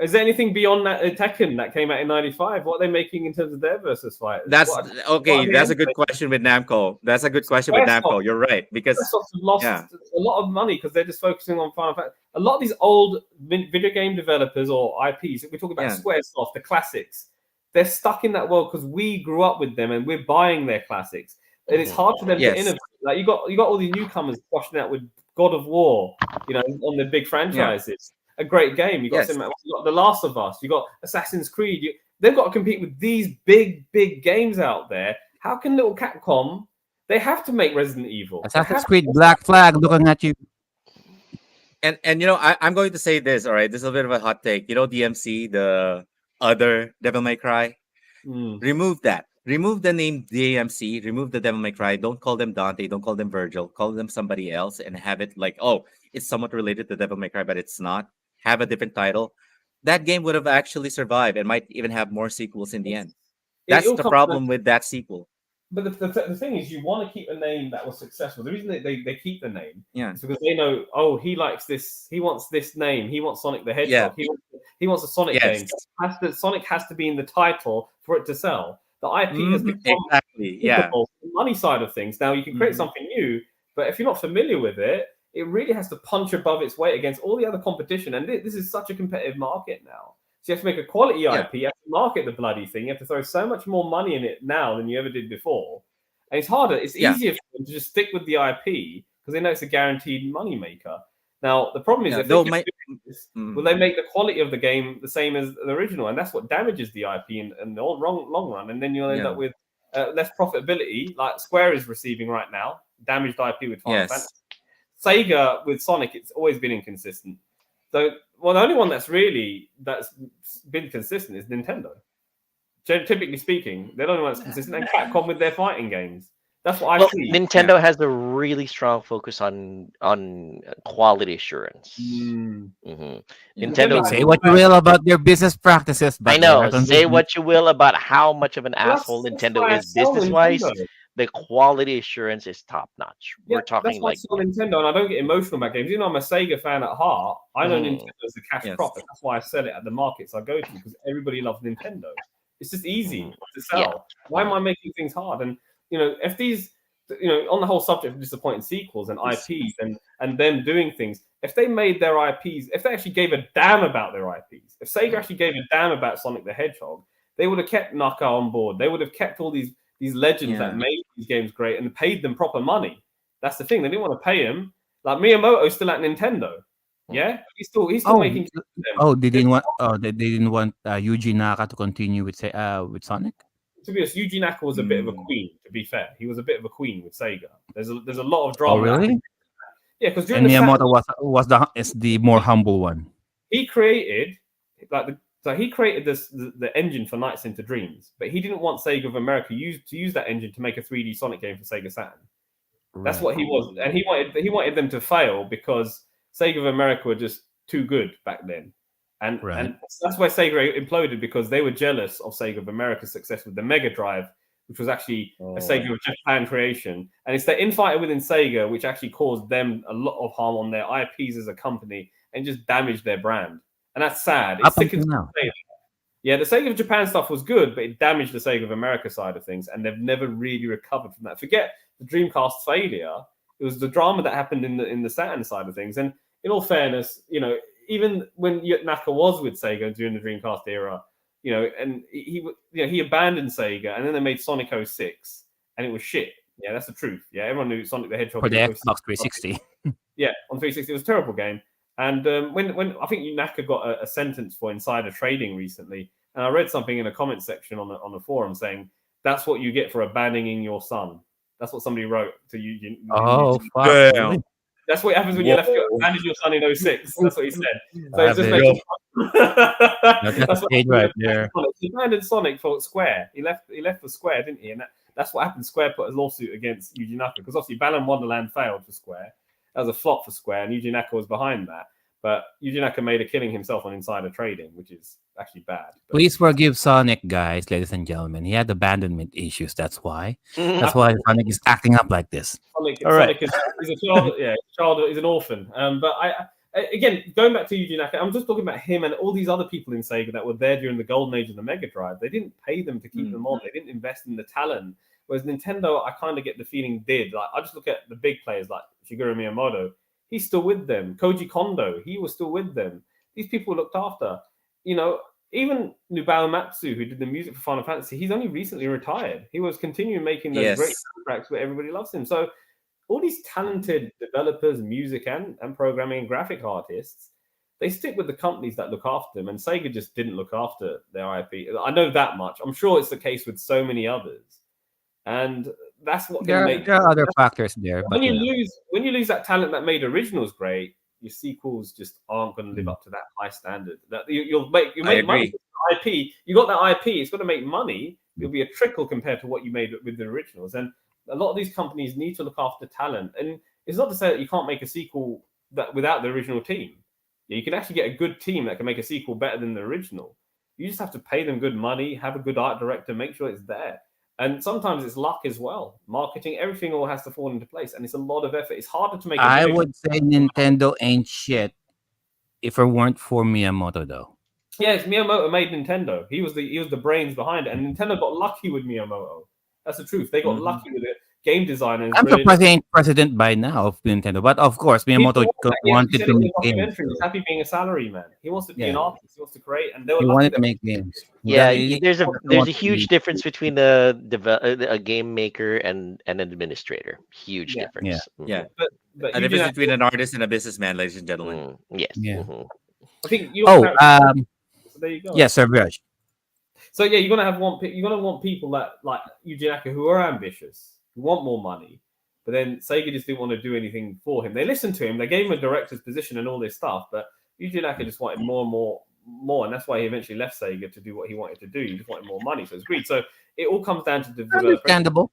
Is there anything beyond that Tekken that came out in '95? What are they making in terms of their versus fighters? that's What okay. are they That's a good emulating? question with Namco. That's a good question with Squaresoft Namco. You're right, because Squaresoft have lost yeah, a lot of money because they're just focusing on Final Fantasy. A lot of these old video game developers or IPs, if we're talking about yeah, Squaresoft, the classics, they're stuck in that world because we grew up with them and we're buying their classics. And it's hard for them to yes, innovate. Like you got all these newcomers squashing out with God of War, on the big yeah, franchises. A great game. yes. You got The Last of Us. You got Assassin's Creed. They've got to compete with these big games out there. How can little Capcom? They have to make Resident Evil. They Assassin's have Creed to. Black Flag looking at you. And I'm going to say this. All right, this is a bit of a hot take. DMC, the other Devil May Cry. Mm. Remove that. Remove the name DMC. Remove the Devil May Cry. Don't call them Dante. Don't call them Virgil. Call them somebody else and have it like, oh, it's somewhat related to Devil May Cry, but it's not. Have a different title. That game would have actually survived and might even have more sequels in the end. It That's all the comes down. problem with that sequel. But the thing is, you want to keep a name that was successful. The reason they keep the name Yeah. is because they know, oh, he likes this. He wants this name. He wants Sonic the Hedgehog. Yeah. He wants a Sonic Yes. game. Sonic has to be in the title for it to sell. The IP has become Exactly. Yeah. the money side of things. Now you can create something new, but if you're not familiar with it, it really has to punch above its weight against all the other competition. And this is such a competitive market now. So you have to make a quality Yeah. IP. You have to market the bloody thing. You have to throw so much more money in it now than you ever did before. And it's harder. It's Yeah. easier for them to just stick with the IP because they know it's a guaranteed money maker. Now the problem is Yeah, if though they my keep doing this, will mm, they make the quality of the game the same as the original? And that's what damages the IP in the long run. And then you'll end yeah, up with less profitability, like Square is receiving right now, damaged IP with Final Fantasy. yes, Sega with Sonic, it's always been inconsistent. So, well, the only one that's been consistent is Nintendo. Typically speaking, they're the only one that's consistent, and Capcom with their fighting games. That's what I Well, see. Nintendo has a really strong focus on quality assurance. Mm. hmm Nintendo Nintendo. has Say what you will about their business practices, I but they are know. Say consistent. what you will about how much of an Well, asshole that's Nintendo why I is sell business wise. Nintendo. The quality assurance is top notch. Yeah, We're that's talking why I like, sell Nintendo, and I don't get emotional about games. Even though I'm a Sega fan at heart, I know Mhm. Nintendo is the cash yes, crop, and that's why I sell it at the markets I go to because everybody loves Nintendo. It's just easy to Yeah. sell. Why am I making things hard? And if these, on the whole subject of disappointing sequels and IPs and them doing things, if they made their IPs, if they actually gave a damn about their IPs, if Sega actually gave a damn about Sonic the Hedgehog, they would have kept Naka on board. They would have kept all these legends yeah, that made these games great and paid them proper money. That's the thing. They didn't want to pay him. Like Miyamoto's still at Nintendo. Yeah, he's still Oh, making games for them. they didn't want Yuji Naka to continue with Sonic. To be honest, Yuji Naka was a bit of a mm, queen. To be fair, he was a bit of a queen with Sega. There's a lot of Oh, drama that happened. really? Yeah, because during And the Saturn, Miyamoto is the more humble one. he created he created the engine for Nights into Dreams, but he didn't want Sega of America to use that engine to make a 3D Sonic game for Sega Saturn. That's Right. what he was, and he wanted them to fail because Sega of America were just too good back then, and Right. and that's why Sega imploded because they were jealous of Sega of America's success with the Mega Drive, which was actually a Sega of Japan creation, and it's the infighting within Sega which actually caused them a lot of harm on their IPs as a company and just damaged their brand, and that's sad. It's Up sick and until now. say that. Yeah, the Sega of Japan stuff was good, but it damaged the Sega of America side of things, and they've never really recovered from that. Forget the Dreamcast failure; it was the drama that happened in the Saturn side of things. And in all fairness, even when Naka was with Sega during the Dreamcast era, and he abandoned Sega, and then they made Sonic 06, and it was shit. Yeah, that's the truth. Yeah, everyone knew Sonic the Hedgehog For the 06. Xbox 360. Yeah, on 360, it was a terrible game. And when I think Naka got a sentence for insider trading recently, and I read something in a comment section on the forum saying that's what you get for abandoning your son. That's what somebody wrote to you. Oh, fuck. damn, Really? That's what happens when you abandoned your son in 06. That's what he said. So it's just Savage. making. That's what stage happened right when there. he abandoned Sonic for Square. He left for Square, didn't he? And that's what happened. Square put a lawsuit against Yuji Naka because obviously Balan Wonderland failed for Square. That was a flop for Square, and Yuji Naka was behind that. But Yuji Naka made a killing himself on insider trading, which is actually bad. But Please forgive Sonic, guys, ladies and gentlemen. He had abandonment issues. That's why. That's why Sonic is acting up like this. Sonic, All right. Sonic is he's a child. Yeah, he's an orphan. But again, going back to Yuji Naka, I'm just talking about him and all these other people in Sega that were there during the golden age of the Mega Drive. They didn't pay them to keep them on. They didn't invest in the talent. Whereas Nintendo, I kind of get the feeling did. Like I just look at the big players like Shigeru Miyamoto. He's still with them. Koji Kondo, he was still with them. These people were looked after. Even Nobuo Matsu, who did the music for Final Fantasy, he's only recently retired. He was continuing making those yes, great soundtracks where everybody loves him. So all these talented developers, music and programming and graphic artists, they stick with the companies that look after them. And Sega just didn't look after their IP. I know that much. I'm sure it's the case with so many others. And that's what There can make are other factors there, but when you lose that talent that made originals great, your sequels just aren't going to live up to that high standard. That you'll make I money agree. with the IP. You got that IP. It's going to make money. It'll be a trickle compared to what you made with the originals. And a lot of these companies need to look after talent. And it's not to say that you can't make a sequel that without the original team. Yeah, you can actually get a good team that can make a sequel better than the original. You just have to pay them good money, have a good art director, make sure it's there. And sometimes it's luck as well. Marketing, everything all has to fall into place. And it's a lot of effort. It's harder to make a I video would say Nintendo ain't shit if it weren't for Miyamoto, though. Yes, Miyamoto made Nintendo. He was the brains behind it. And Nintendo got lucky with Miyamoto. That's the truth. They got lucky with it. game designer. And is I'm brilliant. surprised he ain't president by now of Nintendo. But of course, He Miyamoto thought that. He wanted said to it in make the games. documentary. He's happy being a salary man. He wants to be an Yeah. artist. He wants to create, and they were He lucky wanted to that make games. Yeah, He there's a wanted to huge be- difference between a game maker and an administrator. Huge Yeah. difference. Yeah. but A Yuji difference Naka- between an artist and a businessman, ladies and gentlemen. Yes. Yeah. I think you. Oh, so there you go. yes, Sir Viraj. So yeah, you're gonna want people that like Yuji Naka who are ambitious, who want more money, but then Sega just didn't want to do anything for him. They listened to him. They gave him a director's position and all this stuff, but Yuji Naka just wanted more and more, and that's why he eventually left Sega to do what he wanted to do. He just wanted more money, so it's greed. So it all comes down to the developer. Understandable.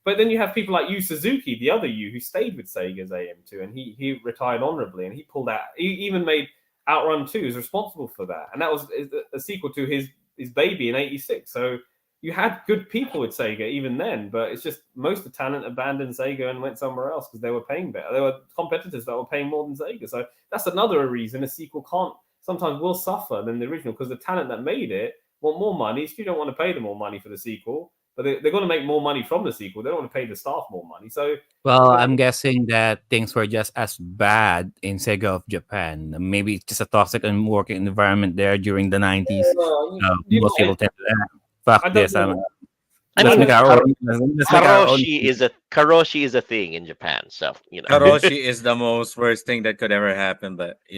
But then you have people like Yu Suzuki, the other Yu, who stayed with Sega's AM2, and he retired honorably, and he pulled out. He even made Outrun 2 is responsible for that, and that was a sequel to his baby in '86. So you had good people with Sega even then, but it's just most of the talent abandoned Sega and went somewhere else because they were paying better. There were competitors that were paying more than Sega, so that's another reason a sequel sometimes will suffer than the original because the talent that made it want more money. So you don't want to pay them more money for the sequel. But they're going to make more money from the sequel. They don't want to pay the staff more money. So, Well, I'm guessing that things were just as bad in Sega of Japan. Maybe it's just a toxic and working environment there during the 90s. Most people tend to fuck I don't this. know. Let's make our own. Let's make our own. Karoshi is a thing in Japan, so Karoshi is the most worst thing that could ever happen, but But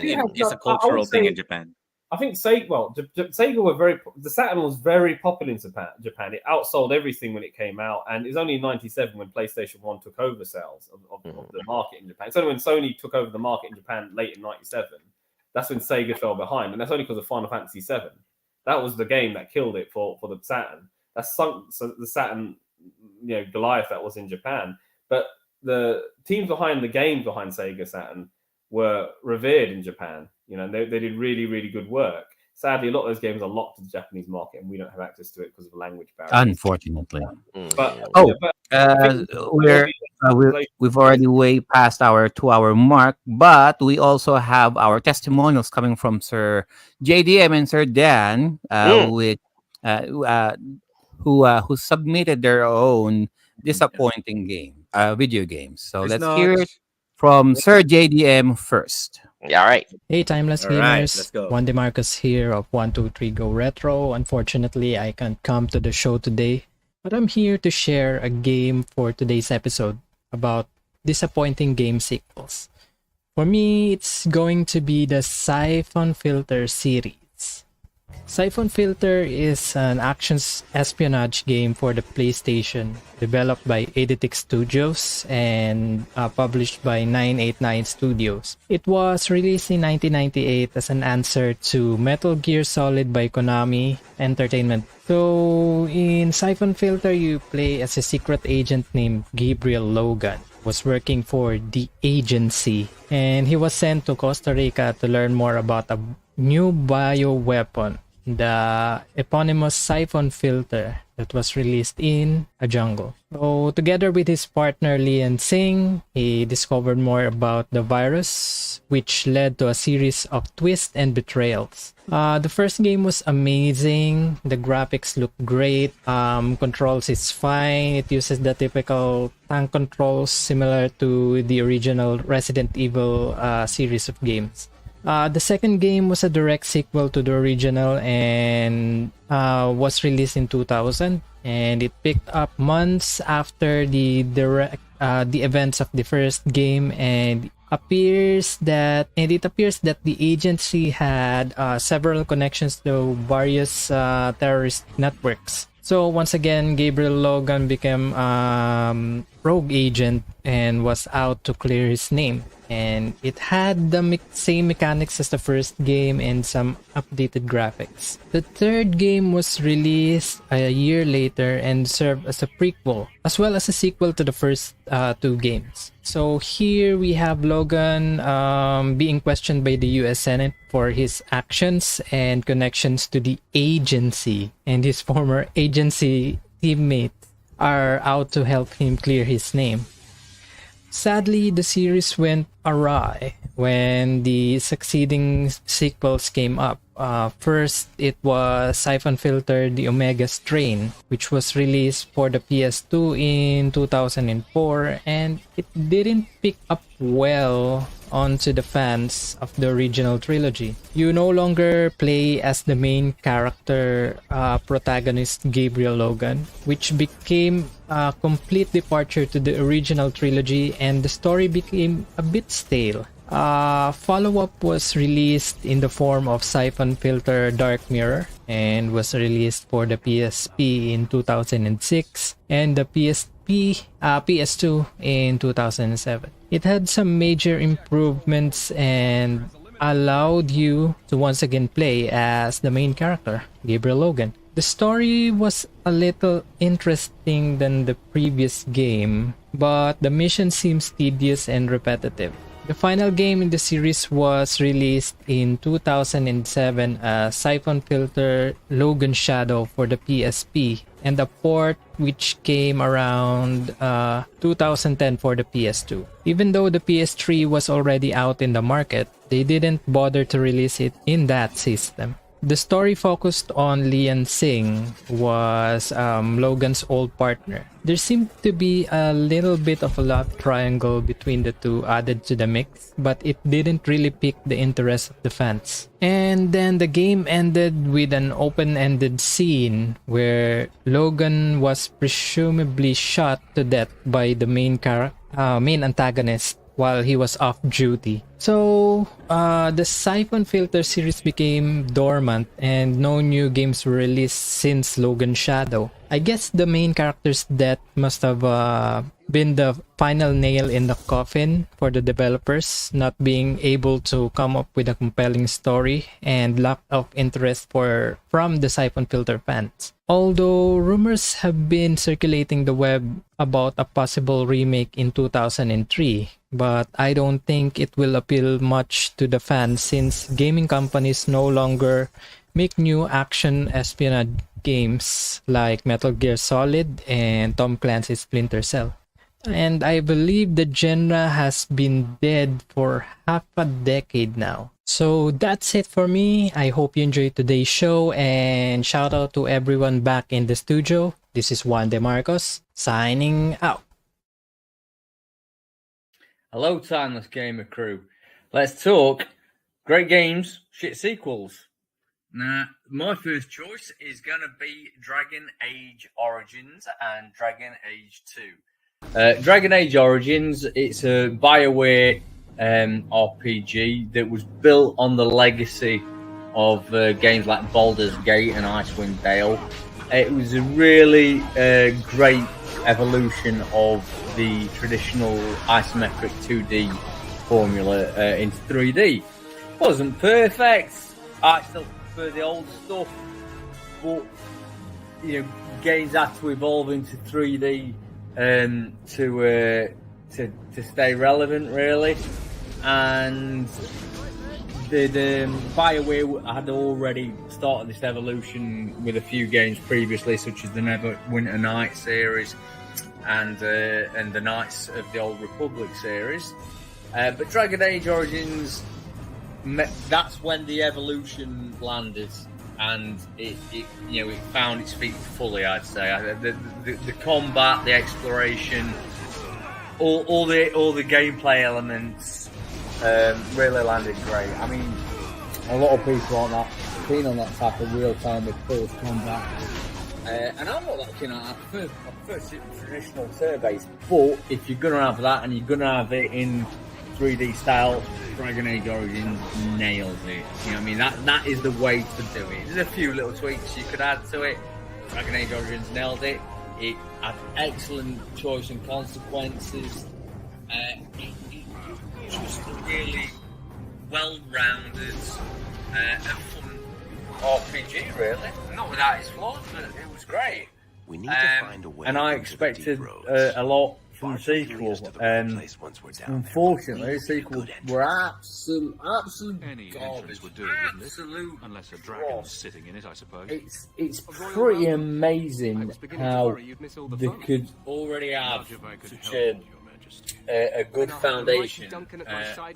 you have- it's a I would cultural thing say- in Japan. I think Sega were the Saturn was very popular in Japan. It outsold everything when it came out, and it was only in '97 when PlayStation 1 took over sales of the market in Japan. It's only when Sony took over the market in Japan late in '97 that's when Sega fell behind, and that's only because of Final Fantasy VII. That was the game that killed it for the Saturn. That sunk the Saturn, Goliath that was in Japan. But the teams behind the games behind Sega Saturn were revered in Japan. They did really, really good work. Sadly, a lot of those games are locked to the Japanese market, and we don't have access to it because of the language barrier. Unfortunately. But we've already way past our 2-hour mark, but we also have our testimonials coming from Sir JDM and Sir Dan, who submitted their own disappointing video games. So let's hear it from Sir JDM first. Yeah, all right. Hey, Timeless All right, Gamers. let's go. Juan DeMarcos here of 123 Go Retro. Unfortunately, I can't come to the show today, but I'm here to share a game for today's episode about disappointing game sequels. For me, it's going to be the Siphon Filter series. Siphon Filter is an action espionage game for the PlayStation, developed by Eidetic Studios and published by 989 Studios. It was released in 1998 as an answer to Metal Gear Solid by Konami Entertainment. So, in Siphon Filter, you play as a secret agent named Gabriel Logan. Was working for the agency, and he was sent to Costa Rica to learn more about a new bioweapon, the eponymous Siphon Filter, that was released in a jungle. So together with his partner Lian Singh, he discovered more about the virus, which led to a series of twists and betrayals. The first game was amazing. The graphics look great. Controls is fine. It uses the typical tank controls similar to the original Resident Evil series of games. The second game was a direct sequel to the original and was released in 2000, and it picked up months after the events of the first game, and it appears that the agency had several connections to various terrorist networks. So once again, Gabriel Logan became rogue agent and was out to clear his name. And it had the same mechanics as the first game and some updated graphics. The third game was released a year later and served as a prequel, as well as a sequel to the first two games. So here we have Logan being questioned by the US Senate for his actions and connections to the agency, and his former agency teammates are out to help him clear his name. Sadly, the series went awry when the succeeding sequels came up. First, it was Siphon Filter The Omega Strain, which was released for the PS2 in 2004, and it didn't pick up well onto the fans of the original trilogy. You no longer play as the main character protagonist Gabriel Logan, which became a complete departure to the original trilogy, and the story became a bit stale. Follow-up was released in the form of Siphon Filter Dark Mirror and was released for the PSP in 2006 and the PS2 in 2007. It had some major improvements and allowed you to once again play as the main character, Gabriel Logan. The story was a little interesting than the previous game, but the mission seems tedious and repetitive. The final game in the series was released in 2007 as Siphon Filter Logan Shadow for the PSP, and a port which came around 2010 for the PS2. Even though the PS3 was already out in the market, they didn't bother to release it in that system. The story focused on Lian Singh, was Logan's old partner. There seemed to be a little bit of a love triangle between the two added to the mix, but it didn't really pique the interest of the fans. And then the game ended with an open-ended scene where Logan was presumably shot to death by the main antagonist while he was off duty. So, the Siphon Filter series became dormant and no new games were released since Logan Shadow. I guess the main character's death must have been the final nail in the coffin for the developers, not being able to come up with a compelling story and lack of interest from the Siphon Filter fans. Although rumors have been circulating the web about a possible remake in 2003, but I don't think it will appeal much to the fans since gaming companies no longer make new action espionage games like Metal Gear Solid and Tom Clancy's Splinter Cell. And I believe the genre has been dead for half a decade now. So that's it for me. I hope you enjoyed today's show, and shout out to everyone back in the studio. This is Juan De Marcos signing out. Hello, Timeless Gamer crew. Let's talk great games, shit sequels. Now, my first choice is going to be Dragon Age Origins and Dragon Age 2. Dragon Age Origins, it's a BioWare RPG that was built on the legacy of games like Baldur's Gate and Icewind Dale. It was a really great evolution of the traditional isometric 2D formula into 3D. Wasn't perfect. I still prefer the old stuff, but games had to evolve into 3D to stay relevant, really. And the BioWare had already started this evolution with a few games previously, such as the Neverwinter Nights series and the Knights of the Old Republic series. But Dragon Age Origins, that's when the evolution landed, and it found its feet fully. I'd say the combat, the exploration, all the gameplay elements really landed great. I mean, a lot of people aren't that keen on that type of real-time with force combat, and I'm not that keen on that. I prefer traditional turn-based, but if you're gonna have that and you're gonna have it in 3D style, Dragon Age Origins nails it. You know what I mean? That is the way to do it. There's a few little tweaks you could add to it. Dragon Age Origins nailed it. It had excellent choice and consequences. It's just a really well-rounded and fun RPG, really. Not without its flaws, but it was great. We need to find a way, and I expected a lot from the sequel. Unfortunately, the sequels were absolute garbage. Would do, absolute unless a dragon was sitting in it, I suppose. It's pretty amazing how they could already have such a good foundation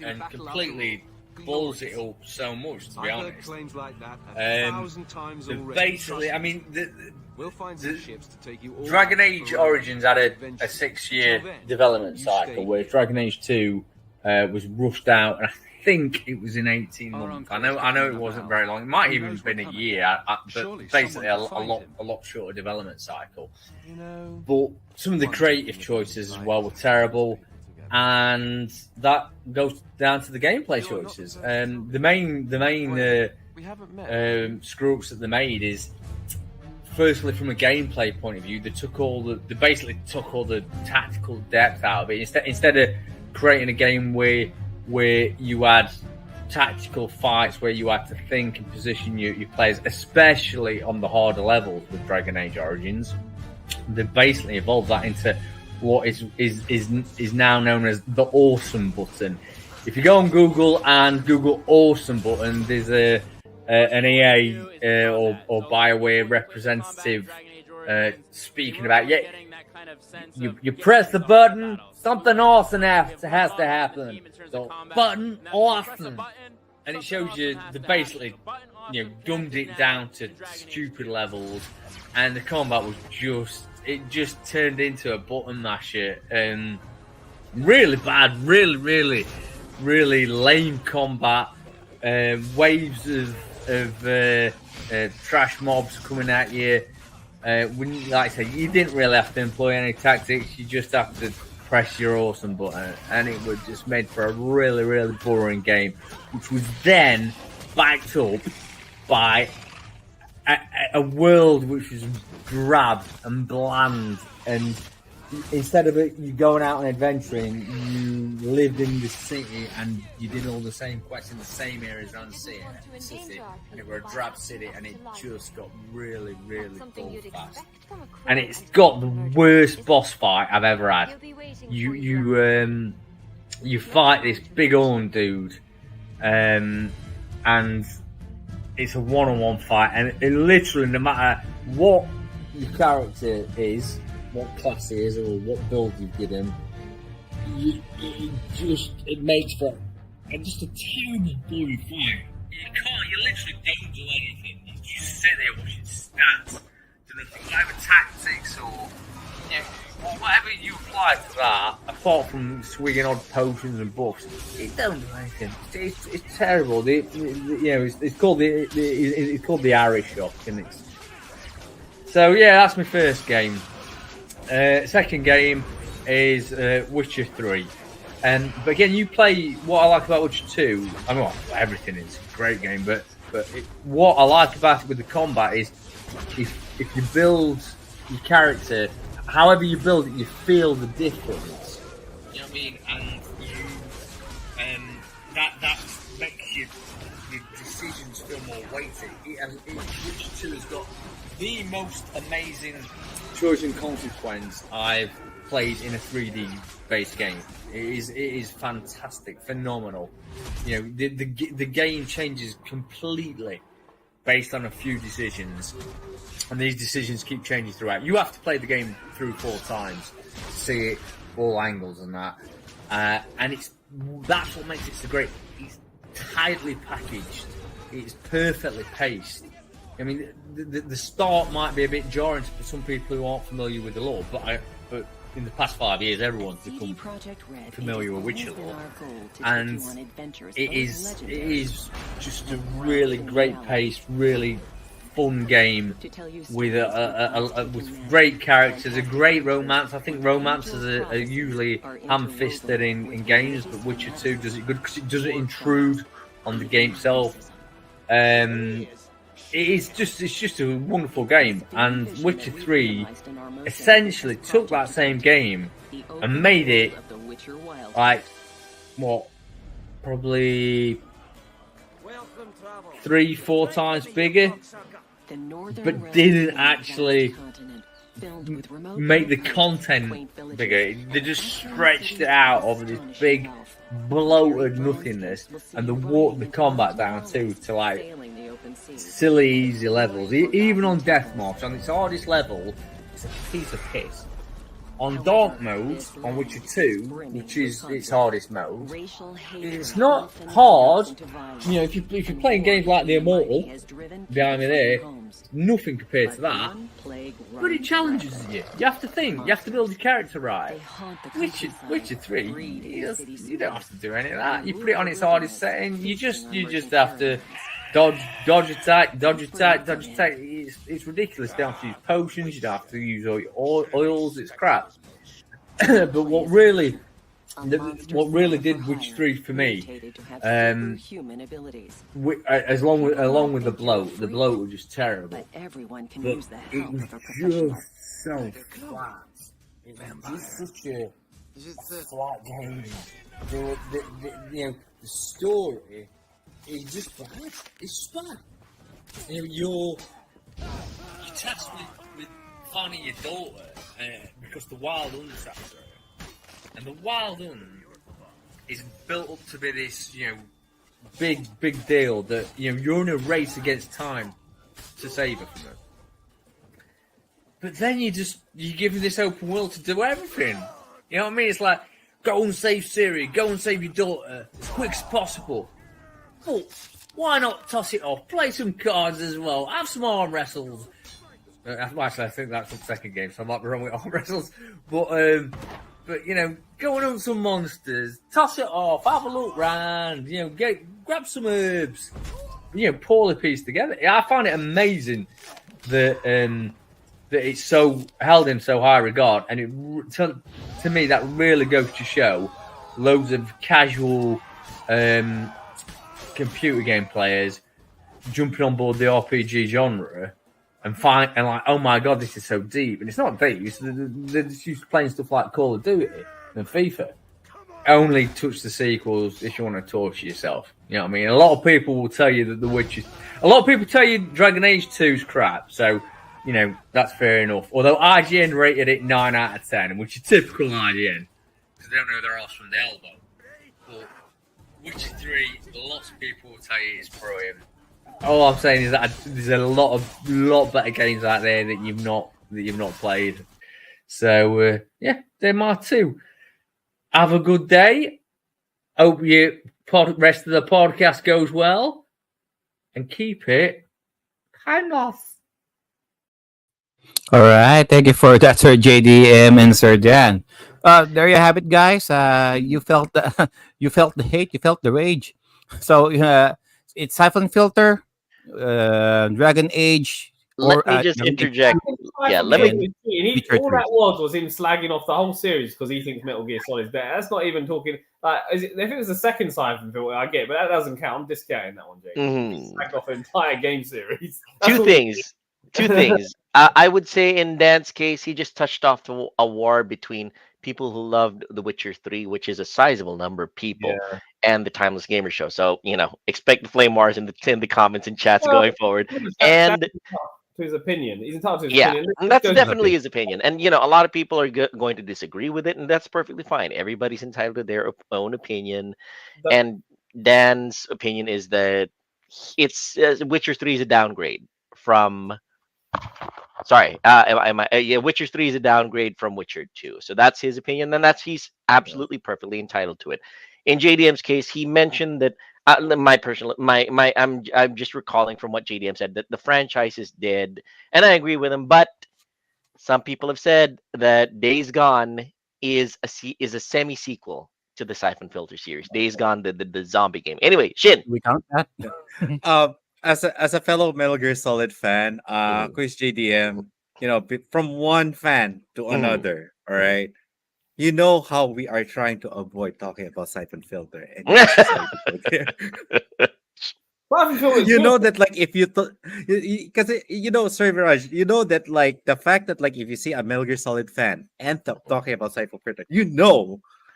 and completely balls it up so much, to be I've heard honest. claims like that Um, 1,000 times The- already. basically, I Trust me. mean, We'll find some ships to take you all Dragon back Age for Origins had a adventure. 6-year Till then, development you cycle, stay whereas here. Dragon Age 2 was rushed out, and I think it was in 18 months. I know it wasn't very long. It might even have been a year, but basically a lot shorter development cycle. You know, But some of the creative choices as well were terrible, and that goes down to the gameplay choices. The main we haven't met. screw ups that they made is, firstly, from a gameplay point of view, they basically took all the tactical depth out of it. Instead of creating a game where you had tactical fights, where you had to think and position your players, especially on the harder levels with Dragon Age Origins, they basically evolved that into what is now known as the awesome button. If you go on Google and Google awesome button, there's an EA or BioWare representative speaking about, you press the button, something awesome has to happen. So button awesome, and it shows you basically dumbed it down to stupid levels, and the combat was just turned into a button masher. Really bad, really lame combat. Waves of trash mobs coming at you. Like I say, you didn't really have to employ any tactics. You just have to press your awesome button, and it was just made for a really boring game, which was then backed up by a world which was drab and bland, and instead of you going out and adventuring, you lived in the city and you did all the same quests in the same areas around the city, and it were a drab city, and it just got really dull fast. And it's got the worst boss fight I've ever had. You fight this big horn dude, and it's a one-on-one fight, and it literally, no matter what your character is, what class he is, or what build you've given, it makes for just a terrible boring fight. You literally don't do anything. You just sit there watching stats, do nothing, whatever tactics or whatever you apply to that, apart from swigging odd potions and buffs, it don't do anything. It's terrible. It's called the Irish Shock, and it's so that's my first game. Second game is Witcher 3. But again, you play, what I like about Witcher 2, I mean, everything is a great game, but what I like about it with the combat is if you build your character, however you build it, you feel the difference. You know what I mean? And that makes your decisions feel more weighty. Witcher 2 has got the most amazing choice and consequence I've played in a 3D based game. It is fantastic, phenomenal. The game changes completely based on a few decisions, and these decisions keep changing throughout. You have to play the game through 4 times to see it, all angles and that, and that's what makes it so great. It's tightly packaged. It's perfectly paced. I mean, the start might be a bit jarring for some people who aren't familiar with the lore, but in the past 5 years, everyone's become familiar with Witcher lore, and it is just a really great paced, really fun game with with great characters, a great romance. I think romances are usually ham-fisted in games, but Witcher 2 does it good because it doesn't intrude on the game itself. It's just a wonderful game, and Witcher 3 essentially took that same game and made it probably 3-4 times bigger, but didn't actually make the content bigger. They just stretched it out over this big bloated nothingness, and the combat down to silly easy levels. Even on Death March, on its hardest level, it's a piece of piss. on dark mode on Witcher 2, which is its hardest mode, it's not hard. You know, if you're playing games like The Immortal behind me there, nothing compared to that. But it challenges you. You have to think. You have to build your character right. Witcher 3, you don't have to do any of that. You put it on its hardest setting. You just have to dodge attack. It's ridiculous. You don't have to use potions. You don't have to use all your oils. It's crap. But what really did Witcher 3 for me, along with the bloat was just terrible. But it was just so flat. It was just such a flat game. The story is just bad. It's bad. You're tasked with finding your daughter because the Wild Hunt's after her. And the Wild Hunt is built up to be this, big deal that, you're in a race against time to save her from her. But then you give her this open world to do everything. You know what I mean? It's like, go and save Ciri, go and save your daughter as quick as possible. But why not toss it off? Play some cards as well. Have some arm wrestles. Actually, I think that's the second game, so I might be wrong with arm wrestles. But go and hunt some monsters. Toss it off. Have a look round. Grab some herbs. Poorly pieced together. I find it amazing that it's so held in so high regard, and to me that really goes to show loads of casual computer game players jumping on board the RPG genre and like, oh my god, this is so deep. And it's not deep. They're just used to playing stuff like Call of Duty and FIFA. Only touch the sequels if you want to torture yourself. You know what I mean? A lot of people will tell you that The Witcher... A lot of people tell you Dragon Age 2's crap. So, that's fair enough. Although IGN rated it 9 out of 10, which is typical IGN. Because they don't know their arse from the elbow. But Witcher 3, lots of people will tell you it's brilliant. All I'm saying is that there's a lot better games out there that you've not played. So they're my two. Have a good day. Hope your rest of the podcast goes well, and keep it kind off. All right, thank you for that, Sir JDM and Sir Dan. There you have it, guys. You felt the hate, you felt the rage. So it's Siphon Filter, Dragon Age. Let me just interject. Yeah, let me. All that was him slagging off the whole series because he thinks Metal Gear Solid is better. That's not even talking. If it was the second Siphon Filter, I get it, but that doesn't count. I'm discounting that one, Jake. He slagged off an entire game series. Two things. I would say in Dan's case, he just touched off a war between people who loved The Witcher 3, which is a sizable number of people, and the Timeless Gamers Show. So, expect the flame wars in the comments and chats going forward. And to his opinion, he's entitled to his opinion. That's definitely his opinion. And a lot of people are going to disagree with it, and that's perfectly fine. Everybody's entitled to their own opinion. And Dan's opinion is that it's Witcher 3 is a downgrade from. Witcher 3 is a downgrade from Witcher 2. So that's his opinion, and he's absolutely perfectly entitled to it. In JDM's case, he mentioned that I'm just recalling from what JDM said that the franchise is dead, and I agree with him. But some people have said that Days Gone is a semi sequel to the Siphon Filter series. Days Gone, the zombie game. Anyway, Shin, we count that. As a fellow Metal Gear Solid fan, Quiz JDM, from one fan to another, all right. You know how we are trying to avoid talking about Siphon Filter. And you know that, like, if you because Sir Viraj, that, like, the fact that, like, if you see a Metal Gear Solid fan and talking about Siphon Filter,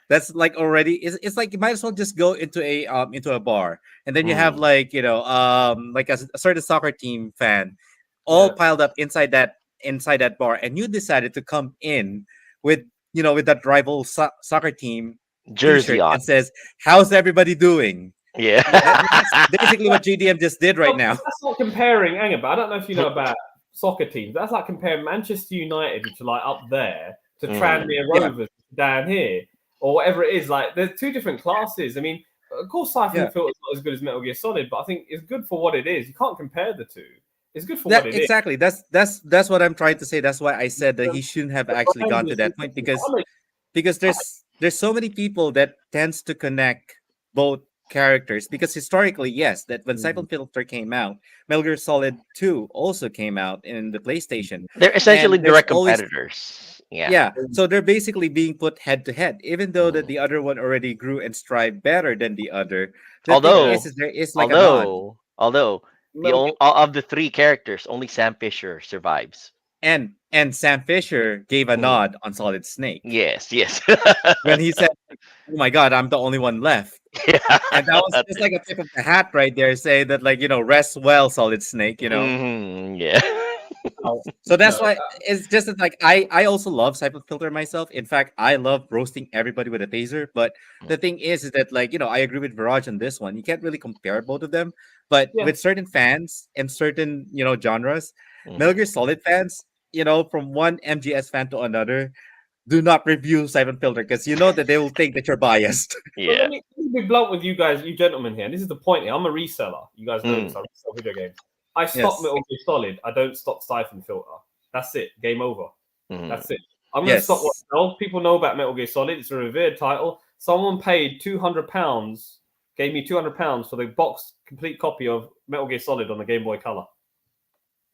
that's like already it's like you might as well just go into a bar, and then you have like like a certain soccer team fan all piled up inside that bar, and you decided to come in with that rival soccer team jersey on and says, "How's everybody doing?" Yeah, that's basically what GDM just did right now. That's not comparing. Hang on, but I don't know if you know about soccer teams. That's like comparing Manchester United, which are like up there, to Tranmere Yeah. Rovers down here, or whatever it is. Like, there's two different classes. I mean, of course, Siphon Yeah. Filter is not as good as Metal Gear Solid, but I think it's good for what it is. You can't compare the two. It's good for what it is. Exactly. That's what I'm trying to say. That's why I said that he shouldn't have The actually brand gone to is that point different. because there's so many people that tends to connect both characters because historically, yes, that when Siphon Filter came out, Metal Gear Solid 2 also came out in the PlayStation. They're essentially And there's direct always competitors. Yeah. yeah, so they're basically being put head to head, even though that Mm. the other one already grew and strived better than the other. The thing Although, is there is like a nod, although Metal Gear of the three characters, only Sam Fisher survives. and Sam Fisher gave a Mm. nod on Solid Snake Yes, yes. when he said, "Oh my God, I'm the only one left," Yeah. and that was just like a tip of the hat right there, saying that like rest well, Solid Snake, Yeah. So that's No, why it's just that, like I also love Siphon Filter myself. In fact, I love roasting everybody with a taser. But the thing is that like I agree with Viraj on this one. You can't really compare both of them. But Yeah. with certain fans and certain genres, Mhm. Metal Gear Solid fans, from one MGS fan to another, do not review Siphon Filter because you know that they will think that you're biased. But Yeah. let me be blunt with you guys, you gentlemen here. And this is the point here. I'm a reseller. You guys know this. I resell video games. I stop Yes. Metal Gear Solid. I don't stop Siphon Filter. That's it. Game over. Mhm. That's it. I'm going to stop what Yes. else. People know about Metal Gear Solid. It's a revered title. Someone paid £200, gave me £200 for the box complete copy of Metal Gear Solid on the Game Boy Color.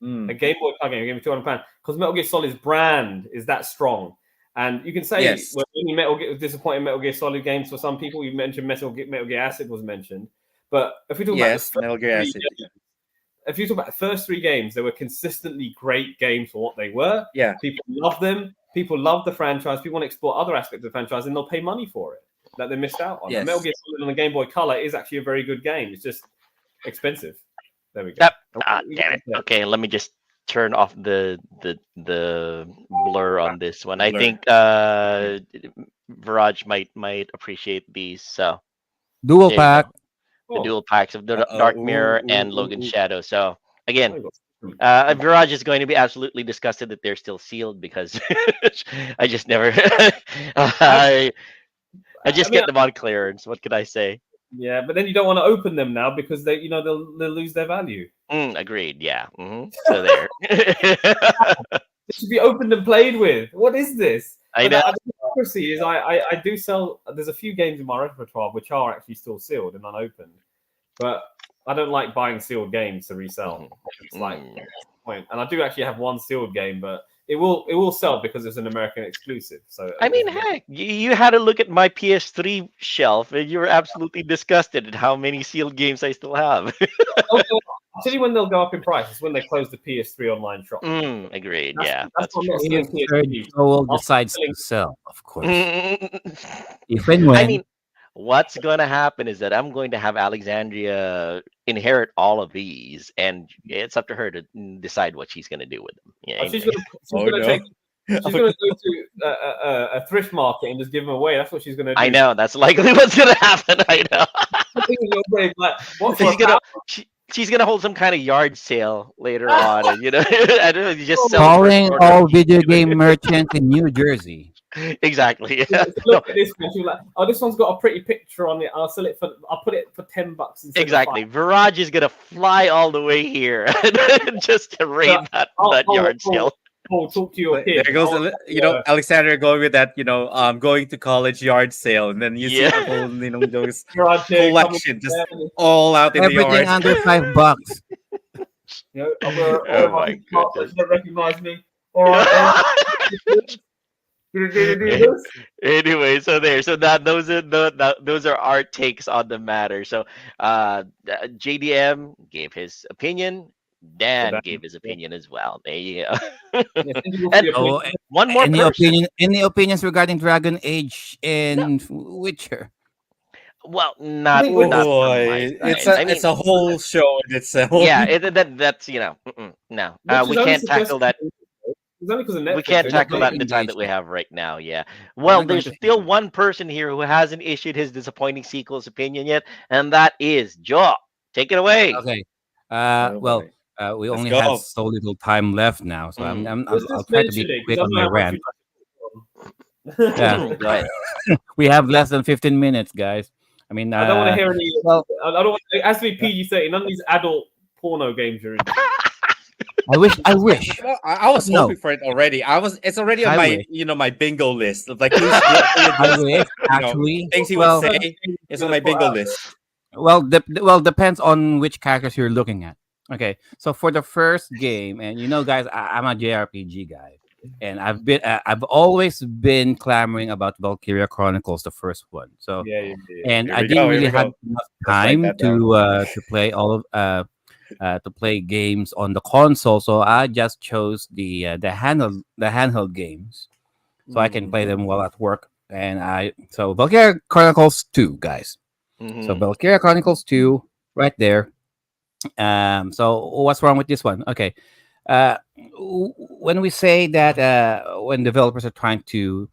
Mm. A Game Boy Color game gave me £200 because Metal Gear Solid's brand is that strong. And you can say Yes. well, disappointing Metal Gear Solid games for some people. You mentioned Metal Gear Acid was mentioned, but if we talk Yes, about Metal Gear Acid. if you talk about the first three games, they were consistently great games for what they were. Yeah. People love them. People love the franchise. People want to explore other aspects of the franchise, and they'll pay money for it that they missed out on. Yes. And Metal Gear Solid on the Game Boy Color is actually a very good game. It's just expensive. There we go. Yep. Damn it. Okay, let me just turn off the blur on this one. I Blur. think Viraj might appreciate these. So Dual there you pack. go. The dual packs of the Uh-oh. Dark Mirror Ooh, and ooh, Logan ooh. Shadow. So again, Oh, Viraj is going to be absolutely disgusted that they're still sealed because I just never I just mean, get them on clearance. What could I say? yeah, but then you don't want to open them now because they'll lose their value. Agreed. Yeah. So there. It should be opened and played with. What is this? I But know. the hypocrisy is I do sell. There's a few games in my repertoire which are actually still sealed and unopened, but I don't like buying sealed games to resell. It's like point. And I do actually have one sealed game, but it will sell because it's an American exclusive. So I mean, heck, you had to look at my PS3 shelf, and you were absolutely disgusted at how many sealed games I still have. I'll tell you when they'll go up in price. It's when they close the PS3 online shop. Agreed. That's- Yeah, that's that's what I'm not true. saying. If Third Joel decides to sell, of course. If and I when. mean, what's going to happen is that I'm going to have Alexandria inherit all of these, and it's up to her to decide what she's going to do with them. Yeah, Oh, she's you gonna no. take. She's gonna go to a thrift market and just give them away. That's what she's gonna do. I know that's likely what's going to happen. I know. Like, what for She's a gonna pound? she's gonna hold some kind of yard sale later on, and I don't know, you just sell Calling first all order. video game merchants in New Jersey. Exactly. She looked at this one. She was like, "Oh, this one's got a pretty picture on it. I'll sell it for. I'll put it for $10 instead Exactly. of Viraj is gonna fly all the way here just to raid Yeah. that Oh, yard sale. Oh, talk to your But kid. there goes, Alexander going with that, going to college yard sale, and then you see Yeah. the whole, those Garage here, come collection just on, all out in the Everything yard. under $5. I'm gonna, Oh my goodness. Don't recognize me. All right. Gonna do this. Anyway, so there. So those are our takes on the matter. So JDM gave his opinion. Dan Dan, gave his opinion as well. There you go. Yeah, thank you for And- your So, opinion. One more person. any opinions regarding Dragon Age and Witcher? Well, not think Oh with- not from boy, my it's side. a I mean, it's a whole show in itself. yeah, that's no. Which is We only can't tackle that. It's only because of Netflix. We can't They're not tackle that in the very time that we engaged. have right now. Yeah. Well, not going there's to- still one person here who hasn't issued his disappointing sequel's opinion yet, and that is Joe. Take it away. Okay. Oh, Well, boy. we Let's only go. have so little time left now, so Let's I'll just try to mention be it, quick 'cause on I my know how rant. much you Yeah, Go ahead. we have less than 15 minutes, guys. I mean, I don't want to hear any. well, I don't want. It has to be PG-13. None of these adult porno games you're into. I wish, I but was no, hoping for it already. It's already on I my wish, my bingo list of like who's guilty of I this, wish. you know, Actually, things he would well, say. It's on my bingo list. well, depends on which characters you're looking at. Okay, so for the first game, and guys, I'm a JRPG guy, and I've always been clamoring about Valkyria Chronicles, the first one. So, Yeah, yeah, yeah. and Here I we didn't go. Here really we have go. enough Let's write time that down. to play all of to play games on the console, so I just chose the handheld games, so I can Mm. play them while at work. And Valkyria Chronicles 2, guys. So Hmm. Valkyria Chronicles 2, right there. So what's wrong with this one? Okay. When we say that when developers are trying to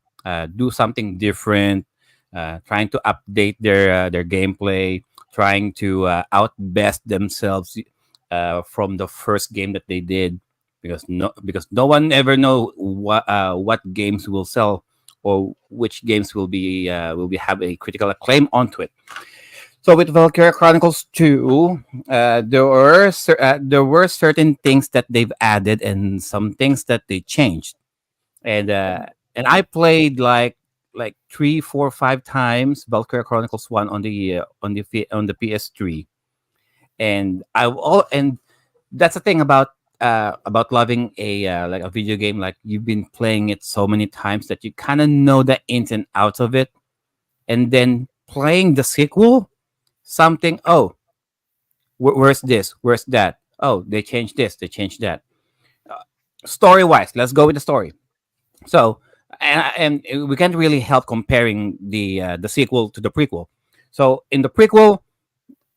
do something different, trying to update their gameplay, trying to outbest themselves from the first game that they did, because no one ever know what games will sell, or which games will be have a critical acclaim onto it. So with Valkyria Chronicles 2, there were certain things that they've added and some things that they changed. And I played like 3, 4, 5 times Valkyria Chronicles 1 on the PS3. And that's the thing about loving a video game. Like, you've been playing it so many times that you kind of know the ins and outs of it, and then playing the sequel, something, oh, where's this, where's that, oh, they changed this, they changed that. Story wise, let's go with the story. So, and we can't really help comparing the sequel to the prequel. So in the prequel,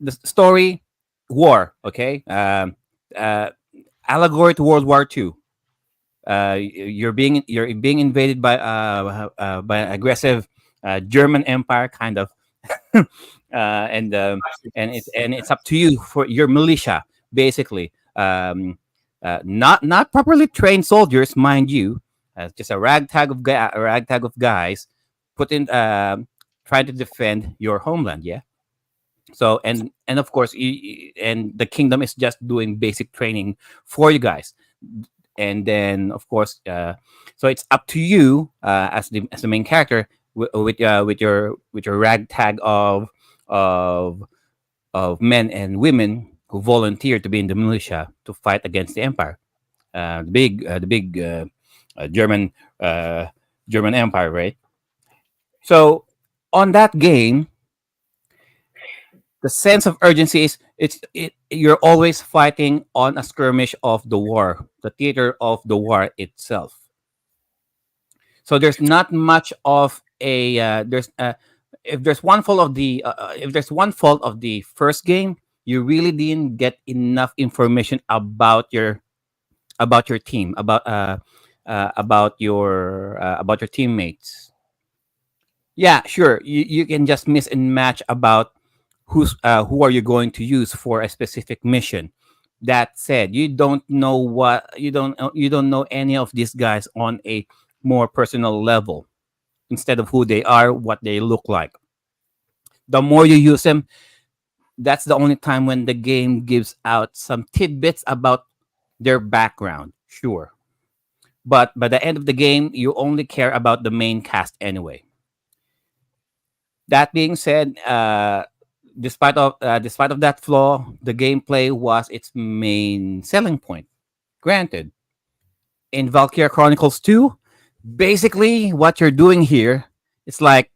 the story, war, okay, uh allegory to World War II. You're being invaded by an aggressive German Empire, kind of. And it's up to you for your militia, basically. Not properly trained soldiers, mind you, just a ragtag of guys put in trying to defend your homeland. Yeah. So, and of course, and the kingdom is just doing basic training for you guys. And then, of course, so it's up to you, as the main character, with your ragtag of men and women who volunteer to be in the militia to fight against the empire, the big German German Empire, right? So on that game, the sense of urgency is, you're always fighting on a skirmish of the war, the theater of the war itself. So there's not much of a there's if there's one fault of the if there's one fault of the first game, you really didn't get enough information about your team, about your teammates. Yeah, sure, you can just miss and match about who are you going to use for a specific mission. That said, you don't know any of these guys on a more personal level, instead of who they are, what they look like. The more you use them, that's the only time when the game gives out some tidbits about their background. Sure, but by the end of the game, you only care about the main cast anyway. That being said, despite of that flaw, the gameplay was its main selling point. Granted, in Valkyria Chronicles 2, basically what you're doing here, it's like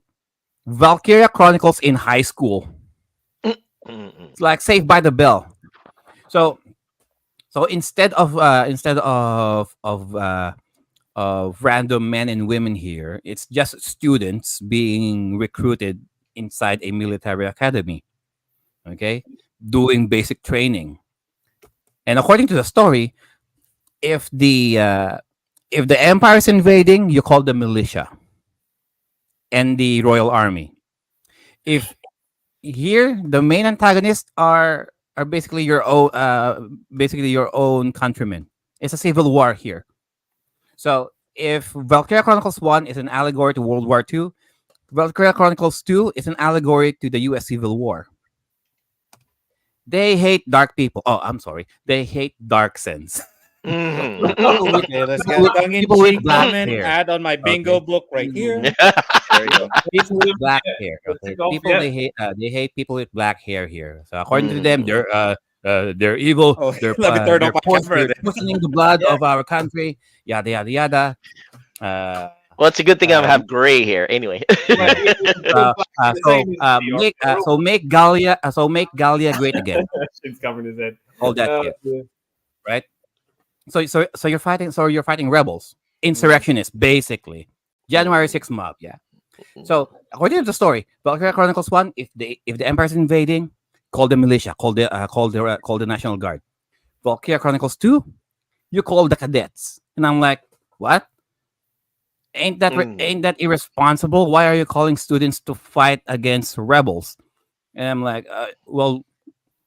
Valkyria Chronicles in high school. Mm-mm. It's like Saved by the Bell. So instead of random men and women here, it's just students being recruited inside a military academy. Okay, doing basic training. And according to the story, if the empire is invading, you call the militia and the royal army. If here the main antagonists are basically your own countrymen. It's a civil war here. So if Valkyria Chronicles 1 is an allegory to World War II, Valkyria Chronicles 2 is an allegory to the US Civil War. They hate dark people. Oh, I'm sorry. They hate dark sense. Mhm. People with, Okay, let's people get a with, tongue in people with cheek black comment. hair. Add on my bingo Okay. book right here. Mm. There you go. People with black hair. Let's Okay. take off, People yeah. they hate people with black hair here. So according to them, Mm. they're evil. Oh, let me turn off my camera They're then. poisoning the blood Yeah. of our country. Yada yada yada. Uh, Well, it's a good thing I um, have gray hair. Anyway. Yeah, yeah. So make Gallia great again. Shit's covering his head. All that shit, Yeah. right? So you're fighting rebels, insurrectionists, basically. January 6th mob, yeah. So according to the story, Valkyria Chronicles 1, if the Empire's invading, call the militia, call the National Guard. Valkyria Chronicles 2, you call the cadets. And I'm like, what? Mm. Ain't that irresponsible? Why are you calling students to fight against rebels? And I'm like,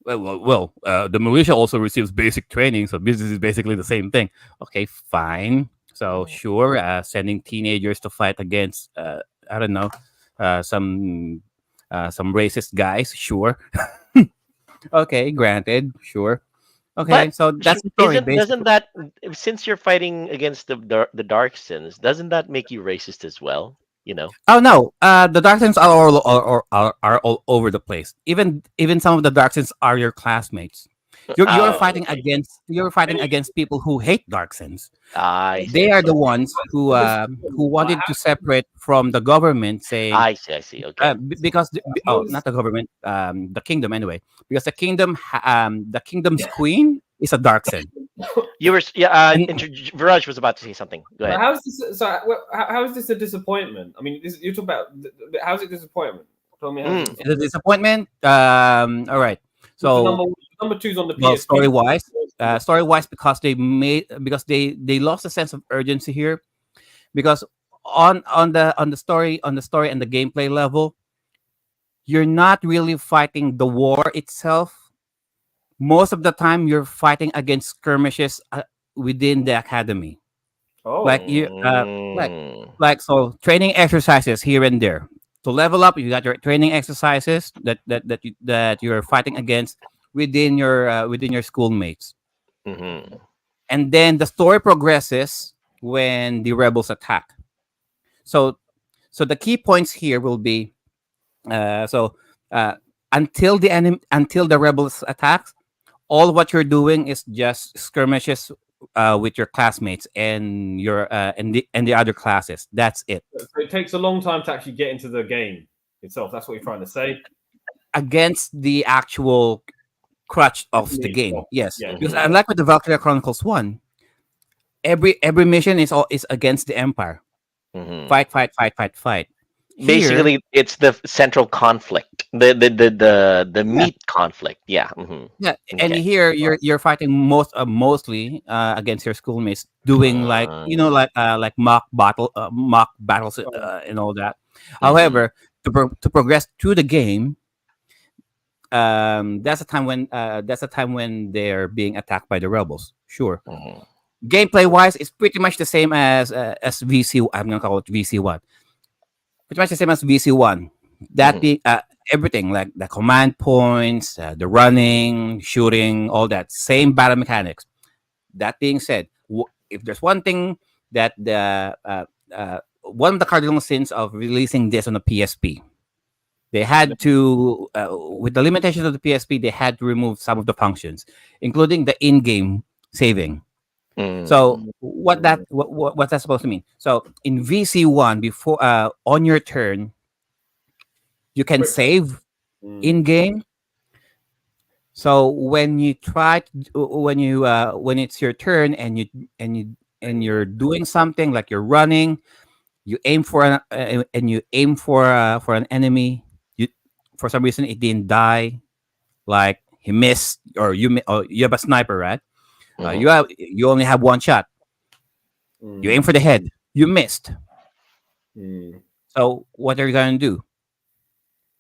the militia also receives basic training, so this is basically the same thing. Okay, fine. So sure, sending teenagers to fight against, I don't know, some racist guys. Sure. Okay, granted. Sure. Okay, But so that's the story. doesn't that, since you're fighting against the dark sins, doesn't that make you racist as well? You know. Oh no, the Darksons are all over the place. Even some of the Darksons are your classmates. You're Oh, fighting okay. against people who hate Darksons. I see. They I are see. the ones who wanted to separate from the government, saying I see. I see. Okay. because How is not the government, the kingdom anyway, because the kingdom's queen is a Darkson. You were And Viraj was about to say something. Go but ahead. how's this? So how is this a disappointment? I mean, you talk about how's it disappointment? Tell me how's it Mm. the disappointment. All right. So So number two's on the well, PSP. story wise, because they lost a sense of urgency here, because on the story and the gameplay level, you're not really fighting the war itself. Most of the time, you're fighting against skirmishes within the academy. Oh, Like you, Mm. so training exercises here and there. To level up, you got your training exercises that you're fighting against within your schoolmates. Mhm. And then the story progresses when the rebels attack. So the key points here will be uh, so uh, until the rebels attacks, all what you're doing is just skirmishes with your classmates and the other classes. That's it. so it takes a long time to actually get into the game itself. That's what you're trying to say. Against the actual crutch of the Yeah, game, yes. yeah. Because unlike with the Valkyria Chronicles 1, every mission is against the Empire. Mhm. Fight. Here, Basically, it's the central conflict, the meat conflict. Yeah. Mhm. yeah, and Okay. here you're fighting mostly against your schoolmates, doing like mock battles and all that. However, to progress through the game, that's the time when they're being attacked by the rebels. Sure, Mhm. gameplay wise, it's pretty much the same as VC. I'm gonna call it VC1. Pretty much the same as VC1. That Mhm. being everything like the command points, the running, shooting, all that same battle mechanics. That being said, if there's one thing that one of the cardinal sins of releasing this on the PSP, they had to, with the limitations of the PSP, they had to remove some of the functions, including the in-game saving. Mm. So what's that supposed to mean? So in VC1, before on your turn, you can save in game. So when you try to, when it's your turn and you're doing something like you're running, you aim for for an enemy. You for some reason it didn't die, like he missed, or you have a sniper, right? Mhm. You only have one shot. You aim for the head. You missed. So what are you gonna do?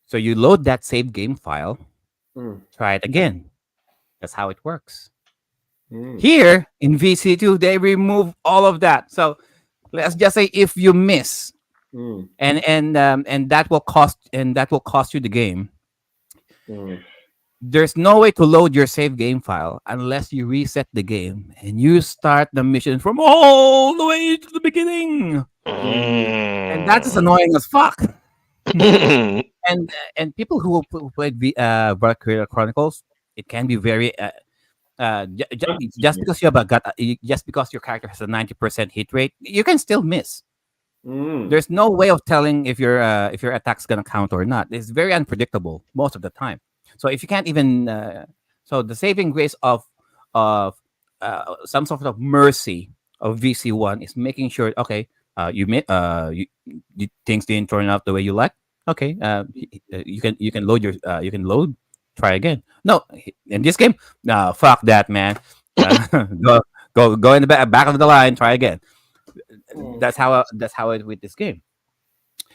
So you load that save game file. Try it again. That's how it works. Here in VC2, they remove all of that. So let's just say if you miss, Mm, and that will cost you the game. mm. There's no way to load your save game file unless you reset the game and you start the mission from all the way to the beginning. And that's just annoying as fuck. Mm. And people who played Valkyria Chronicles, it can be very just because you have just because your character has a 90% hit rate, you can still miss. Mm. There's no way of telling if your attack's gonna count or not. It's very unpredictable most of the time. So if you can't even so the saving grace of some sort of mercy of VC1 is making sure, okay, things didn't turn out the way you like. Okay, you can load you can load, try again. No, in this game, no, fuck that, man. Go go in the back of the line, try again. That's how it with this game.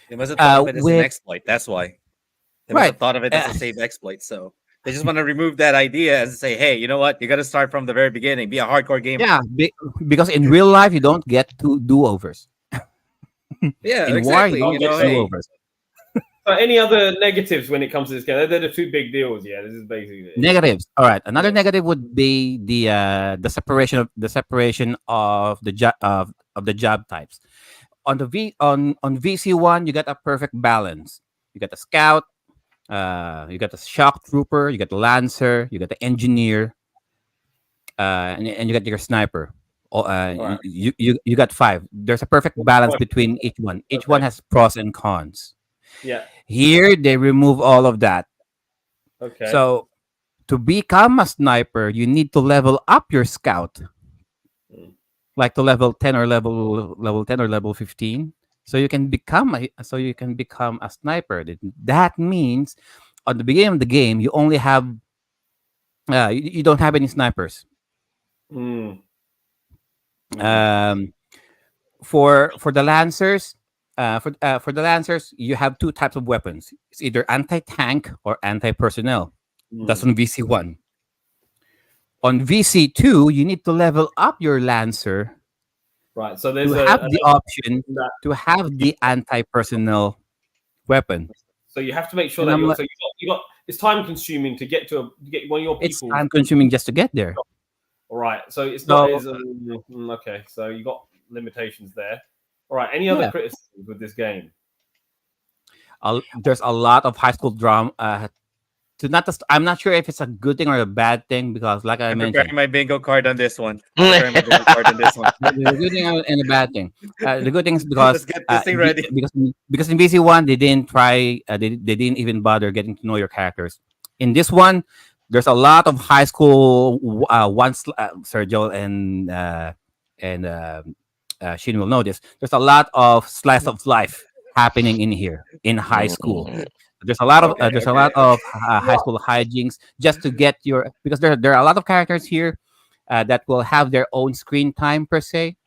They must have thought of it as an With exploit. That's why. They must right, have thought of it as a save exploit. So they just want to remove that idea and say, hey, you know what? You got to start from the very beginning. Be a hardcore gamer. yeah, because in real life you don't get to do overs. Yeah, In war, exactly. you don't You get know, to do hey, overs. So, any other negatives when it comes to this game? They're the two big deals. Yeah, this is basically it. Negatives. All right. Another negative would be the separation of the job types. On VC1, you get a perfect balance. You got the scout, you got the shock trooper, you got the lancer, you got the engineer, and you got your sniper. Right. You got five. There's a perfect balance between each one. Each one Okay. has pros and cons. Yeah. Here they remove all of that. Okay. So to become a sniper, you need to level up your scout, Mm. like to level 10 or level 15. So you can become a sniper. That means at the beginning of the game, you only have you don't have any snipers. Mm. Um, for the lancers, for the lancers, you have two types of weapons. It's either anti-tank or anti-personnel. That's Mm. on VC1. On VC2, you need to level up your lancer Right. So to there's have the option that. to have the anti-personnel weapon. So you have to make sure And that I'm you're. like, So you got. It's time consuming to get to get one of your it's people. time consuming just to get there. All right. So it's So not as okay. So you got limitations there. All right. Any other yeah, criticisms with this game? there's a lot of high school drama. I'm not sure if it's a good thing or a bad thing because, like I I'm mentioned, preparing my bingo card on this one. I'm preparing my bingo card on this one. there's a good thing and a bad thing. The good thing is because Let's get this thing ready. because in VC1 they didn't try they didn't even bother getting to know your characters. In this one, there's a lot of high school Sergio and Shin will know this. There's a lot of slice of life happening in here in high school. There's a lot of Okay, there's a okay, lot okay. of high school hijinks just to get your because there are a lot of characters here that will have their own screen time per se,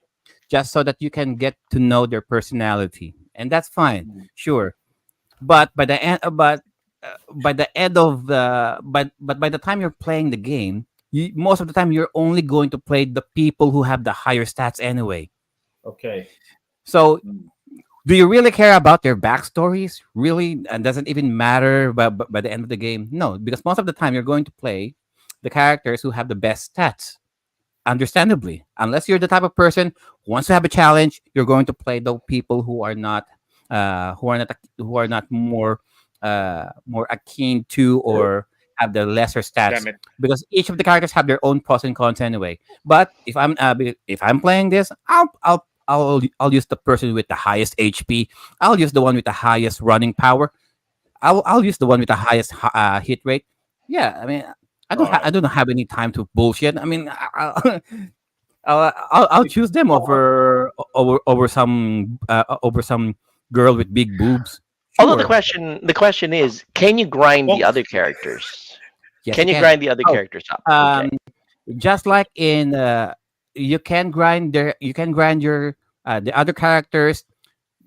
just so that you can get to know their personality, and that's fine, sure. But by the end of the but by the time you're playing the game, most of the time you're only going to play the people who have the higher stats anyway. Okay. So do you really care about their backstories? Really, and doesn't even matter by the end of the game? No, because most of the time you're going to play the characters who have the best stats. Understandably, unless you're the type of person who wants to have a challenge, you're going to play the people who are not more akin to or have the lesser stats Damn it. because each of the characters have their own pros and cons anyway. But if I'm playing this, I'll use the person with the highest HP. I'll use the one with the highest running power. I'll use the one with the highest hit rate. Yeah, I mean, I don't have any time to bullshit. I mean, I'll choose them over some girl with big boobs. Although Sure. the question is, can you grind the Well, other characters? Yes, Can you you can. grind the other Oh, characters up? um, Okay. just like in you can grind your the other characters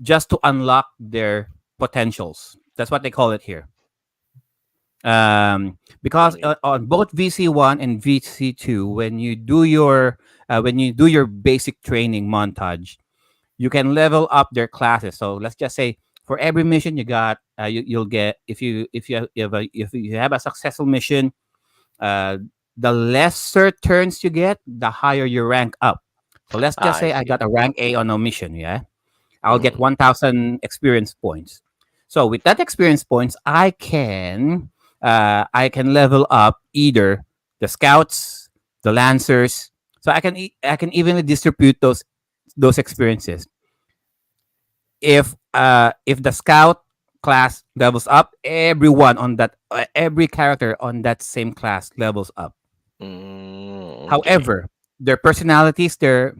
just to unlock their potentials. That's what they call it here. Because on both VC1 and VC2, when you do your basic training montage, you can level up their classes. So let's just say for every mission you got, you'll get, if you have a successful mission, uh, the lesser turns you get, the higher you rank up. So let's just I say I see. got a rank A on a mission. Yeah, I'll get Mm. 1,000 experience points. So with that experience points, I can level up either the scouts, the lancers. So I can evenly distribute those experiences. If the scout class levels up, every character on that same class levels up. Okay. However, their personalities, their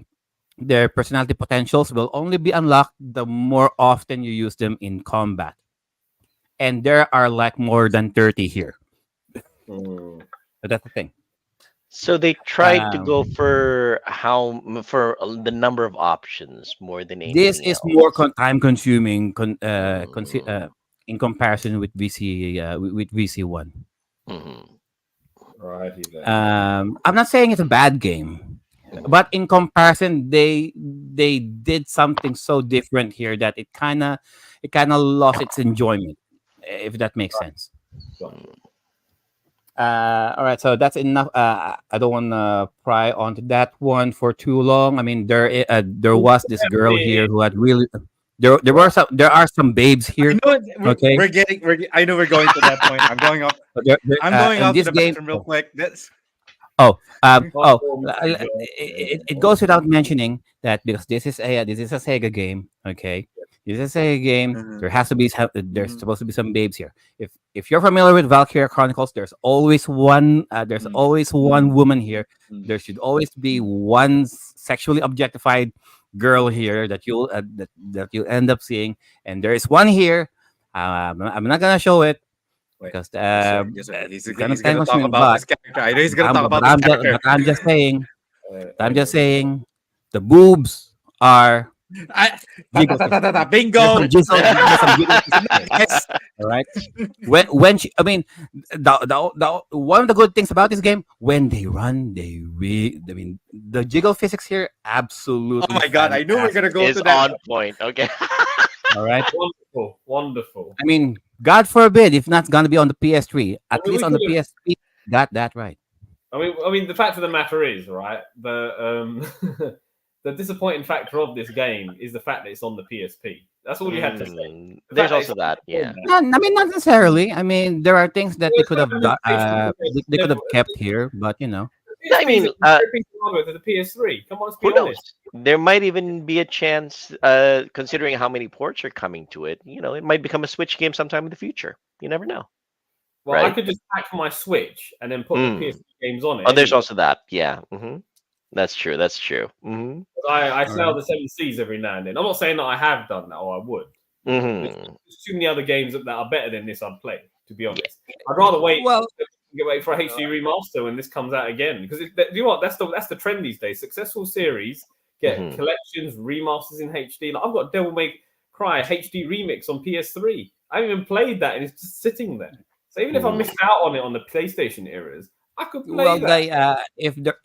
personality potentials will only be unlocked the more often you use them in combat. And there are like more than 30 here. Mm. So that's the thing. So they tried to go Um, for the number of options more than this anything is more else. time consuming Mm. in comparison with with VC1. Mhm. Righty then. I'm not saying it's a bad game, Mhm. but in comparison, they did something so different here that it kind of lost its enjoyment, if that makes sense. Gotcha. All right, so that's enough. I don't want to pry onto that one for too long. I mean, there was this girl here who had really there are some babes I here. know Okay, I know we're going to that point. I'm going off. so I'm going in out to this the game. bathroom real quick. That's Oh, Not for me, Joe. it goes without mentioning that because this is a Sega game, okay? This is a Sega game. Mhm, There has to be there's mhm, supposed to be some babes here. If you're familiar with Valkyria Chronicles, there's mhm, always one mhm, woman here. mhm, There should always be mhm. one sexually objectified girl here that you'll end up seeing, and there is one here. I'm not gonna show it Wait, because yes, sir. Yes, sir. it's kind of He's time gonna talk consuming, about this character. I know he's gonna talk about this character. but I'm just Anyway. saying, the boobs are I, jiggle physics. bingo. There's some jiggle physics here. Yes. All right. I mean, the one of the good things about this game, when they run, I mean, the jiggle physics here Oh absolutely my god! I knew we are fantastic. gonna go Is to that. on point. Okay. All right. Wonderful, wonderful. I mean, God forbid if not gonna be on the PS3, I at mean, least we on the could have. PSP, got that right. I mean, the fact of the matter is, right? The disappointing factor of this game is the fact that it's on the PSP. That's all you had to say. The There's fact that it's also that. Yeah. I mean, not necessarily. I mean, there are things that they it's could got have a limitation they could compared have to kept here, but the I PSP is mean, a comparison hardware to the PS3. Come on, let's be who knows? honest. There might even be a chance, considering how many ports are coming to it. It might become a Switch game sometime in the future. You never know, Well, I right? could just pack my Switch and then put the Mm. PSP games on it Oh, there's anyway. also that. Yeah. That's true. That's true. I all sell right. the Seven Seas every now and then. I'm not saying that I have done that or I would. There's too many other games that are better than this I'd play, to be honest. I'd rather Well, wait for a HD remaster when this comes out again. Because do you know what? That's the trend these days. Successful series get Mhm. collections, remasters in HD. Like I've got Devil May Cry HD remix on PS3. I haven't even played that, and it's just sitting there. So even if I Mm. missed out on it on the PlayStation eras, I could play well, that.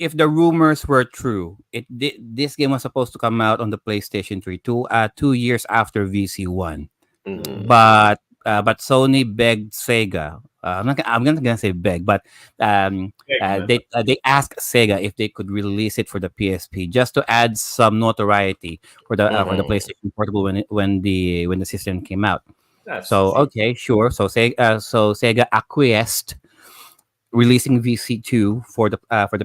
if the rumors were true, this game was supposed to come out on the PlayStation 3 2 years after VC1. Mhm. But Sony begged Sega. I'm not gonna say beg, but they asked Sega if they could release it for the PSP just to add some notoriety for the Mhm. PlayStation Portable when the system came out. That's So true. okay, sure. So Sega acquiesced releasing VC2 for the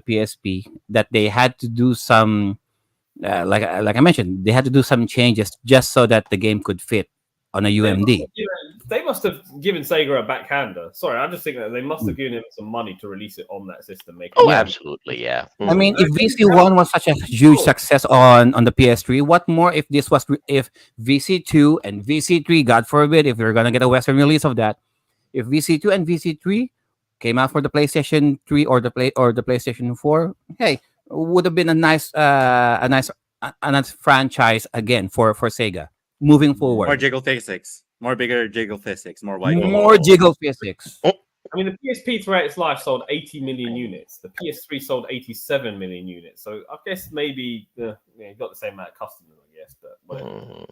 PSP. That they had to do some like I mentioned, they had to do some changes just so that the game could fit on a UMD. They must have given Sega a backhander. Sorry, I just think that they must have given him some money to release it on that system. Oh, Yeah. absolutely. Yeah. I mean, Mhm. if VC1 was such a huge success on the PS3, what more if if VC2 and VC3, God forbid, if we're gonna get a Western release of that, if VC2 and VC3 came out for the PlayStation 3 or the PlayStation 4, hey, would have been a nice franchise again for Sega moving More forward. jiggle physics. More bigger jiggle physics. More wide. More jiggle physics. I mean, the PSP throughout its life sold 80 million units. The PS3 sold 87 million units. So I guess maybe you got the same amount of customers, I guess, but whatever. Mm.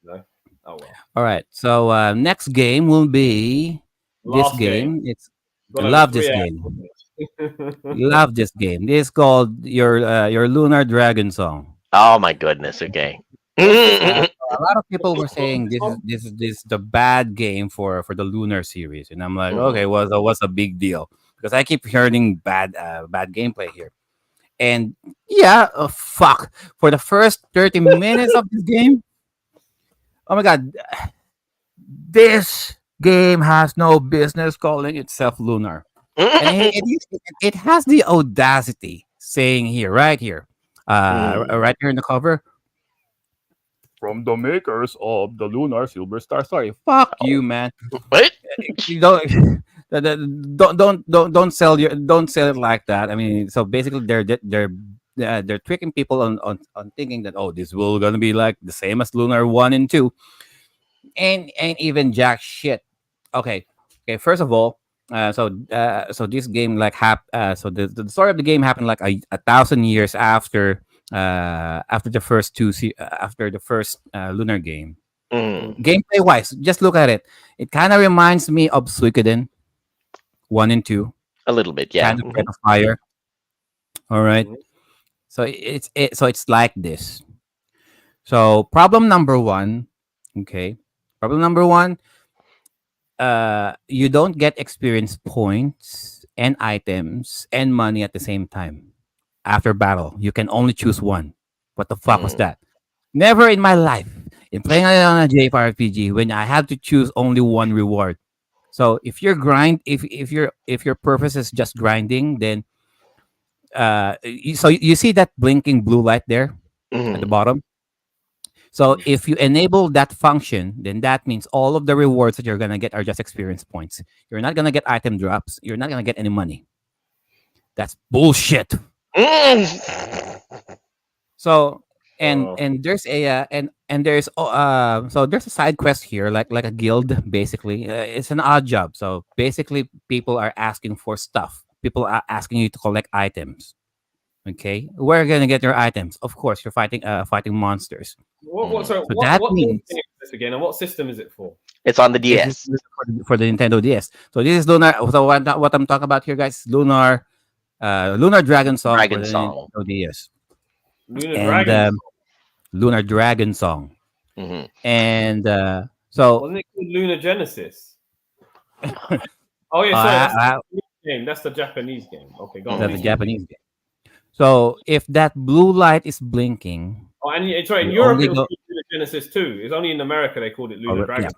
No. Oh well. All right. So next game will be this Last game. game. It's Gone over love this 3 game. hours. Love this game. This is called your Lunar Dragon Song. Oh my goodness. Okay. A lot of people were saying this is the bad game for the Lunar series, and I'm like, okay, what's a big deal? Because I keep hearing bad gameplay here, and yeah, fuck. For the first 30 minutes of this game, oh my god, this game has no business calling itself Lunar, and it has the audacity saying here, right here, right here in the cover, from the makers of the Lunar Silver Star. Sorry, fuck you, man. What? You don't don't sell it like that. I mean, so basically they're tricking people on thinking that, oh, this will gonna be like the same as Lunar 1 and 2, and even jack shit. Okay, First of all, so this game like so the story of the game happened like a thousand years after the first after the first Lunar game. Mm. Gameplay wise, just look at it. It kind of reminds me of Suikoden 1 and 2, A little bit, yeah. kind of Breath of Fire. All right, Mhm. so it's like this. So problem number one, okay. Problem number one, you don't get experience points and items and money at the same time. After battle, you can only choose one. What the fuck was Mm. that? Never in my life, in playing on a JRPG, when I have to choose only one reward. So if your purpose is just grinding, then so you see that blinking blue light there at the Mm. bottom. So if you enable that function, then that means all of the rewards that you're gonna get are just experience points. You're not gonna get item drops. You're not gonna get any money. That's bullshit. Mm. So Oh. and there's a and there's so there's a side quest here, like a guild basically. It's an odd job. So basically, people are asking for stuff. People are asking you to collect items. Okay, where are you gonna get your items? Of course, you're fighting monsters. So So that what means thing is this again, and what system is it for? It's on the this is DS. for the Nintendo DS. So this is Lunar. So what I'm talking about here, guys, Lunar Dragon Song for Dragon the Song. Nintendo DS, Lunar and Dragon. Lunar Dragon Song, Hmm. and so Wasn't it called Lunar Genesis? Oh yeah, sorry, uh, that's uh, the game. That's the Japanese game. Okay, go on. that's the please Japanese game. So if that blue light is blinking, Oh, and sorry, in you Europe only it was go. called Lunar Genesis too. It's only in America they called it Lunar Yeah. Dragon.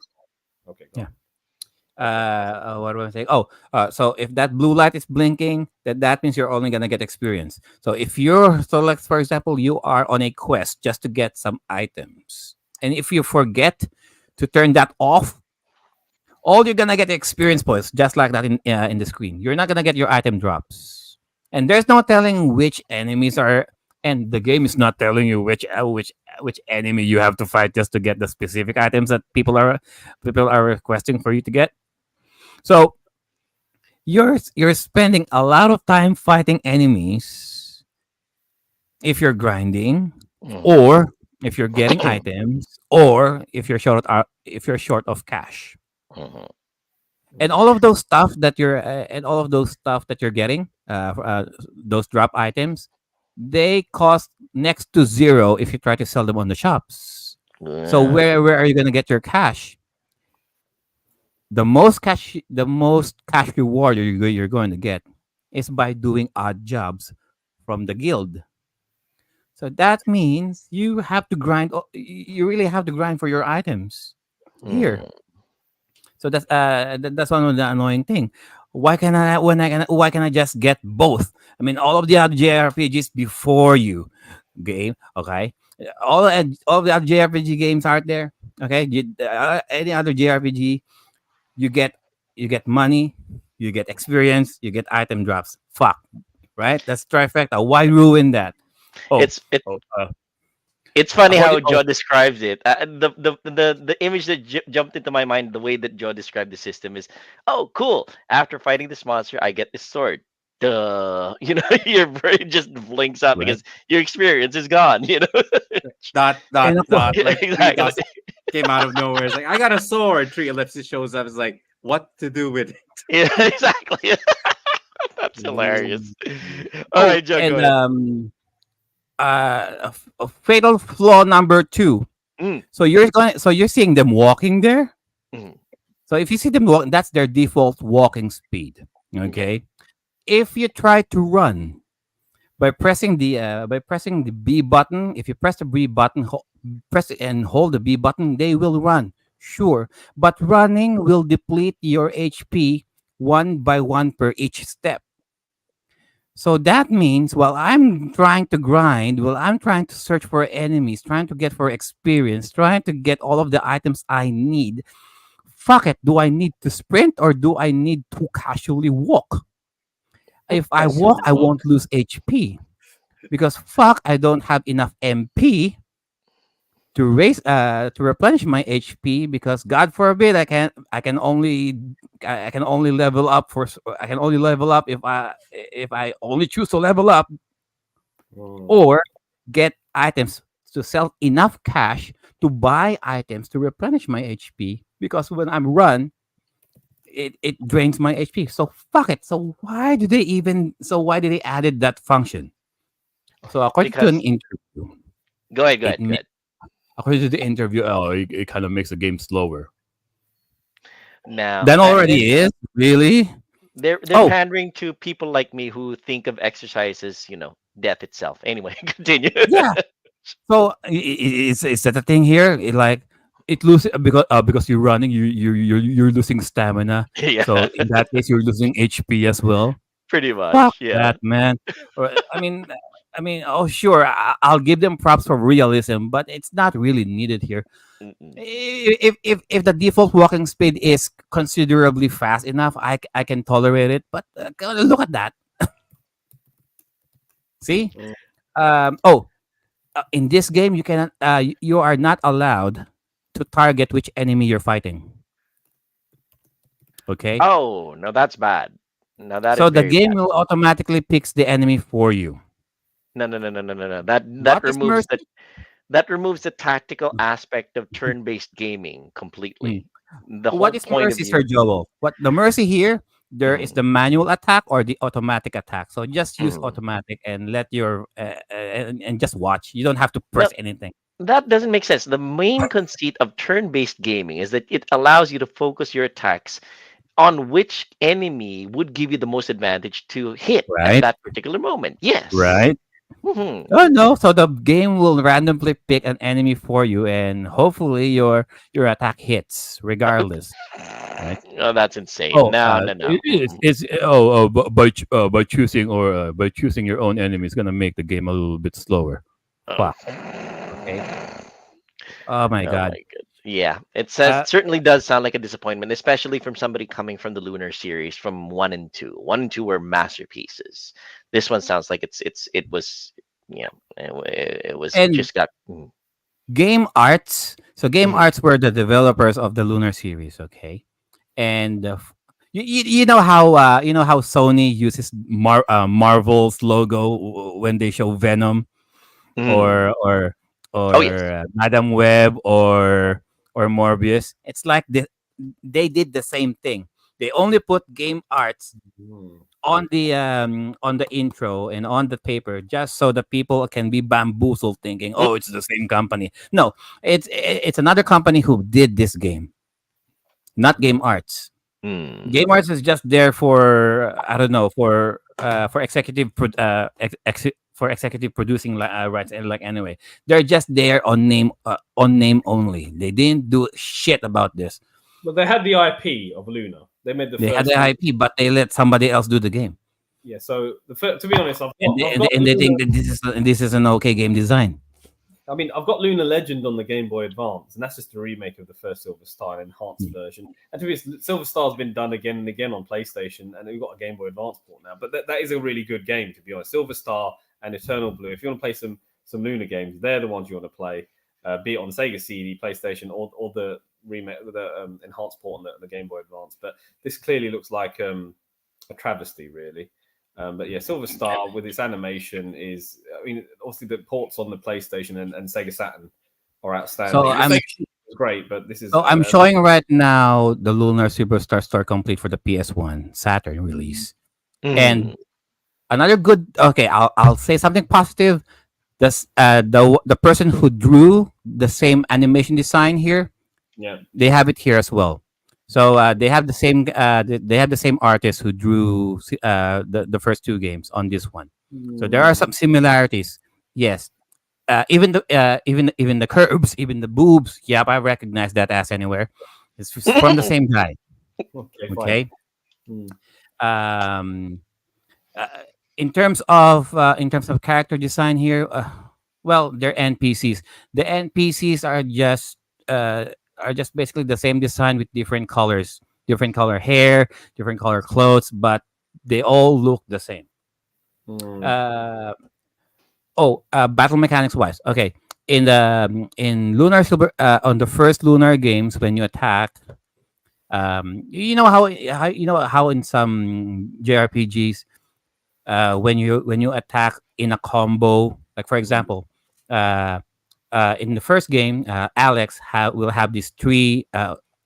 Okay, go Yeah. on. What was I saying? Oh, so if that blue light is blinking, that means you're only gonna get experience. So if you're so, like for example, you are on a quest just to get some items, and if you forget to turn that off, all you're gonna get experience points, just like that in the screen. You're not gonna get your item drops, and there's no telling which enemies are, and the game is not telling you which enemy you have to fight just to get the specific items that people are requesting for you to get. So you're spending a lot of time fighting enemies if you're grinding, Mm. or if you're getting items, or if you're short of cash. Mhm. And all of those stuff that you're getting, those drop items, they cost next to zero if you try to sell them on the shops. So Yeah. where are you gonna get your cash? The most cash reward you're going to get is by doing odd jobs from the guild. So that means you have to grind. You really have to grind for your items here. Mm. So that's one of the annoying thing. Why can I just get both? I mean, all of the other JRPGs before you game, okay? All of the other JRPG games out there, okay? Any other JRPG, you get money, you get experience, you get item drops. Fuck, right? That's trifecta. Why ruin that? Oh, It's oh, it's funny how according. Oh, Joe describes it. The image that jumped into my mind, the way that Joe described the system is, oh, cool. After fighting this monster, I get this sword. your brain just blinks out Right. because your experience is gone. Dot And dot of course, dot. Like three Exactly. dots came out of nowhere. It's like I got a sword. Three ellipses shows up. It's like what to do with it. Yeah, exactly. That's hilarious. Mm. All right, Joe, go and ahead. a fatal flaw number 2. Mm, So you're seeing them walking there. mm, So if you see them walking, that's their default walking speed. okay. Okay. If you try to run by pressing the B button, if you press the B button, press it and hold the B button, they will run. Sure, but running will deplete your HP one by one per each step. So that means while I'm trying to grind, while I'm trying to search for enemies, trying to get for experience, trying to get all of the items I need, fuck it, do I need to sprint or do I need to casually walk? If I walk, Casually I walk. won't lose HP because fuck, I don't have enough MP to replenish my HP because God forbid I can only level up I can only level up if I only choose to level up Mm. or get items to sell enough cash to buy items to replenish my HP because when I'm run it drains my HP. So fuck it. So why did they added that function? So according to an Because interview, go ahead, go it ahead, go ma- ahead. according to the interview, it kind of makes the game slower. Now, That already is really. they're Oh pandering to people like me who think of exercise as, death itself. Anyway, continue. yeah. So is that the thing here? It loses because you're running, you're losing stamina. Yeah, So in that case, you're losing HP as well. pretty Fuck much. Yeah. that, man. Oh sure, I'll give them props for realism, but it's not really needed here. Mm-mm. If the default walking speed is considerably fast enough, I can tolerate it. But look at that. See, Mm. oh, in this game you cannot you are not allowed to target which enemy you're fighting. Okay, Oh, no, that's bad. No, that is so the very game bad. will automatically picks the enemy for you. No, no, no, no, no, no, no. That What is removes mercy? that removes the tactical aspect of turn-based gaming Mm. completely. The whole What is point of mercy, you. Sir Joel? What the mercy here? There is Mhm, the manual attack or the automatic attack. So just use mhm. automatic and let your and just watch. You don't have to No, press anything. that doesn't make sense. The main conceit of turn-based gaming is that it allows you to focus your attacks on which enemy would give you the most advantage to hit at Right, that particular moment. Yes. right. Hmm. Oh no! So the game will randomly pick an enemy for you, and hopefully your attack hits regardless. Right? Oh, that's insane. Oh, No, no, no. Mm-mm. by choosing by choosing your own enemy is gonna make the game a little bit slower. Oh. Fuck. Okay. Oh my Oh god. my god. Yeah, it says Uh, certainly does sound like a disappointment, especially from somebody coming from the Lunar series from 1 and 2. 1 and 2 were masterpieces. This one sounds like it was, it was and just got. Mm, Game Arts. So Game mhm, Arts were the developers of the Lunar series. Okay, and you know how Sony uses Marvel's logo when they show Venom mhm. or or Oh yes. Madam Web or Morbius. It's like they did the same thing. They only put Game Arts Mm. on the intro and on the paper just so the people can be bamboozled thinking, Mm, oh, it's the same company. No, it's another company who did this game, not Game Arts. Game mm. Arts is just there for I don't know for for executive producing rights, and like anyway they're just there on name only. They didn't do shit about this. But they had the IP of Luna. They made the They had first. the IP, but they let somebody else do the game, Yeah. So to be honest, and I've got they Luna. think that this is an okay game design. I mean, I've got Lunar Legend on the Game Boy Advance, and that's just a remake of the first Silver Star, an enhanced version. And to be honest, Silver Star's been done again and again on PlayStation, and we've got a Game Boy Advance port now. But that is a really good game, to be honest. Silver Star and Eternal Blue. If you want to play some Lunar games, they're the ones you want to play, be it on Sega CD, PlayStation, or the remake, the enhanced port on the Game Boy Advance. But this clearly looks like a travesty, really. But yeah, Silver Star with its animation is, I mean, obviously the ports on the PlayStation and Sega Saturn are outstanding. So I'm It's great, but this is so I'm showing right now the Lunar Superstar Store complete for the PS1 Saturn release. And another good, okay, I'll say something positive. The person who drew the same animation design here, yeah. they have it here as well. So they have the same they have the same artist who drew the first two games on this one. So there are some similarities. Yes. Even the curves, even the boobs. Yep, I recognize that ass anywhere. It's from the same guy. Okay. Okay. Fine. Um, uh, in terms of character design here, well, they're NPCs. The NPCs are just basically the same design with different colors, different color hair, different color clothes, but they all look the same. Uh, battle mechanics wise, okay. In Lunar Silver, on the first Lunar games, when you attack, you know how in some JRPGs, when you attack in a combo, like for example, uh, in the first game, Alex will have these three.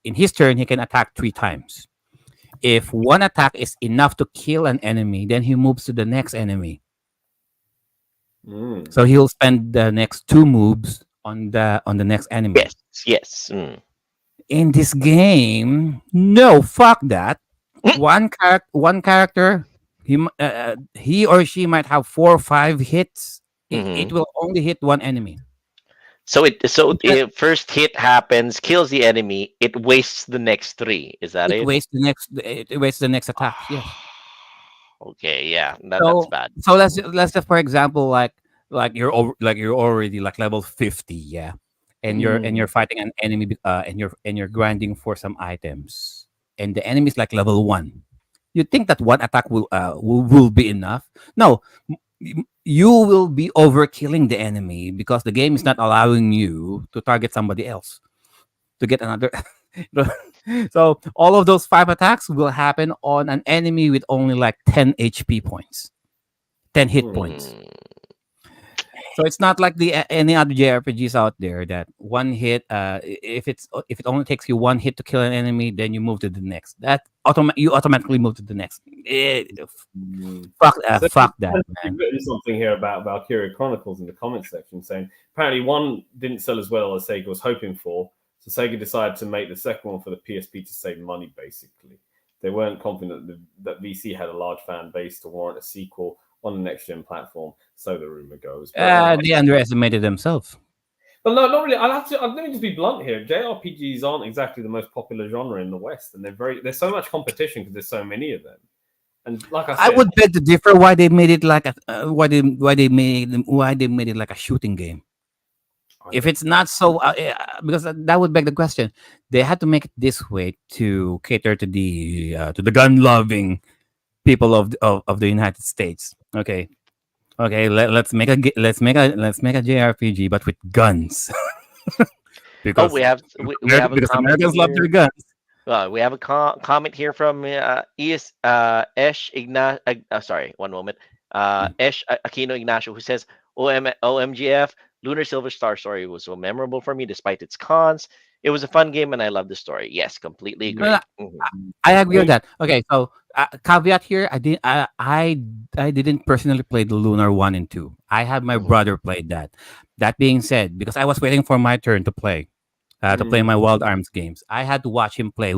In his turn, he can attack 3 times. If one attack is enough to kill an enemy, then he moves to the next enemy. So he'll spend the next 2 moves on the next enemy. Yes. In this game, no, fuck that. One character, he or she might have 4 or 5 hits. It will only hit one enemy. So the first hit happens, kills the enemy. It wastes the next 3. Is that it? It wastes the next attack. Yes. Okay, yeah, that's bad. So let's just for example, like you're already like level 50, yeah, and you're fighting an enemy, and you're grinding for some items, and the enemy is like level 1. You think that one attack will be enough? No, you will be overkilling the enemy because the game is not allowing you to target somebody else to get another. So all of those 5 attacks will happen on an enemy with only like 10 HP points, 10 hit points. So it's not like any other JRPGs out there that one hit. If it only takes you one hit to kill an enemy, then you move to the next. You automatically move to the next. Fuck that, man. You've written something here about Valkyria Chronicles in the comment section saying apparently one didn't sell as well as Sega was hoping for. So Sega decided to make the second one for the PSP to save money, basically. They weren't confident that VC had a large fan base to warrant a sequel on the next-gen platform, so the rumor goes. They underestimated themselves. Well, no, not really. Let me just be blunt here. JRPGs aren't exactly the most popular genre in the West, and there's so much competition because there's so many of them. And like I said, I would beg to differ why they made it like why they made it like a shooting game. If it's not so, because that would beg the question. They had to make it this way to cater to the gun-loving people of the United States. Okay. Let's make a JRPG, but with guns. Because we have a comment Americans love their guns. We have a comment here from Esh sorry, one moment. Esh Aquino Ignacio, who says, OMGF, Lunar Silver Star story was so memorable for me despite its cons. It was a fun game and I love the story. Yes, completely agree. I agree with that. Okay, so caveat here, I didn't personally play the Lunar 1 and 2. I had my brother play that. That being said, because I was waiting for my turn to play my Wild Arms games, I had to watch him play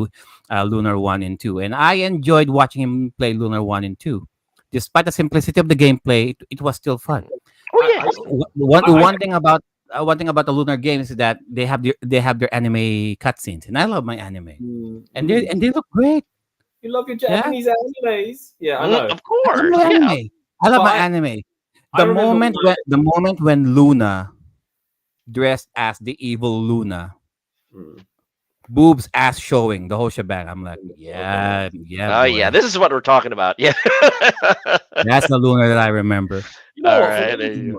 Lunar 1 and 2, and I enjoyed watching him play Lunar 1 and 2. Despite the simplicity of the gameplay, it was still fun. One thing about the Lunar games is that they have their anime cutscenes, and I love my anime, and they look great. You love your Japanese animes, yeah, I know. Of course, I love anime. I love my anime. The moment when Luna dressed as the evil Luna, boobs, ass showing, the whole shebang. I'm like, yeah. Oh yeah, this is what we're talking about. Yeah, that's the Luna that I remember. All right. In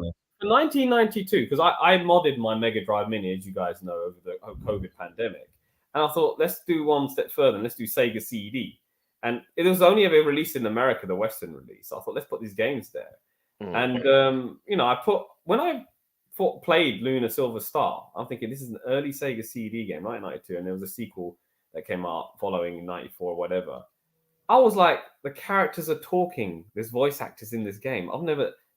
1992, because I modded my Mega Drive Mini, as you guys know, over the COVID pandemic, and I thought let's do one step further and let's do Sega CD. and it was only ever released in America, the Western release. So I thought, let's put these games there. And when I played Lunar Silver Star, I'm thinking this is an early Sega CD game, 1992, and there was a sequel that came out following in 94 or whatever. I was like, the characters are talking. There's voice actors in this game.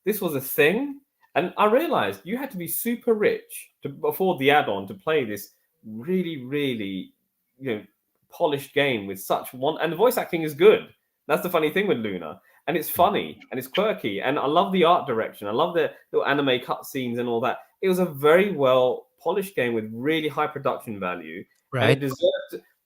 This was a thing. And I realized you had to be super rich to afford the add-on to play this really, really, polished game with such one. And the voice acting is good. That's the funny thing with Luna. And it's funny and it's quirky. And I love the art direction. I love the little anime cutscenes and all that. It was a very well polished game with really high production value. Right. And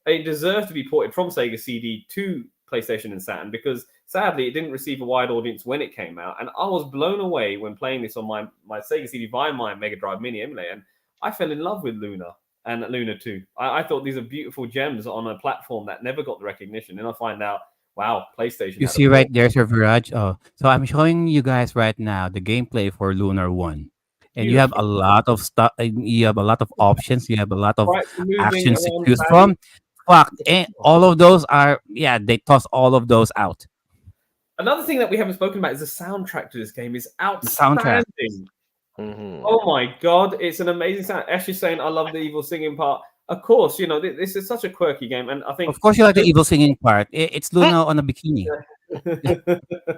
it deserved to be ported from Sega CD to PlayStation and Saturn, because sadly it didn't receive a wide audience when it came out. And I was blown away when playing this on my Sega CD via my Mega Drive Mini emulator. And I fell in love with Luna and Luna 2. I thought these are beautiful gems on a platform that never got the recognition. And I find out, wow, PlayStation. You see right there, Sir Viraj. Oh, so I'm showing you guys right now the gameplay for Lunar 1. And you have a lot of stuff. You have a lot of options. You have a lot of actions to choose from. Fuck, and all of those are, they toss all of those out. Another thing that we haven't spoken about is the soundtrack to this game is outstanding. Oh my god, it's an amazing sound. Ashley's saying, I love the evil singing part. Of course, this is such a quirky game, and I think of course you like the evil singing part. It's Luna on a bikini.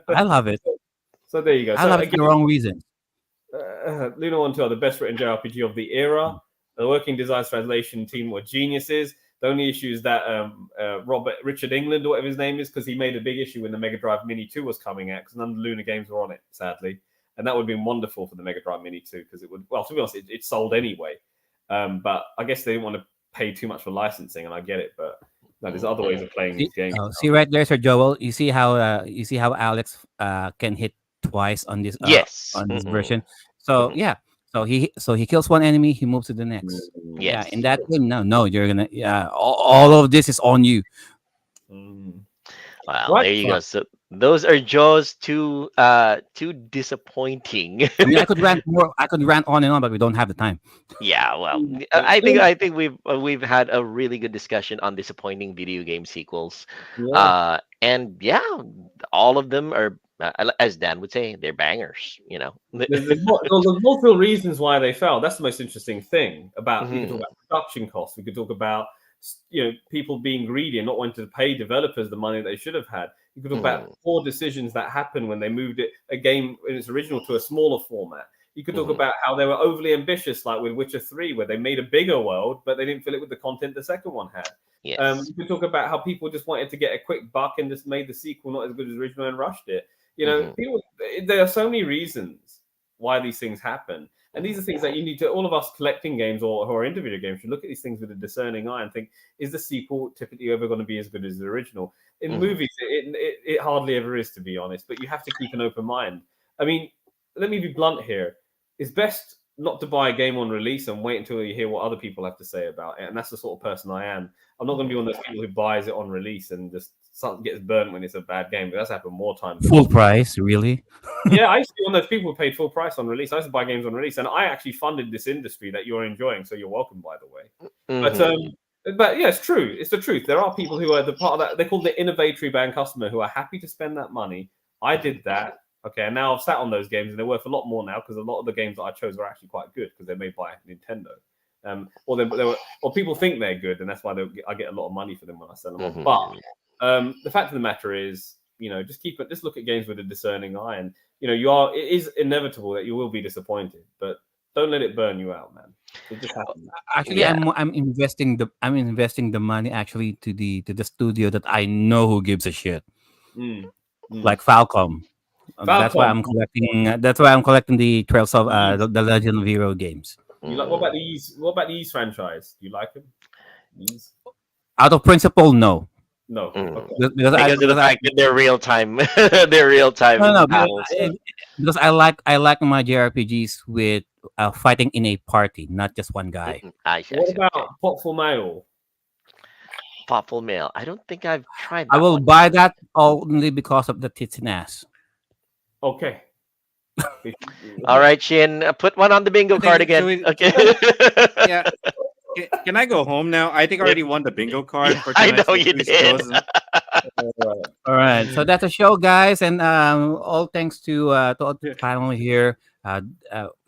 I love it. So there you go. I love it for the wrong reason. Luna 1 2 are the best written JRPG of the era. The working design translation team were geniuses. The only issue is that Richard England, or whatever his name is, because he made a big issue when the Mega Drive Mini 2 was coming out, because none of the Luna games were on it, sadly. And that would have been wonderful for the Mega Drive Mini 2, because it would, well, to be honest, it sold anyway. But I guess they didn't want to pay too much for licensing, and I get it. But no, there's other ways of playing these games. See right there, Sir Joel. You see how Alex can hit twice on this on this version. So So he kills one enemy, he moves to the next. Yes. Yeah, in that game, no, you're gonna all of this is on you. Wow, there you go. So those are just too disappointing. I mean, I could rant more. I could rant on and on, but we don't have the time. Yeah, well, I think we've had a really good discussion on disappointing video game sequels. And yeah, all of them are, as Dan would say, they're bangers. There's multiple reasons why they fell. That's the most interesting thing about. We could talk about production costs. We could talk about people being greedy and not wanting to pay developers the money they should have had. You could talk about poor decisions that happened when they moved a game in its original to a smaller format. You could talk about how they were overly ambitious, like with Witcher 3, where they made a bigger world, but they didn't fill it with the content the second one had. Yes. You could talk about how people just wanted to get a quick buck and just made the sequel not as good as the original and rushed it. There are so many reasons why these things happen. And these are things that you need to, all of us collecting games or who are into video games should look at these things with a discerning eye and think, is the sequel typically ever going to be as good as the original? In movies, it hardly ever is, to be honest, but you have to keep an open mind. I mean, let me be blunt here. It's best not to buy a game on release and wait until you hear what other people have to say about it. And that's the sort of person I am. I'm not going to be one of those people who buys it on release and just gets burnt when it's a bad game. But that's happened more times. Full price, really? Yeah, I used to be one of those people who paid full price on release. I used to buy games on release, and I actually funded this industry that you're enjoying. So you're welcome, by the way. But yeah, it's true. It's the truth. There are people who are the part of that. They're called the innovatory band customer who are happy to spend that money. I did that. Okay, and now I've sat on those games, and they're worth a lot more now because a lot of the games that I chose are actually quite good because they're made by Nintendo. Or people think they're good, and that's why I get a lot of money for them when I sell them. But the fact of the matter is, just look at games with a discerning eye, and it is inevitable that you will be disappointed, but don't let it burn you out, man. It just happens. Actually, I'm investing the money actually to the studio that I know who gives a shit, like Falcom. That's why I'm collecting. That's why I'm collecting the Trails of the Legend of Hero games. What about these? What about the Ys franchise? Do you like them? Ys? Out of principle, no. No, because of the fact that they're real time. They're real time. No, because I like my JRPGs with fighting in a party, not just one guy. What about Potful Mail? Potful Mail. I don't think I've tried that. I will buy that only because of the tits and ass. Okay. All right, Shin. Put one on the bingo card again. Okay. Yeah. Can I go home now? I think I already won the bingo card for I tonight's know you did. All right, so that's a show, guys, and all thanks to all the panel here,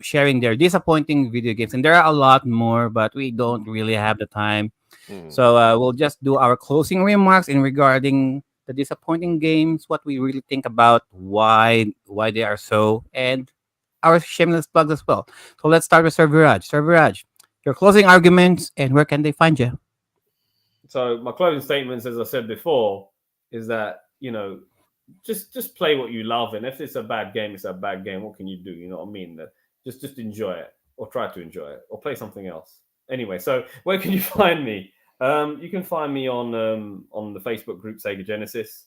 sharing their disappointing video games, and there are a lot more, but we don't really have the time. Mm. So we'll just do our closing remarks in regarding the disappointing games, what we really think about, why they are so, and our shameless plugs as well. So let's start with Sir Viraj. Sir Viraj, your closing arguments and where can they find you? So my closing statements, as I said before, is that just play what you love, and if it's a bad game, it's a bad game. What can you do? You know what I mean? Just enjoy it, or try to enjoy it, or play something else. Anyway, so where can you find me? You can find me on the Facebook group Sega Genesis,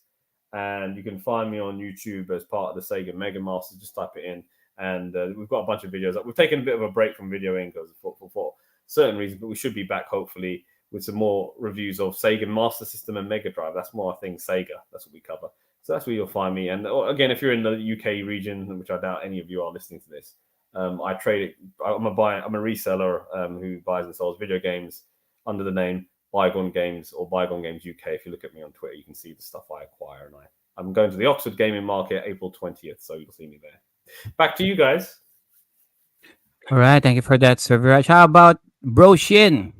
and you can find me on YouTube as part of the Sega Mega Masters. Just type it in, and we've got a bunch of videos. We've taken a bit of a break from videoing because for certain reasons, but we should be back hopefully with some more reviews of Sega Master System and Mega Drive. That's more, I think, Sega. That's what we cover. So that's where you'll find me. And again, if you're in the UK region, which I doubt any of you are listening to this, I trade it. I'm a reseller who buys and sells video games under the name Bygone Games or Bygone Games UK. If you look at me on Twitter, you can see the stuff I acquire. And I'm going to the Oxford Gaming Market April 20th, so you'll see me there. Back to you guys. All right, thank you for that, Sir Viraj. How about Bro Shin?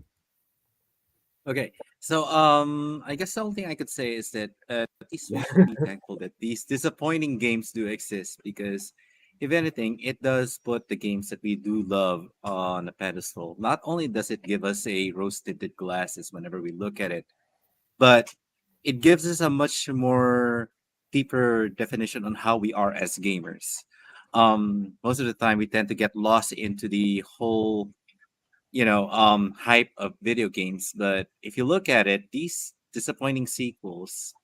Okay. So I guess the only thing I could say is that at least we should be thankful that these disappointing games do exist, because if anything, it does put the games that we do love on a pedestal. Not only does it give us a rose-tinted glasses whenever we look at it, but it gives us a much more deeper definition on how we are as gamers. Most of the time we tend to get lost into the whole hype of video games. But if you look at it, these disappointing sequels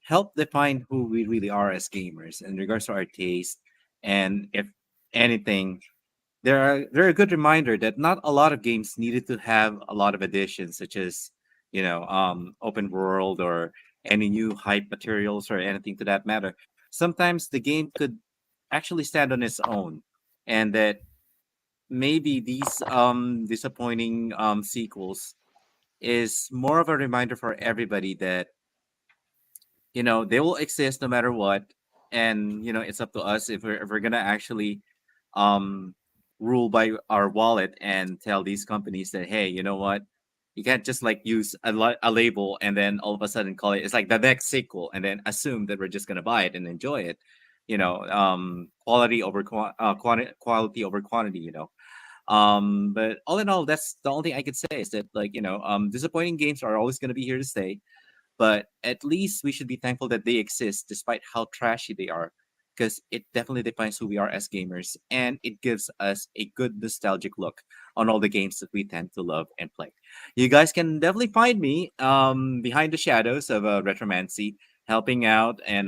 help define who we really are as gamers in regards to our taste. And if anything, they're a good reminder that not a lot of games needed to have a lot of additions, such as open world or any new hype materials or anything to that matter. Sometimes the game could actually stand on its own, and that maybe these disappointing sequels is more of a reminder for everybody that they will exist no matter what. And it's up to us if we're gonna actually um rule by our wallet and tell these companies that, hey, you know what, you can't just like use a label and then all of a sudden call it's like the next sequel and then assume that we're just gonna buy it and enjoy it. Quality over quality over quantity. But all in all, that's the only thing I could say is that, like, disappointing games are always going to be here to stay, but at least we should be thankful that they exist despite how trashy they are, because it definitely defines who we are as gamers, and it gives us a good nostalgic look on all the games that we tend to love and play. You guys can definitely find me behind the shadows of Retromancy, helping out, and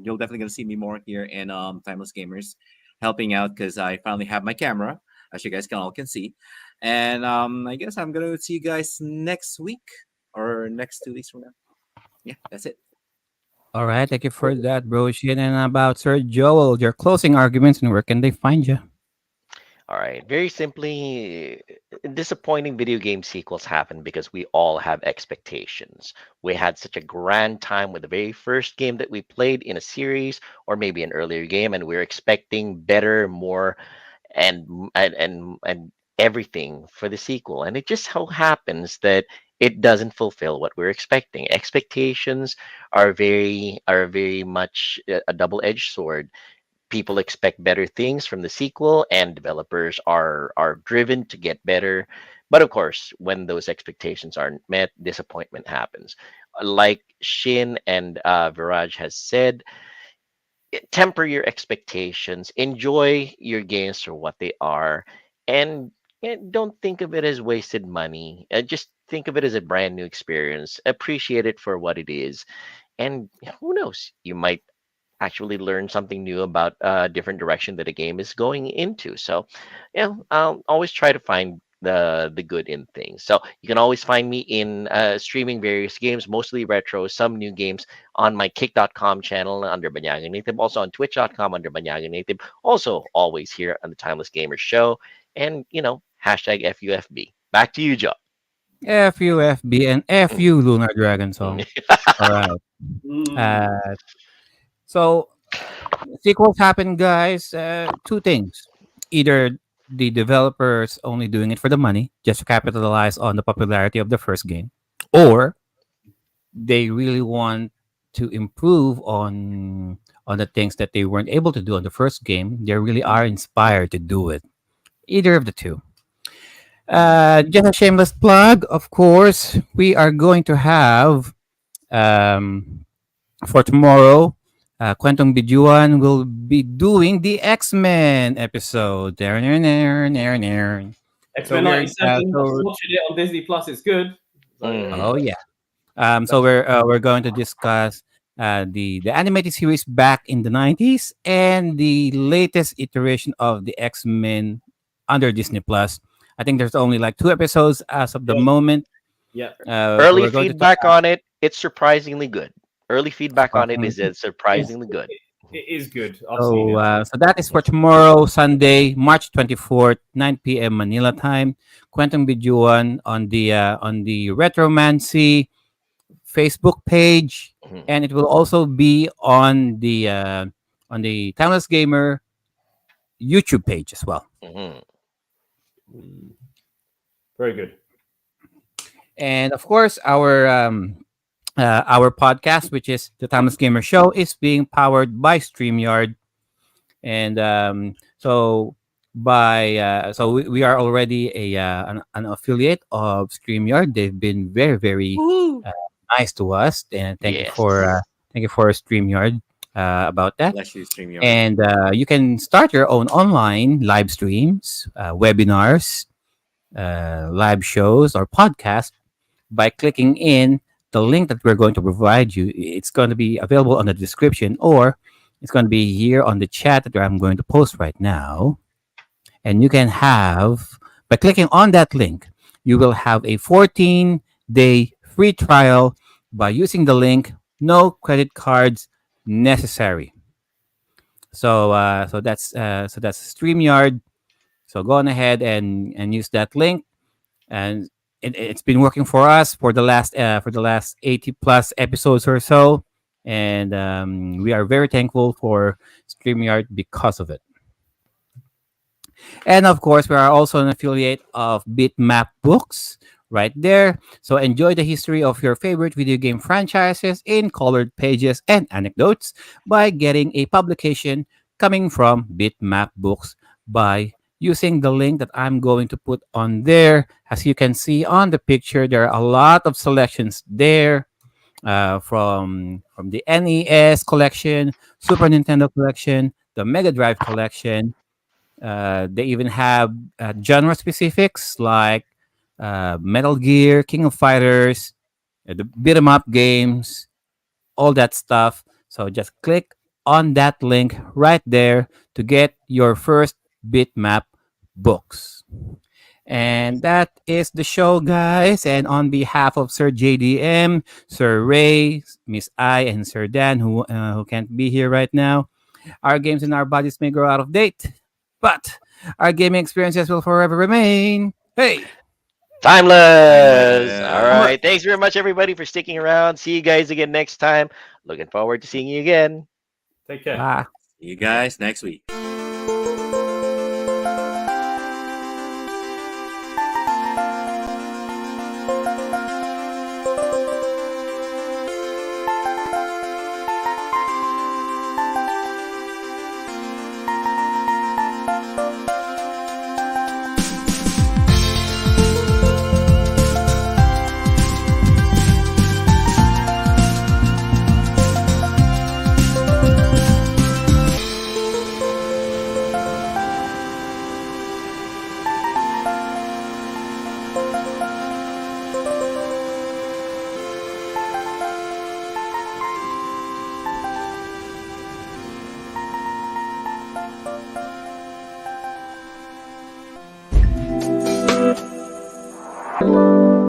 you'll definitely gonna see me more here in Timeless Gamers, helping out because I finally have my camera, as you guys can see. And I guess I'm gonna see you guys next week or next 2 weeks from now. Yeah, that's it. All right, thank you for that, Bro Shin. And about Sir Joel, your closing arguments and where can they find you? All right. Very simply, disappointing video game sequels happen because we all have expectations. We had such a grand time with the very first game that we played in a series or maybe an earlier game, and we're expecting better, more, and everything for the sequel. And it just so happens that it doesn't fulfill what we're expecting. Expectations are very much a double-edged sword. People expect better things from the sequel, and developers are driven to get better. But of course, when those expectations aren't met, disappointment happens. Like Shin and Viraj has said, temper your expectations, enjoy your games for what they are, and don't think of it as wasted money. Just think of it as a brand new experience. Appreciate it for what it is, and who knows, you might actually learn something new about a different direction that a game is going into. So, I'll always try to find the good in things. So you can always find me in streaming various games, mostly retro, some new games on my kick.com channel under Banyaga Native, also on twitch.com under Banyaga Native, also always here on the Timeless Gamers Show, and hashtag FUFB. Back to you, Joe. FU, FB, and FU Lunar Dragon song. All right. Mm. Uh, so sequels happen, guys. Two things: either the developers only doing it for the money, just to capitalize on the popularity of the first game, or they really want to improve on the things that they weren't able to do on the first game. They really are inspired to do it. Either of the two. Just a shameless plug, of course. We are going to have um, for tomorrow. Quantum Bijuan will be doing the X-Men episode. There, there, there, there, there. X-Men we're 97. I was so watching it on Disney Plus. It's good. So, oh yeah. So we're going to discuss the animated series back in the 90s and the latest iteration of the X-Men under Disney Plus. I think there's only like 2 episodes as of the Yeah. moment. Yeah. So Early we're going to talk feedback on it, it's surprisingly good. Early feedback on it about is surprisingly good. It is good. I've seen so, it. so that is for tomorrow, Sunday, March 24th, 9 p.m. Manila time. Quantum Bijuan on the Retromancy Facebook page, Mhm, and it will also be on the Timeless Gamer YouTube page as well. mhm. Mm. Very good. And of course, our podcast, which is the Timeless Gamer Show, is being powered by Streamyard, and we are already an affiliate of Streamyard. They've been very very uh, nice to us, and Yes. thank you for Streamyard about that. Bless you, StreamYard. And you can start your own online live streams, webinars, live shows, or podcasts by clicking in the link that we're going to provide you. It's going to be available on the description, or it's going to be here on the chat that I'm going to post right now. And you can have, by clicking on that link, you will have a 14-day free trial by using the link. No credit cards necessary. So that's StreamYard. So go on ahead and use that link, and it's been working for us for the last 80 plus episodes or so, and we are very thankful for StreamYard because of it. And of course, we are also an affiliate of BitMap Books right there. So enjoy the history of your favorite video game franchises in colored pages and anecdotes by getting a publication coming from BitMap Books by using the link that I'm going to put on there. As you can see on the picture, there are a lot of selections there from the NES collection, Super Nintendo collection, the Mega Drive collection. They even have genre specifics like Metal Gear, King of Fighters, the beat 'em up games, all that stuff. So just click on that link right there to get your first bitmap books. And that is the show, guys. And on behalf of Sir JDM, Sir Ray, Miss I, and Sir Dan, who can't be here right now, our games and our bodies may grow out of date, but our gaming experiences will forever remain. Hey, Timeless. All Timeless. right. Thanks very much, everybody, for sticking around. See you guys again next time. Looking forward to seeing you again. Take care. bye. See you guys next week. you